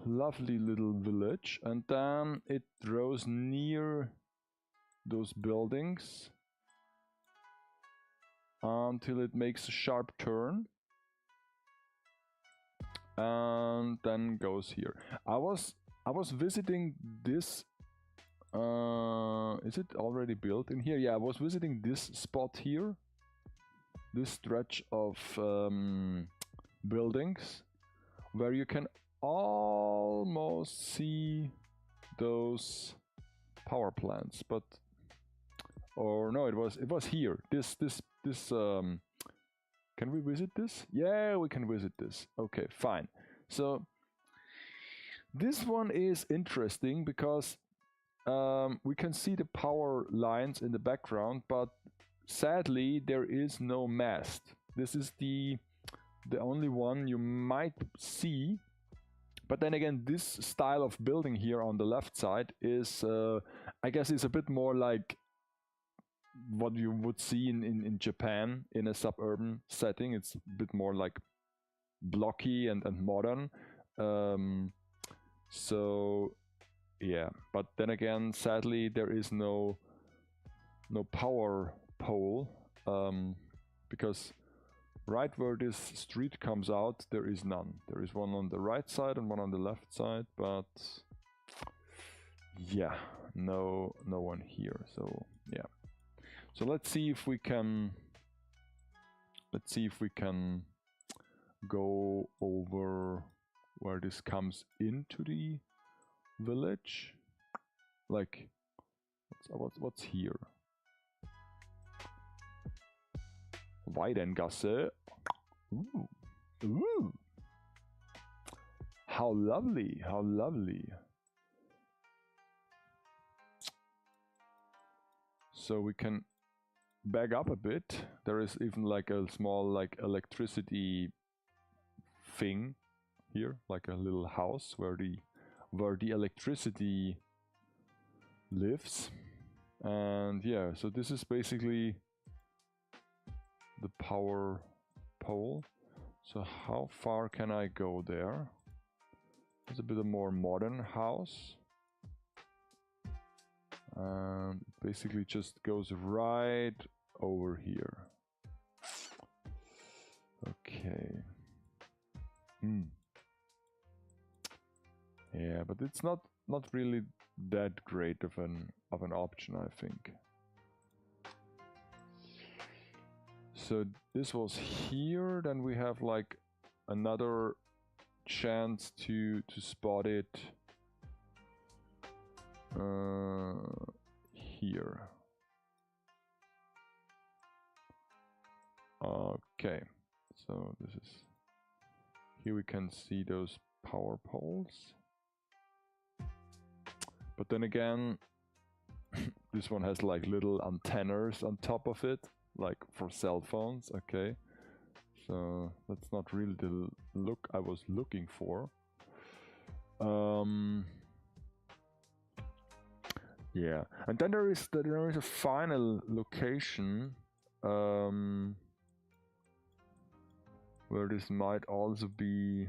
lovely little village, and then it goes near those buildings until it makes a sharp turn and then goes here. I was visiting this. Is it already built in here? Yeah, I was visiting this spot here, this stretch of buildings where you can almost see those power plants, but or no, it was here. This can we visit this? Yeah, we can visit this. Okay, fine. So this one is interesting because we can see the power lines in the background, but sadly there is no mast. This is the only one you might see. But then again, this style of building here on the left side is, I guess, is a bit more like what you would see in Japan in a suburban setting. It's a bit more like blocky and modern. So yeah, but then again, sadly, there is no power pole, because right where this street comes out, there is none. There is one on the right side and one on the left side, but yeah, no one here. So yeah, so let's see if we can go over where this comes into the village. Like, what's here? Weidengasse. Ooh. How lovely, how lovely. So we can back up a bit. There is even like a small like electricity thing here, like a little house where the electricity lives. And yeah, so this is basically the power pole. So how far can I go there? It's a bit of more modern house. And it basically just goes right over here. Okay. Yeah, but it's not really that great of an option, I think. So this was here, then we have like another chance to spot it here. Okay, so this is, here we can see those power poles. But then again, this one has like little antennas on top of it, like for cell phones. Okay, so that's not really the look I was looking for. Yeah, and then there is a final location where this might also be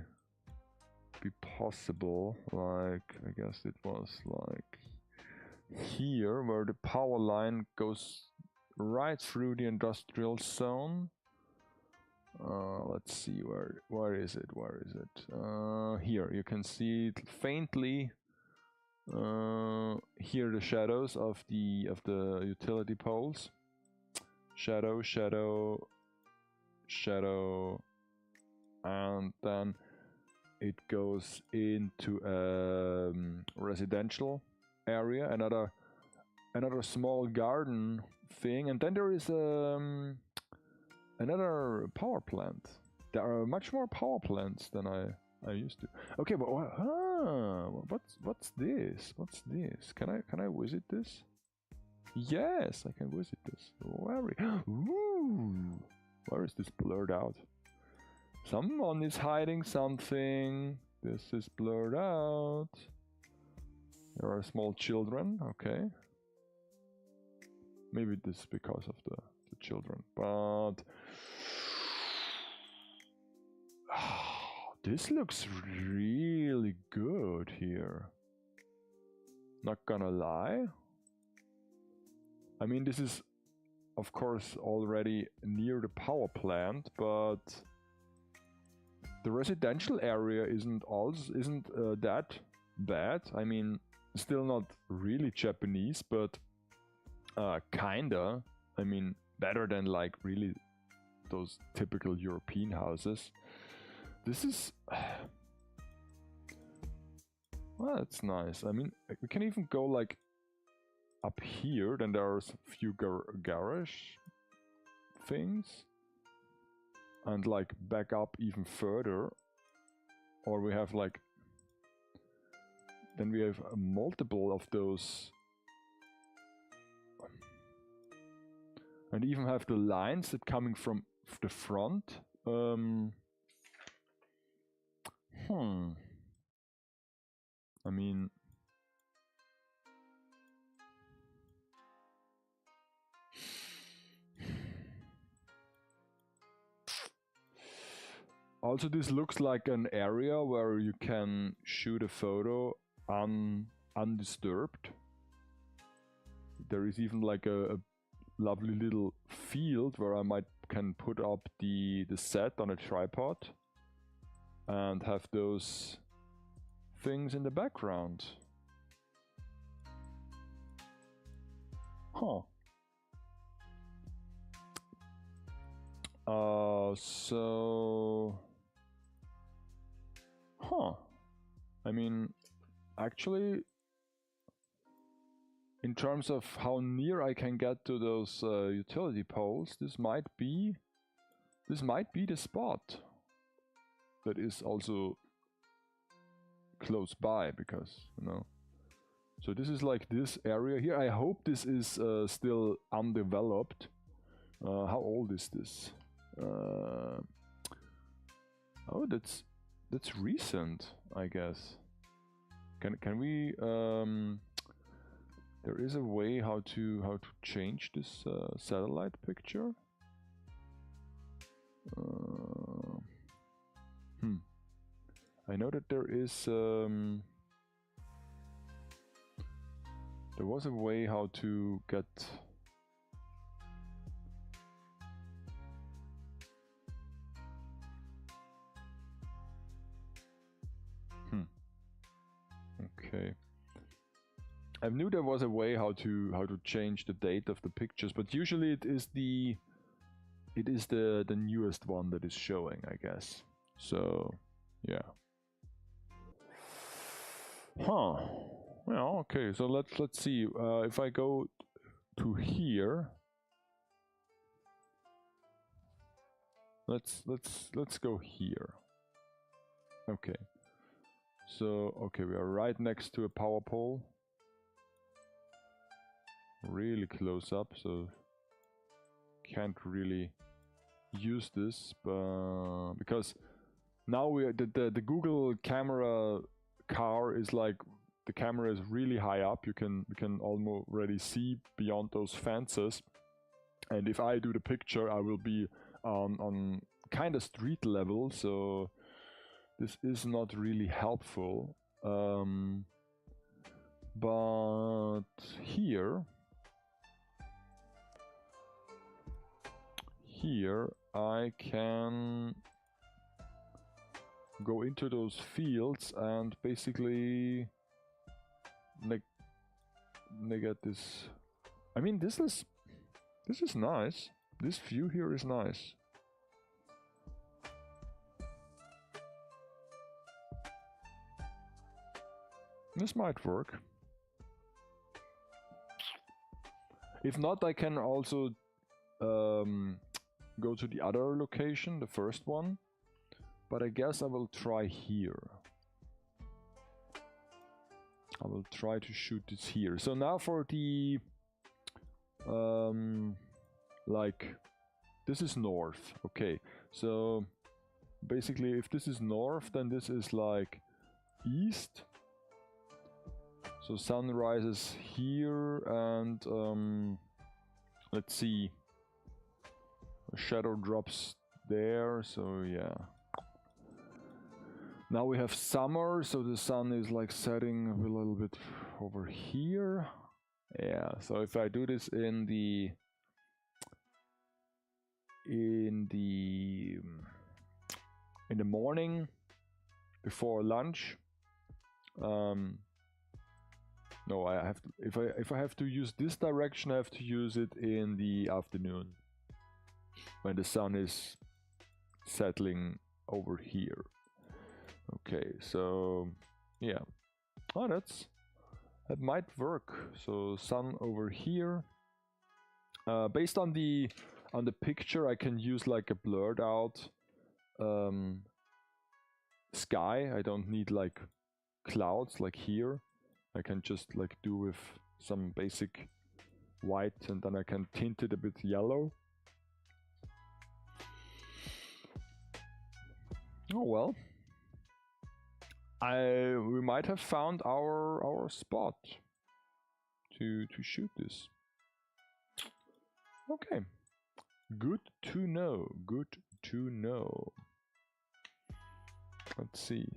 possible. Like, I guess it was like here, where the power line goes right through the industrial zone. Let's see, where is it? Here you can see it faintly. Here the shadows of the utility poles. Shadow, shadow, shadow, and then it goes into a residential area, another small garden thing, and then there is another power plant. There are much more power plants than I used to. Okay, but what's this? What's this? Can I visit this? Yes, I can visit this. Ooh, where is this blurred out? Someone is hiding something. This is blurred out. There are small children. Okay. Maybe this is because of the children, but this looks really good here. Not gonna lie. I mean, this is of course already near the power plant, but the residential area isn't that bad. I mean, still not really Japanese, but kinda. I mean, better than like really those typical European houses. This is well, that's nice. I mean, we can even go like up here. Then there's a few garage things, and like back up even further, or we have like, then we have a multiple of those, and even have the lines that coming from the front. I mean, also this looks like an area where you can shoot a photo undisturbed. There is even like a lovely little field where I can put up the set on a tripod and have those things in the background. I mean, actually, in terms of how near I can get to those utility poles, this might be the spot that is also close by, because, you know. So this is like this area here. I hope this is still undeveloped. How old is this? Oh, that's recent, I guess. Can we? There is a way how to change this satellite picture. I know that there is. There was a way how to get. Okay. I knew there was a way how to change the date of the pictures, but usually it is the newest one that is showing, I guess. So, yeah. Well, okay. So let's see. If I go to here, Let's go here. Okay. So okay, we are right next to a power pole. Really close up, so can't really use this, but because now we are the Google camera car is like, the camera is really high up. We can almost already see beyond those fences, and if I do the picture, I will be on kind of street level, so this is not really helpful. But here I can go into those fields and basically get this. I mean, this is nice. This view here is nice. This might work. If not, I can also go to the other location, the first one. But I guess I will try here. I will try to shoot this here. So now for the like, this is north. Okay, so basically if this is north, then this is like east. So sun rises here, and let's see, a shadow drops there, so yeah. Now we have summer, so the sun is like setting a little bit over here. Yeah, so if I do this in the morning before lunch, no, I have to, if I have to use this direction, I have to use it in the afternoon when the sun is settling over here. Okay, so yeah. Oh, that might work. So sun over here. Based on the picture, I can use like a blurred out sky. I don't need like clouds like here. I can just like do with some basic white, and then I can tint it a bit yellow. Oh well. We might have found our spot to shoot this. Okay. Good to know. Good to know. Let's see.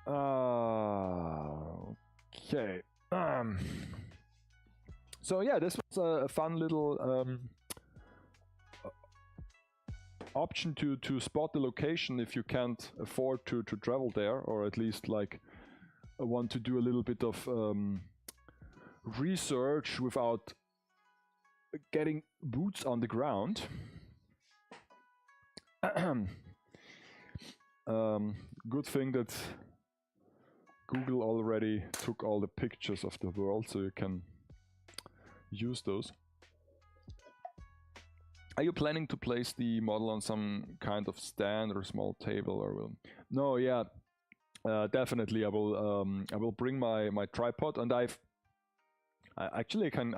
Okay. So yeah, this was a fun little option to spot the location if you can't afford to travel there, or at least like want to do a little bit of research without getting boots on the ground. Good thing that Google already took all the pictures of the world, so you can use those. Are you planning to place the model on some kind of stand or small table, or will? No, yeah, definitely. I will bring my tripod, and I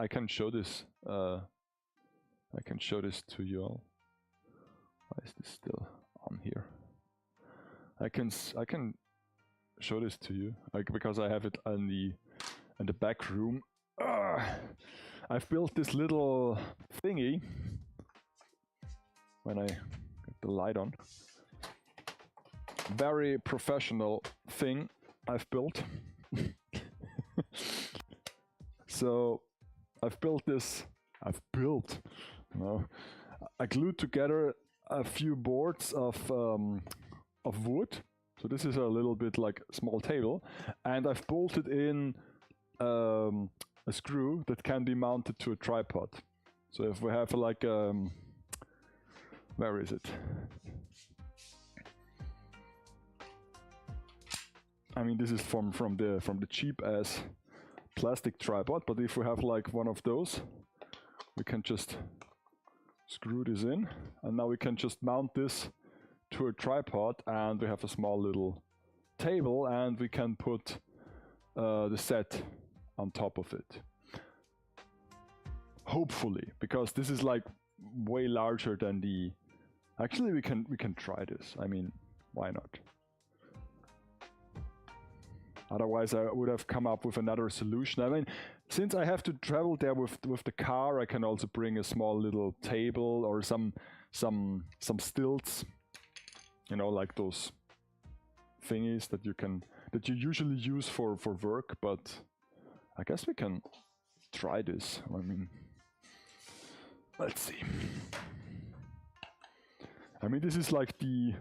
can show this. I can show this to you all. Why is this still on here? I can show this to you, because I have it in the back room. I've built this little thingy. When I get the light on, very professional thing I've built. So I've built this. No, I glued together a few boards of wood. So this is a little bit like a small table, and I've bolted in a screw that can be mounted to a tripod. So if we have like where is it? I mean, this is from the cheap ass plastic tripod, but if we have like one of those, we can just screw this in, and now we can just mount this to a tripod, and we have a small little table, and we can put the set on top of it. Hopefully, because this is like way larger than the... Actually, we can try this. I mean, why not? Otherwise, I would have come up with another solution. I mean, since I have to travel there with the car, I can also bring a small little table or some stilts. You know, like those thingies that you usually use for work. But I guess we can try this. I mean, let's see. I mean, this is like the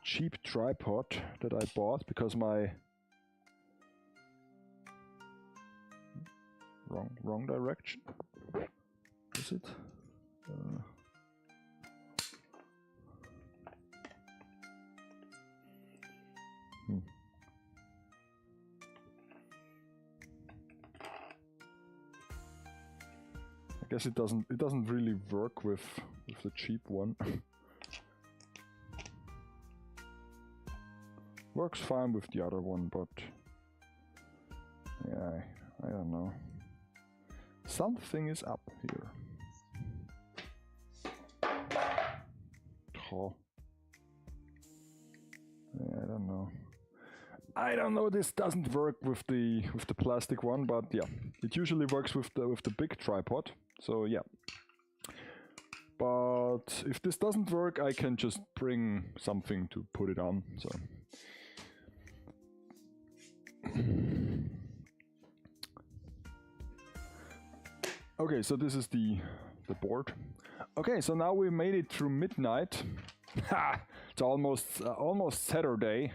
cheap tripod that I bought because my wrong direction. Is it? I guess it doesn't really work with the cheap one. Works fine with the other one, but yeah, I don't know. Something is up here. Oh. Yeah, I don't know. This doesn't work with the plastic one, but yeah, it usually works with the big tripod. So yeah. But if this doesn't work, I can just bring something to put it on. So. Okay, so this is the board. Okay, so now we made it through midnight. Ha! It's almost Saturday.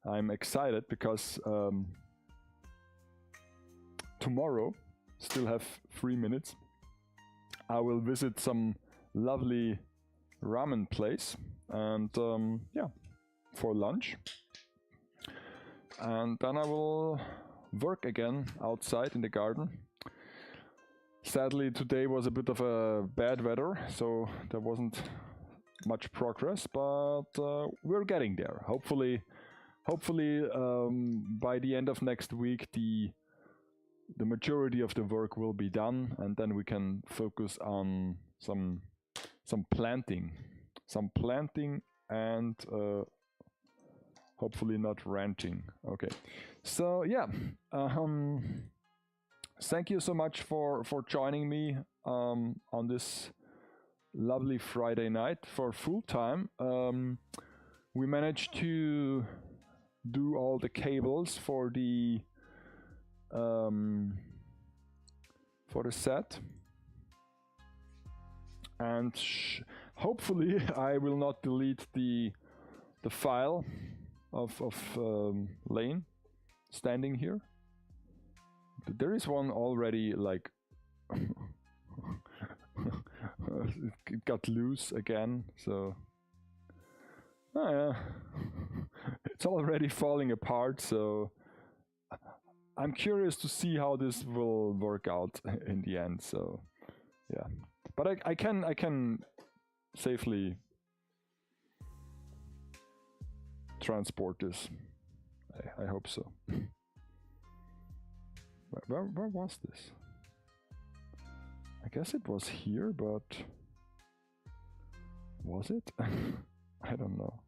I'm excited because tomorrow, still have 3 minutes, I will visit some lovely ramen place and yeah, for lunch. And then I will work again outside in the garden. Sadly, today was a bit of a bad weather, so there wasn't much progress, but we're getting there. Hopefully by the end of next week, the majority of the work will be done, and then we can focus on some planting, and hopefully not ranching. Okay, so yeah, thank you so much for joining me on this lovely Friday night for full time. We managed to do all the cables for the set, and hopefully I will not delete the file of Lane standing here. There is one already, like it got loose again, so yeah. It's already falling apart, so I'm curious to see how this will work out in the end. So yeah, but I can safely transport this. I hope so. Where was this? I guess it was here, but was it? I don't know.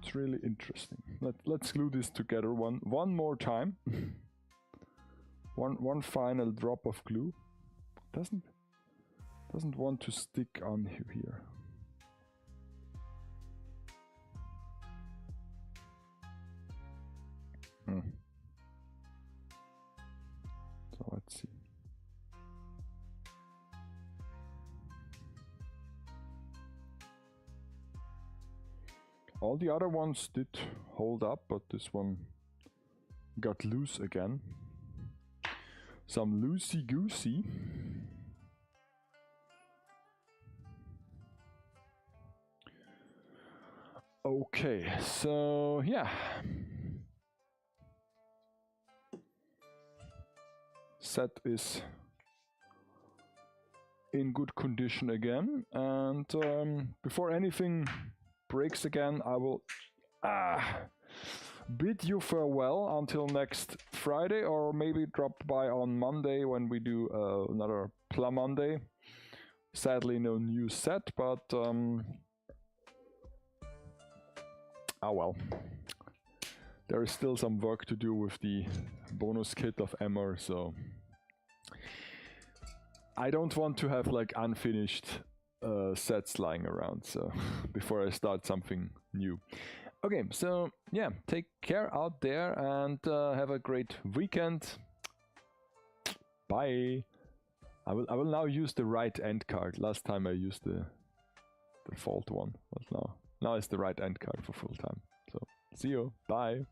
It's really interesting. Let's glue this together one more time. one final drop of glue. Doesn't want to stick on here. So let's see. All the other ones did hold up, but this one got loose again. Some loosey-goosey. Okay, so yeah. set is in good condition again, and before anything breaks again, I will bid you farewell until next Friday, or maybe drop by on Monday when we do another Plum Monday. Sadly no new set, but oh well. There is still some work to do with the bonus kit of Emmer, so I don't want to have like unfinished sets lying around, so before I start something new. Okay, so yeah, take care out there and have a great weekend. Bye. I will now use the right end card. Last time I used the default one, but now it's the right end card for full time. So see you. Bye.